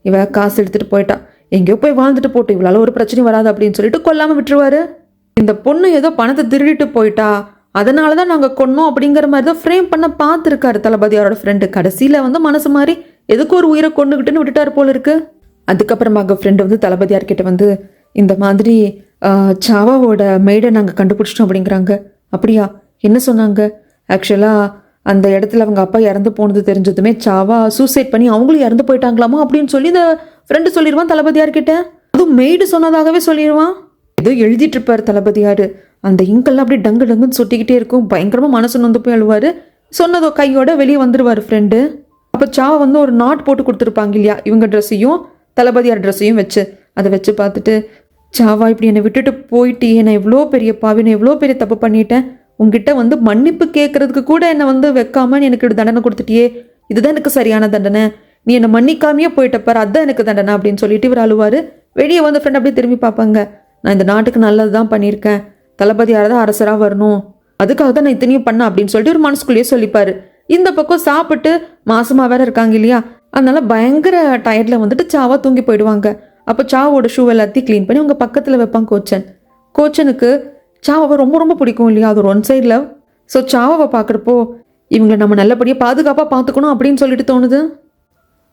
இவ காசு எடுத்துகிட்டு போயிட்டா, எங்கேயோ போய் வாழ்ந்துட்டு போட்டு, இவளால் ஒரு பிரச்சனையும் வராது அப்படின்னு சொல்லிட்டு கொல்லாமல் விட்டுருவாரு. இந்த பொண்ணு ஏதோ பணத்தை திருடிட்டு போயிட்டா, அதனால தான் நாங்கள் கொன்னோம் அப்படிங்கிற மாதிரி தான் ஃப்ரேம் பண்ண பார்த்துருக்காரு தளபதியாரோட ஃப்ரெண்டு. கடைசியில் வந்து மனசு மாதிரி எதுக்கு ஒரு உயிரை கொண்டுகிட்டுன்னு விட்டுட்டாரு போல இருக்கு. அதுக்கப்புறமாக ஃப்ரெண்டு வந்து தளபதியார்கிட்ட வந்து இந்த மாதிரி சாவாவோட மெய்டை நாங்கள் கண்டுபிடிச்சிட்டோம் அப்படிங்கிறாங்க. அப்படியா, என்ன சொன்னாங்க? ஆக்சுவலாக அந்த இடத்துல அவங்க அப்பா இறந்து போனது தெரிஞ்சதுமே சாவா சூசைட் பண்ணி அவங்களும் இறந்து போயிட்டாங்களாமா அப்படின்னு சொல்லி இந்த ஃப்ரெண்டு சொல்லிடுவான் தளபதியார்கிட்ட. அதுவும் மெய்டு சொன்னதாகவே சொல்லிடுவான். ஏதோ எழுதிட்டு இருப்பார் தளபதியார். அந்த இங்கெல்லாம் அப்படியே டங்கு டங்குன்னு சொட்டிக்கிட்டே இருக்கும். பயங்கரமாக மனசு நொந்து போய் அழுவார். சொன்னதோ கையோட வெளியே வந்துடுவார் ஃப்ரெண்டு. அப்போ சாவா வந்து ஒரு நாட் போட்டு கொடுத்துருப்பாங்க இல்லையா, இவங்க ட்ரெஸ்ஸையும் தளபதியார் ட்ரெஸ்ஸையும் வச்சு, அதை வச்சு பார்த்துட்டு, சாவா இப்படி என்னை விட்டுட்டு போயிட்டியே, நான் எவ்வளோ பெரிய பாவி, நான் எவ்வளோ பெரிய தப்பு பண்ணிட்டேன், உங்ககிட்ட வந்து மன்னிப்பு கேட்கறதுக்கு கூட என்னை வந்து வைக்காம நீ எனக்கு தண்டனை கொடுத்துட்டியே, இதுதான் எனக்கு சரியான தண்டனை, நீ என்னை மன்னிக்காமையே போயிட்டப்பார், அதுதான் எனக்கு தண்டனை அப்படின்னு சொல்லிட்டு இவர் அழுவார். வெளியே வந்து ஃப்ரெண்ட் அப்படியே திரும்பி பார்ப்பாங்க. நான் இந்த நாட்டுக்கு நல்லது தான் பண்ணியிருக்கேன், தளபதியார் தான் அரசராக வரணும், அதுக்காக தான் நான் இத்தனையும் பண்ணேன் அப்படின்னு சொல்லிட்டு ஒரு மனசுக்குள்ளேயே சொல்லிப்பார். இந்த பக்கம் சாப்பிட்டு மாசமாக வேற இருக்காங்க இல்லையா, அதனால பயங்கர டயர்டில் வந்துட்டு சாவா தூங்கி போயிடுவாங்க. அப்போ சாவோட ஷூ எல்லாத்தையும் க்ளீன் பண்ணி அவங்க பக்கத்தில் வைப்பாங்க கோச்சன். கோச்சனுக்கு சாவாவை ரொம்ப ரொம்ப பிடிக்கும் இல்லையா, அது ஒரு ஒன் சைட் லவ். ஸோ சாவாவை பார்க்குறப்போ இவங்களை நம்ம நல்லபடியாக பாதுகாப்பாக பார்த்துக்கணும் அப்படின்னு சொல்லிட்டு தோணுது.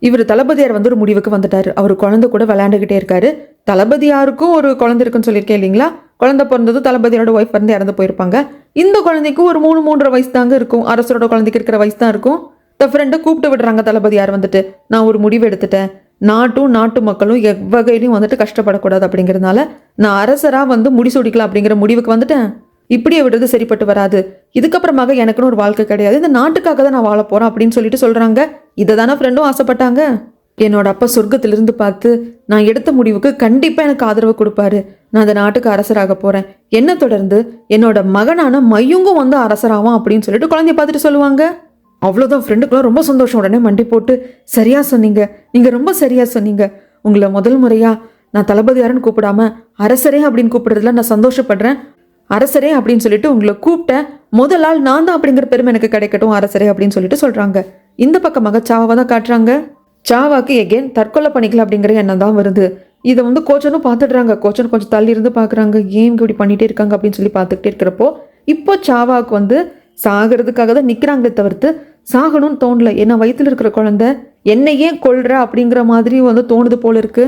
இவர் தளபதியார் வந்து ஒரு முடிவுக்கு வந்துட்டார். அவர் குழந்தை கூட விளையாண்டுக்கிட்டே இருக்காரு. தளபதியாருக்கும் ஒரு குழந்தை இருக்குன்னு சொல்லியிருக்கேன் இல்லைங்களா, குழந்தை பிறந்ததும் தளபதியாரோட ஒய்ஃப் வந்து இறந்து போயிருப்பாங்க. இந்த குழந்தைக்கும் ஒரு 3-3.5 வயசு தாங்க இருக்கும், அரசரோட குழந்தைக்கு இருக்கிற வயசு தான் இருக்கும். இந்த ஃப்ரெண்டை கூப்பிட்டு விடுறாங்க தளபதியார் வந்துட்டு, நான் ஒரு முடிவு எடுத்துட்டேன், நாட்டு மக்களும் எவ்வகையிலையும் வந்துட்டு கஷ்டப்படக்கூடாது அப்படிங்கிறதுனால நான் அரசராக வந்து முடிசூடிக்கலாம் அப்படிங்கிற முடிவுக்கு வந்துட்டேன், இப்படியே விடுறது சரிப்பட்டு வராது, இதுக்கப்புறமாக எனக்குன்னு ஒரு வாழ்க்கை கிடையாது, இந்த நாட்டுக்காக தான் நான் வாழ போகிறேன் அப்படின்னு சொல்லிட்டு சொல்கிறாங்க. இதை தானே ஃப்ரெண்டும் ஆசைப்பட்டாங்க. என்னோட அப்பா சொர்க்கத்திலிருந்து பார்த்து நான் எடுத்த முடிவுக்கு கண்டிப்பாக எனக்கு ஆதரவு கொடுப்பாரு, நான் அந்த நாட்டுக்கு அரசராக போகிறேன், என்ன தொடர்ந்து என்னோட மகனான மையுங்கும் வந்து அரசராகும் அப்படின்னு சொல்லிட்டு குழந்தைய பார்த்துட்டு சொல்லுவாங்க. அவ்வளோதான், ஃப்ரெண்டுக்குலாம் ரொம்ப சந்தோஷம். உடனே மண்டி போட்டு, சரியா சொன்னீங்க, நீங்கள் ரொம்ப சரியா சொன்னீங்க, உங்களை முதல் முறையாக நான் தளபதியாருன்னு கூப்பிடாம அரசரே அப்படின்னு கூப்பிடுறதுல நான் சந்தோஷப்படுறேன், அரசரே அப்படின்னு சொல்லிட்டு உங்களை கூப்பிட்டேன், முதல் ஆள் நான் தான் அப்படிங்கிற பெருமை எனக்கு கிடைக்கட்டும் அரசரே அப்படின்னு சொல்லிட்டு சொல்றாங்க. இந்த பக்கமாக சாவாவை தான் காட்டுறாங்க. சாவாக்கு எகெயின் தற்கொலை பண்ணிக்கலாம் அப்படிங்கிற எண்ணம் தான் வருது. இதை வந்து கோச்சனும் பார்த்துடுறாங்க. கோச்சன் கொஞ்சம் தள்ளி இருந்து பார்க்குறாங்க, ஏன் இப்படி பண்ணிகிட்டே இருக்காங்க அப்படின்னு சொல்லி பார்த்துக்கிட்டே இருக்கிறப்போ இப்போ சாவாவுக்கு வந்து சாகிறதுக்காக தான் நிற்கிறாங்களே தவிர்த்து சாகணும்னு தோணல. ஏன்னா வயிற்றுல இருக்கிற குழந்தை என்னை ஏன் கொல்ற அப்படிங்கிற மாதிரி வந்து தோணுது போல இருக்கு.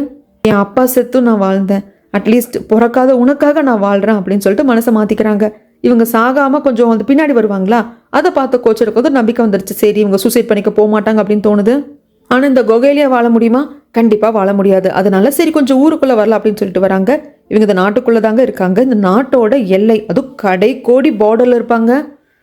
என் அப்பா செத்தும் நான் வாழ்ந்தேன், அட்லீஸ்ட் பிறக்காத உனக்காக நான் வாழ்கிறேன் அப்படின்னு சொல்லிட்டு மனசை மாற்றிக்கிறாங்க. இவங்க சாகாமல் கொஞ்சம் வந்து பின்னாடி வருவாங்களா, அதை பார்த்த கோச்சருக்கு வந்து நம்பிக்கை வந்துருச்சு. சரி இவங்க சூசைட் பண்ணிக்க போக மாட்டாங்க அப்படின்னு தோணுது. ஆனால் இந்த குகையிலேயே வாழ முடியுமா? கண்டிப்பாக வாழ முடியாது. அதனால சரி கொஞ்சம் ஊருக்குள்ளே வரலாம் அப்படின்னு சொல்லிட்டு வராங்க. இவங்க இந்த நாட்டுக்குள்ளே தாங்க இருக்காங்க. இந்த நாட்டோட எல்லை, அதுவும் கடை கோடி பார்டரில் இருப்பாங்க.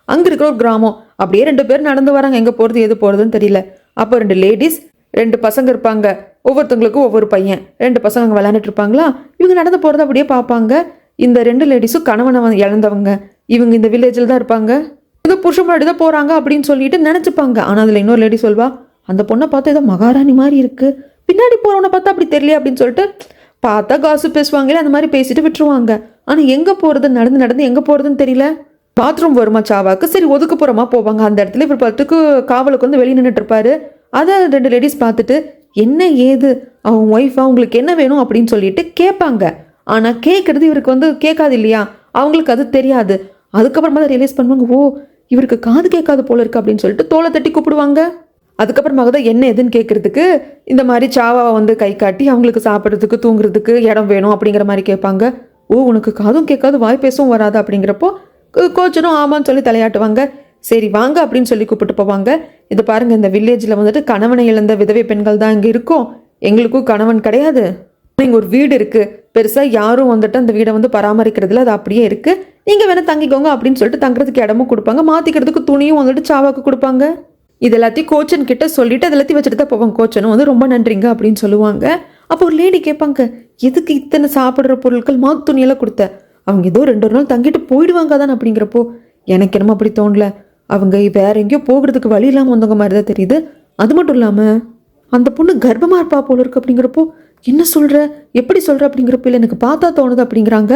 அங்கே இருக்கிற ஒரு கிராமம். அப்படியே 2 பேர் நடந்து வராங்க, எங்கே போகிறது எது போகிறதுன்னு தெரியல. அப்போ 2 லேடிஸ் 2 பசங்க இருப்பாங்க, ஒவ்வொருத்தவங்களுக்கும் ஒவ்வொரு பையன். 2 பசங்க அங்கே விளையாண்டுட்டு இருப்பாங்களா, இவங்க நடந்து போகிறத அப்படியே பார்ப்பாங்க. இந்த 2 லேடிஸும் கணவனை இழந்தவங்க, இவங்க இந்த வில்லேஜில் தான் இருப்பாங்க. ஏதோ புருஷன் முன்னாடி தான் போகிறாங்க அப்படின்னு சொல்லிட்டு நினச்சிப்பாங்க. ஆனால் அதில் இன்னொரு லேடி சொல்வா, அந்த பொண்ணை பார்த்தா ஏதோ மகாராணி மாதிரி இருக்குது, பின்னாடி போகிறவனை பார்த்தா அப்படி தெரியல அப்படின்னு சொல்லிட்டு பார்த்தா காசு பேசுவாங்களே அந்த மாதிரி பேசிட்டு விட்டுருவாங்க. ஆனால் எங்கே போகிறது, நடந்து நடந்து எங்கே போகிறதுன்னு தெரியல. பாத்ரூம் வருமா சாவாக்கு, சரி ஒதுக்குப்புறமா போவாங்க. அந்த இடத்துல இவர் பார்த்துக்கு காவலுக்கு வந்து வெளியே நின்றுட்டு இருப்பாரு. அதை 2 லேடிஸ் பார்த்துட்டு என்ன ஏது அவங்க ஒய்ஃபா உங்களுக்கு என்ன வேணும் அப்படின்னு சொல்லிட்டு கேட்பாங்க. ஆனால் கேட்குறது இவருக்கு வந்து கேட்காது இல்லையா, அவங்களுக்கு அது தெரியாது. அதுக்கப்புறமா தான் ரியலைஸ் பண்ணுவாங்க, ஓ இவருக்கு காது கேட்காது போல இருக்கு அப்படின்னு சொல்லிட்டு தோலை தட்டி கூப்பிடுவாங்க. அதுக்கப்புறமாக தான் என்ன எதுன்னு கேட்குறதுக்கு இந்த மாதிரி சாவாவை வந்து கை காட்டி அவங்களுக்கு சாப்பிட்றதுக்கு தூங்குறதுக்கு இடம் வேணும் அப்படிங்கிற மாதிரி கேட்பாங்க. ஓ உனக்கு காதும் கேட்காது வாய் பேசவும் வராது அப்படிங்கிறப்போ கோச்சனும் ஆமான்னு சொல்லி தலையாட்டுவாங்க. சரி வாங்க அப்படின்னு சொல்லி கூப்பிட்டு போவாங்க. இது பாருங்க, இந்த வில்லேஜில் வந்துட்டு கணவனை இழந்த விதவை பெண்கள் தான் இங்கே இருக்கோம், எங்களுக்கும் கணவன் கிடையாது. இங்கே ஒரு வீடு இருக்குது பெருசாக, யாரும் வந்துட்டு அந்த வீடை வந்து பராமரிக்கிறதுல அது அப்படியே இருக்குது, நீங்கள் வேணால் தங்கிக்கோங்க அப்படின்னு சொல்லிட்டு தங்குறதுக்கு இடமும் கொடுப்பாங்க, மாற்றிக்கிறதுக்கு துணியும் வந்துட்டு சாவாக்கு கொடுப்பாங்க. இது எல்லாத்தையும் கோச்சன் கிட்ட சொல்லிட்டு அது எல்லாத்தையும் வச்சுட்டு தான் போவாங்க. கோச்சனும் வந்து ரொம்ப நன்றிங்க அப்படின்னு சொல்லுவாங்க. அப்போ ஒரு லேடி கேட்பாங்க, எதுக்கு இத்தனை சாப்பிட்ற பொருட்கள் மாத்து துணியெல்லாம் கொடுத்த, அவங்க ஏதோ 2 நாள் தங்கிட்டு போயிடுவாங்க தான் அப்படிங்கிறப்போ எனக்கு என்னமோ அப்படி தோணல, அவங்க வேற எங்கேயோ போகிறதுக்கு வழி இல்லாமல் வந்தவங்க மாதிரி தான் தெரியுது. அது மட்டும் இல்லாமல் அந்த பொண்ணு கர்ப்பமாக இருப்பா போல இருக்கு அப்படிங்கிறப்போ என்ன சொல்கிற எப்படி சொல்கிற அப்படிங்கிறப்ப இல்லை எனக்கு பார்த்தா தோணுது அப்படிங்கிறாங்க.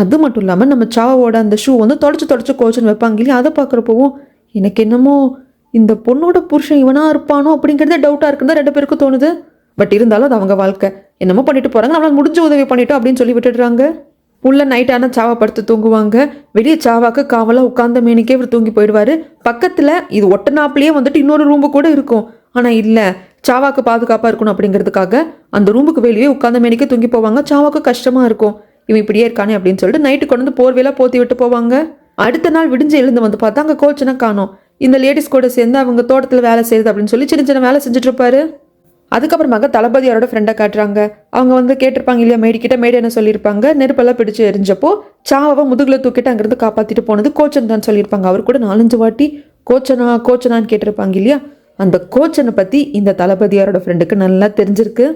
அது மட்டும் இல்லாமல் நம்ம சாவோட அந்த ஷூ வந்து தொடச்சி கோச்சன் வைப்பாங்க இல்லையா, அதை பார்க்குறப்போவும் எனக்கு என்னமோ இந்த பொண்ணோட புருஷன் இவனா இருப்பானோ அப்படிங்கிறதே டவுட்டாக இருக்குன்னு 2 பேருக்கும் தோணுது. பட் இருந்தாலும் அது அவங்க வாழ்க்கை, என்னமோ பண்ணிட்டு போகிறாங்க, நம்மளால் முடிஞ்ச உதவி பண்ணிட்டோம் அப்படின்னு சொல்லி விட்டுடுறாங்க. உள்ள நைட்டான சாவா படுத்து தூங்குவாங்க. வெளியே சாவாக்கு காவலாக உட்கார்ந்த மேனிக்கே இவர் தூங்கி போயிடுவார். பக்கத்தில் இது ஒட்டனாப்லேயே வந்துட்டு இன்னொரு ரூம்பு கூட இருக்கும். ஆனால் இல்லை, சாவாக்கு பாதுகாப்பாக இருக்கணும் அப்படிங்கிறதுக்காக அந்த ரூமுக்கு வெளியே உட்கார்ந்த மேனிக்கே தூங்கி போவாங்க. சாவாக்கு கஷ்டமாக இருக்கும், இவன் இப்படியே இருக்கானே அப்படின்னு சொல்லிட்டு நைட்டு கொண்டு வந்து போர்வையெல்லாம் போத்தி விட்டு போவாங்க. அடுத்த நாள் விடிஞ்சு எழுந்து வந்து பார்த்தா அங்கே கோச்சனை காணோம். இந்த லேடிஸ் கூட சேர்ந்து அவங்க தோட்டத்தில் வேலை செய்யுது அப்படின்னு சொல்லி சின்ன சின்ன வேலை செஞ்சுட்டு இருப்பாரு. அதுக்கப்புறமாக தளபதியாரோட ஃப்ரெண்டை காட்டுறாங்க. அவங்க வந்து கேட்டிருப்பாங்க இல்லையா மேடிக்கிட்ட, மேடி என்ன சொல்லியிருப்பாங்க, நெருப்பெல்லாம் பிடிச்சி எரிஞ்சப்போ சாவாவை முதுகில் தூக்கிட்டு அங்கேருந்து காப்பாற்றிட்டு போனது கோச்சன் தான் சொல்லியிருப்பாங்க. அவர் கூட 4-5 வாட்டி கோச்சனான்னு கேட்டிருப்பாங்க இல்லையா. அந்த கோச்சனை பற்றி இந்த தளபதியாரோட ஃப்ரெண்டுக்கு நல்லா தெரிஞ்சிருக்கு.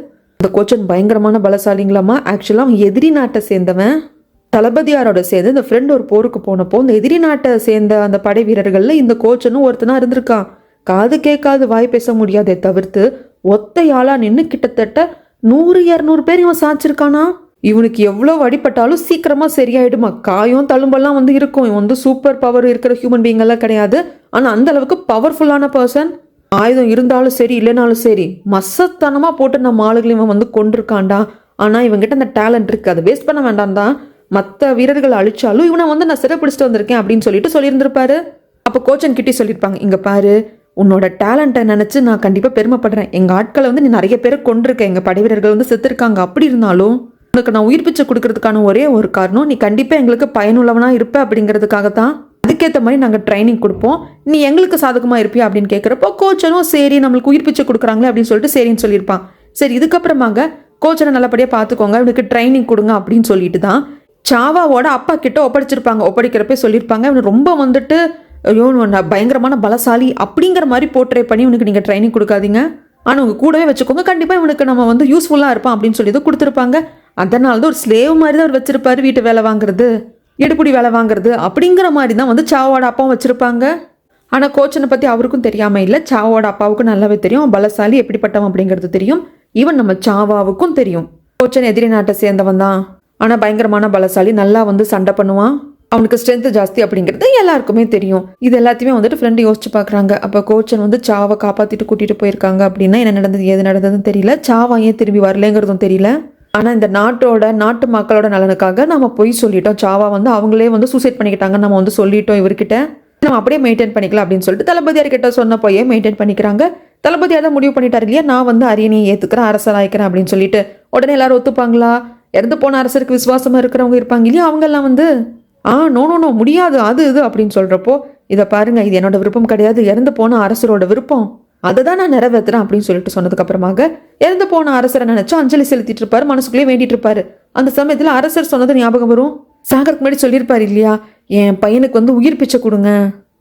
அந்த கோச்சன் பயங்கரமான பலசாலிங்களாமா. ஆக்சுவலாக அவன் எதிரி நாட்டை சேர்ந்தவன். தளபதியாரோட சேர்ந்து இந்த ஃப்ரெண்ட் ஒரு போருக்கு போனப்போ இந்த எதிரி நாட்டை சேர்ந்த அந்த படை வீரர்களில் இந்த கோச்சனும் ஒருத்தனா இருந்திருக்கான். காது கேட்காது வாய் பேச முடியாதே தவிர்த்து ஒத்தையாளா நின்று கிட்டத்தட்ட 100-200 பேர் இவன் சாச்சிருக்கானா. இவனுக்கு எவ்வளோ அடிப்பட்டாலும் சீக்கிரமாக சரியாயிடுமா. காயம் தழும்பெல்லாம் வந்து இருக்கும். இவன் வந்து சூப்பர் பவர் இருக்கிற ஹியூமன் பீயிங் எல்லாம் கிடையாது. ஆனால் அந்த அளவுக்கு பவர்ஃபுல்லான பர்சன். ஆயுதம் இருந்தாலும் சரி இல்லைனாலும் சரி மசத்தனமாக போட்டு நம்ம ஆளுகளை இவன் வந்து கொண்டிருக்காண்டா. ஆனால் இவங்கிட்ட அந்த டேலண்ட் இருக்குது, அதை வேஸ்ட் பண்ண வேண்டாம் தான். மற்ற வீரர்களை அழிச்சாலும் இவனை வந்து நான் சிறைப்பிடிச்சிட்டு வந்திருக்கேன் அப்படின்னு சொல்லிட்டு சொல்லியிருந்திருப்பாரு. அப்போ கோச்சன் கிட்டே சொல்லியிருப்பாங்க, இங்கே பாரு உன்னோட டேலண்ட்டை நினச்சி நான் கண்டிப்பாக பெருமைப்படுறேன். எங்கள் ஆட்களை வந்து நீ நிறைய பேரை கொண்டிருக்க, எங்கள் படை வீரர்கள் வந்து செத்துருக்காங்க. அப்படி இருந்தாலும் உனக்கு நான் உயிர் பிச்சை கொடுக்கறதுக்கான ஒரே ஒரு காரணம், நீ கண்டிப்பாக எங்களுக்கு பயனுள்ளவனாக இருப்ப அப்படிங்கிறதுக்காக தான். அதுக்கேற்ற மாதிரி நாங்கள் ட்ரைனிங் கொடுப்போம், நீ எங்களுக்கு சாதகமாக இருப்பியா அப்படின்னு கேட்குறப்போ கோச்சனும் சரி நம்மளுக்கு உயிர் பிச்சை கொடுக்குறாங்களே அப்படின்னு சொல்லிட்டு சரின்னு சொல்லியிருப்பான். சரி இதுக்கப்புறமாங்க கோச்சனை நல்லபடியாக பார்த்துக்கோங்க, அவனுக்கு ட்ரைனிங் கொடுங்க அப்படின்னு சொல்லிட்டு தான் சாவாவோட அப்பா கிட்ட ஒப்படைச்சிருப்பாங்க. ஒப்படைக்கிறப்ப சொல்லியிருப்பாங்க, இவனு ரொம்ப வந்துட்டு ஐயோ பயங்கரமான பலசாலி அப்படிங்கிற மாதிரி போர்ட்ரே பண்ணி இவனுக்கு நீங்கள் ட்ரைனிங் கொடுக்காதீங்க, ஆனால் உங்கள் கூடவே வச்சுக்கோங்க, கண்டிப்பாக இவனுக்கு நம்ம வந்து யூஸ்ஃபுல்லாக இருப்பான் அப்படின்னு சொல்லி தான் கொடுத்துருப்பாங்க. அதனால தான் ஒரு ஸ்லேவ் மாதிரி தான் அவர் வச்சிருப்பாரு. வீட்டு வேலை வாங்குறது, எடுப்புடி வேலை வாங்குறது அப்படிங்கிற மாதிரி தான் வந்து சாவோட அப்பாவும் வச்சுருப்பாங்க. ஆனால் கோச்சனை பற்றி அவருக்கும் தெரியாமல் இல்லை, சாவோட அப்பாவுக்கும் நல்லாவே தெரியும் பலசாலி எப்படிப்பட்டவன் அப்படிங்கிறது தெரியும். ஈவன் நம்ம சாவாவுக்கும் தெரியும் கோச்சன் எதிரி நாட்டை சேர்ந்தவன் தான், ஆனால் பயங்கரமான பலசாலி, நல்லா வந்து சண்டை பண்ணுவான். அவனுக்கு ஸ்ட்ரென்த் ஜாஸ்தி அப்படிங்கிறது எல்லாருக்குமே தெரியும். இது எல்லாத்தையுமே வந்துட்டு ஃப்ரெண்டு யோசிச்சு பார்க்குறாங்க. அப்போ கோச்சன் வந்து சாவை காப்பாற்றிட்டு கூட்டிகிட்டு போயிருக்காங்க அப்படின்னா என்ன நடந்தது ஏது நடந்ததுன்னு தெரியல. சாவா ஏன் திரும்பி வரலங்கிறதும் தெரியல. ஆனால் இந்த நாட்டு மக்களோட நலனுக்காக நம்ம போய் சொல்லிட்டோம். சாவா வந்து அவங்களே வந்து சூசைட் பண்ணிக்கிட்டாங்க நம்ம வந்து சொல்லிட்டோம் இவர்கிட்ட. நம்ம அப்படியே மெயின்டைன் பண்ணிக்கலாம் அப்படின்னு சொல்லிட்டு தளபதியார் கிட்ட சொன்ன போயே மெயின்டைன் பண்ணிக்கிறாங்க. தளபதியார் தான் முடிவு பண்ணிட்டார் இல்லையா, நான் வந்து அரியணையை ஏற்றுக்கிறேன், அரசராய்க்கிறேன் அப்படின்னு சொல்லிட்டு. உடனே எல்லாரும் ஒத்துப்பாங்களா? இறந்து போன அரசருக்கு விசுவாசமாக இருக்கிறவங்க இருப்பாங்க இல்லையா, அவங்கெல்லாம் வந்து நோ முடியாது அது இது அப்படின்னு சொல்கிறப்போ, இதை பாருங்க, இது என்னோட விருப்பம் கிடையாது, இறந்து போன அரசரோட விருப்பம், அதை தான் நான் நிறைவேற்றுறேன் அப்படின்னு சொல்லிட்டு சொன்னதுக்கு அப்புறமாக இறந்து போன அரசரை நினைச்சு அஞ்சலி செலுத்திட்டு இருப்பாரு, மனசுக்குள்ளேயே வேண்டிட்டு இருப்பாரு. அந்த சமயத்தில் அரசர் சொன்னது ஞாபகம் வரும். சாகருக்கு முன்னாடி சொல்லியிருப்பாரு இல்லையா, என் பையனுக்கு வந்து உயிர் பிச்சை கொடுங்க,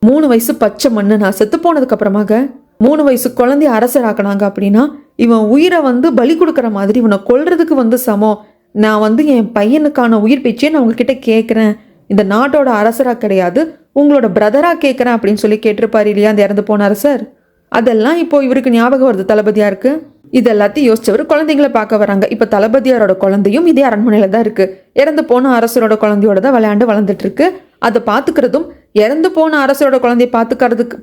3 வயசு பச்சை மண்ணு, நான் செத்து போனதுக்கு அப்புறமாக 3 வயசு குழந்தைய அரசராக்கினாங்க அப்படின்னா இவன் உயிரை வந்து பலி கொடுக்குற மாதிரி, இவனை கொல்றதுக்கு வந்து சமம், நான் வந்து என் பையனுக்கான உயிர் பிச்சையை நான் உங்ககிட்ட கேட்குறேன், இந்த நாட்டோட அரசராக கிடையாது உங்களோட பிரதராக கேட்குறேன் அப்படின்னு சொல்லி கேட்டிருப்பாரு இல்லையா அந்த இறந்து போன அரசர். அதெல்லாம் இப்போ இவருக்கு ஞாபகம் வருது தளபதியாருக்கு. இது எல்லாத்தையும் யோசிச்சவர் குழந்தைங்களை பார்க்க வராங்க. இப்போ தளபதியாரோட குழந்தையும் இதே அரண்மனையில தான் இருக்கு. இறந்து போன அரசரோட குழந்தையோட தான் விளையாண்டு வளர்ந்துட்டு இருக்கு. அதை பார்த்துக்கிறதும் இறந்து போன அரசரோட குழந்தைய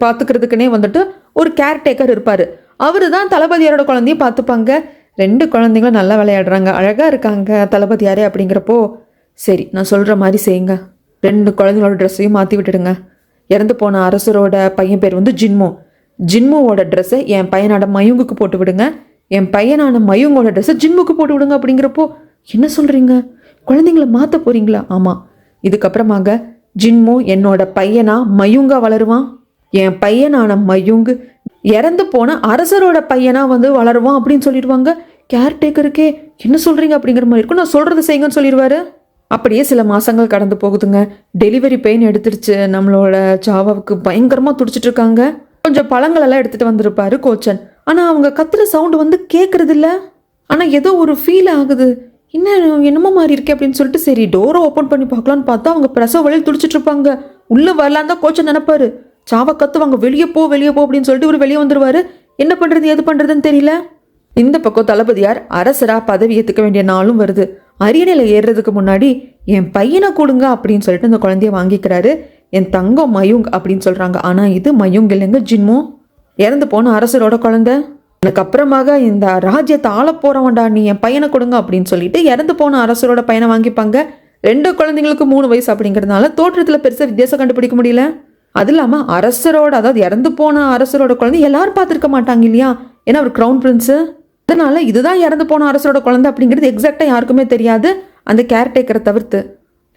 பார்த்துக்கிறதுக்குன்னே வந்துட்டு ஒரு கேர்டேக்கர் இருப்பாரு. அவரு தான் தளபதியாரோட குழந்தைய பார்த்துப்பாங்க. 2 குழந்தைங்களும் நல்லா விளையாடுறாங்க, அழகா இருக்காங்க தளபதியாரே அப்படிங்கிறப்போ, சரி நான் சொல்ற மாதிரி செய்யுங்க, 2 குழந்தைங்களோட ட்ரெஸ்ஸையும் மாற்றி விட்டுடுங்க. இறந்து போன அரசரோட பையன் பேர் வந்து ஜின்முவோட ட்ரெஸ்ஸை என் பையனோட மயுங்குக்கு போட்டு விடுங்க, என் பையனான மயுங்கோட ட்ரெஸ்ஸை ஜின்முக்கு போட்டு விடுங்க அப்படிங்கிறப்போ, என்ன சொல்கிறீங்க, குழந்தைங்கள மாற்ற போகிறீங்களா? ஆமாம், இதுக்கப்புறமாக ஜின்மு என்னோட பையனா மயுங்கா வளருவான், என் பையனான மயுங்கு இறந்து போன அரசரோட பையனா வந்து வளருவான் அப்படின்னு சொல்லிடுவாங்க. கேர்டேக்கருக்கே என்ன சொல்கிறீங்க அப்படிங்கிற மாதிரி இருக்கும். நான் சொல்கிறது செய்யுங்கன்னு சொல்லிடுவாரு. அப்படியே சில மாதங்கள் கடந்து போகுதுங்க. டெலிவரி பெயின் எடுத்துருச்சு நம்மளோட சாவாவுக்கு, பயங்கரமாக துடிச்சிட்டு இருக்காங்க. கொஞ்சம் பழங்களெல்லாம் எடுத்துகிட்டு வந்திருப்பாரு கோச்சன். ஆனால் அவங்க கத்துற சவுண்டு வந்து கேட்குறது இல்லை. ஆனால் ஏதோ ஒரு ஃபீல் ஆகுது, இன்னும் என்னமோ மாதிரி இருக்கே அப்படின்னு சொல்லிட்டு சரி டோரை ஓப்பன் பண்ணி பார்க்கலான்னு பார்த்தா அவங்க பிரசவ வழியில் துடிச்சிட்டு இருப்பாங்க. உள்ளே வரலான் தான் கோச்சன் நினைப்பாரு. சாவை கத்துவாங்க, வெளியே போ அப்படின்னு சொல்லிட்டு இவர் வெளியே வந்துருவாரு. என்ன பண்ணுறது எது பண்ணுறதுன்னு தெரியல. இந்த பக்கம் தளபதியார் அரசரா பதவி ஏற்றுக்க வேண்டிய நாளும் வருது. அரியணையில் ஏறுறதுக்கு முன்னாடி என் பையனை கொடுங்க அப்படின்னு சொல்லிட்டு அந்த குழந்தைய வாங்கிக்கிறாரு. என் தங்கம் மயுங் அப்படின்னு சொல்கிறாங்க. ஆனால் இது மயுங் இல்லைங்க, ஜின்மு, இறந்து போன அரசரோட குழந்தை. எனக்கு அப்புறமாக இந்த ராஜ்யத்தை ஆள போகிறவன்டா, நீ என் பையனை கொடுங்க அப்படின்னு சொல்லிட்டு இறந்து போன அரசரோட பையனை வாங்கிப்பாங்க. 2 குழந்தைங்களுக்கு 3 வயசு அப்படிங்கிறதுனால தோற்றத்தில் பெருசாக வித்தியாசம் கண்டுபிடிக்க முடியல. அது இல்லாமல் அரசரோட, அதாவது இறந்து போன அரசரோட குழந்தை எல்லாரும் பார்த்துருக்க மாட்டாங்க இல்லையா, ஏன்னா அவர் க்ரௌன் பிரின்ஸு. அதனால இதுதான் இறந்து போன அரசரோட குழந்தை அப்படிங்கிறது எக்ஸாக்டாக யாருக்குமே தெரியாது, அந்த கேர்டேக்கரை தவிர்த்து.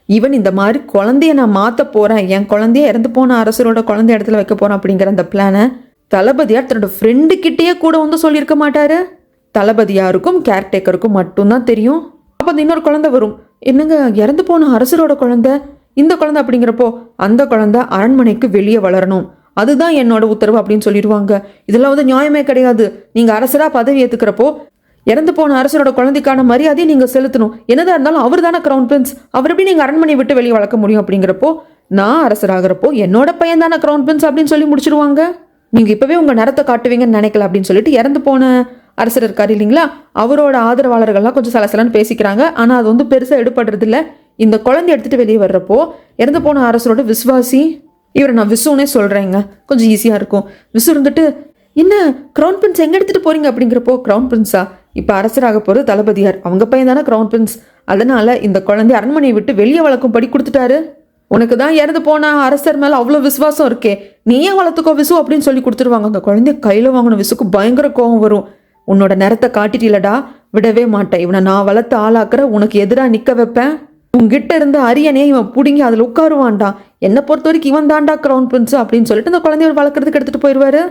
ஈவன் இந்த மாதிரி குழந்தைய நான் மாற்ற போகிறேன், என் குழந்தைய இறந்து போன அரசரோட குழந்தை இடத்துல வைக்க போகிறேன் அப்படிங்கிற அந்த பிளானை தளபதியார் தன்னோட ஃப்ரெண்டு கிட்டேயே கூட வந்து சொல்லியிருக்க மாட்டாரு. தளபதியாருக்கும் கேர்டேக்கருக்கும் மட்டும்தான் தெரியும். அப்போ அந்த இன்னொரு குழந்தை வரும். என்னங்க, இறந்து போன அரசரோட குழந்தை இந்த குழந்தை அப்படிங்கிறப்போ, அந்த குழந்தை அரண்மனைக்கு வெளியே வளரணும், அதுதான் என்னோட உத்தரவு அப்படின்னு சொல்லிடுவாங்க. இதெல்லாம் வந்து நியாயமே கிடையாது. நீங்கள் அரசராக பதவி ஏற்றுக்கிறப்போ இறந்து போன அரசரோட குழந்தைக்கான மரியாதையை நீங்கள் செலுத்தணும். என்னதான் இருந்தாலும் அவர் தானே க்ரௌன் பிரின்ஸ், அவர் எப்படி நீங்கள் அரண்மனையை விட்டு வெளியே வளர்க்க முடியும் அப்படிங்கிறப்போ, நான் அரசராகிறப்போ என்னோட பையன் தானே க்ரௌன் பிரின்ஸ் அப்படின்னு சொல்லி முடிச்சிருவாங்க. நீங்கள் இப்போவே உங்கள் நேரத்தை காட்டுவீங்கன்னு நினைக்கல அப்படின்னு சொல்லிட்டு இறந்து போன அரசர் இருக்கார் இல்லைங்களா, அவரோட ஆதரவாளர்கள்லாம் கொஞ்சம் சலசலன்னு பேசிக்கிறாங்க. ஆனால் அது வந்து பெருசாக எடுபடுறது இல்லை. இந்த குழந்தை எடுத்துகிட்டு வெளியே வர்றப்போ இறந்து போன அரசரோட விசுவாசி, இவரை நான் விசுனே சொல்கிறேங்க, கொஞ்சம் ஈஸியாக இருக்கும். விசு இருந்துட்டு, என்ன க்ரௌன் பிரின்ஸ் எங்கே எடுத்துகிட்டு போகிறீங்க அப்படிங்கிறப்போ, க்ரௌன் பிரின்ஸா, இப்போ அரசராக போகிறது தளபதியார், அவங்க பையன் தானே க்ரௌன் பிரின்ஸ், அதனால் இந்த குழந்தை அரண்மனையை விட்டு வெளியே வளர்க்கும்படி கொடுத்துட்டாரு. உனக்கு தான் இறந்து போன அரசர் மேலே அவ்வளோ விசுவாசம் இருக்கே, நீயே வளர்த்துக்கோ விசு அப்படின்னு சொல்லி கொடுத்துருவாங்க. அந்த குழந்தைய கையில் வாங்கின விசுக்கு பயங்கர கோவம் வரும். உன்னோட நேரத்தை காட்டிட்டீலடா, விடவே மாட்டேன், இவனை நான் வளர்த்து ஆளாக்குற, உனக்கு எதிராக நிற்க வைப்பேன், உங்ககிட்ட இருந்து அரியணையை இவன் பிடுங்கி அதில் உட்காருவான்டா, என்னை பொறுத்த வரைக்கும் இவன் தாண்டா க்ரௌன் பிரின்ஸ் அப்படின்னு சொல்லிட்டு அந்த குழந்தைய வளர்க்குறதுக்கு எடுத்துகிட்டு போயிடுவாரு.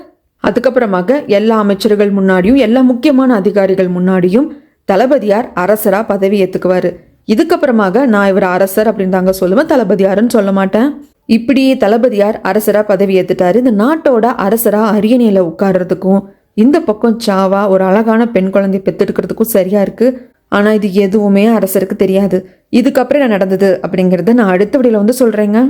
அதுக்கப்புறமாக எல்லா அமைச்சர்கள் முன்னாடியும் எல்லா முக்கியமான அதிகாரிகள் முன்னாடியும் தளபதியார் அரசராக பதவி ஏற்றுக்குவார். இதுக்கப்புறமாக நான் இவர் அரசர் அப்படின்னு தாங்க சொல்லுவேன், தளபதியாருன்னு சொல்ல மாட்டேன். இப்படி தளபதியார் அரசராக பதவி ஏற்றுட்டாரு. இந்த நாட்டோட அரசராக அரியணையில் உட்கார்றதுக்கும் இந்த பக்கம் சாவா ஒரு அழகான பெண் குழந்தைய பெற்றெடுக்கிறதுக்கும் சரியா இருக்கு. ஆனால் இது எதுவுமே அரசருக்கு தெரியாது. இதுக்கப்புறம் என்ன நடந்தது அப்படிங்கிறத நான் அடுத்த வீடியோல வந்து சொல்கிறேங்க.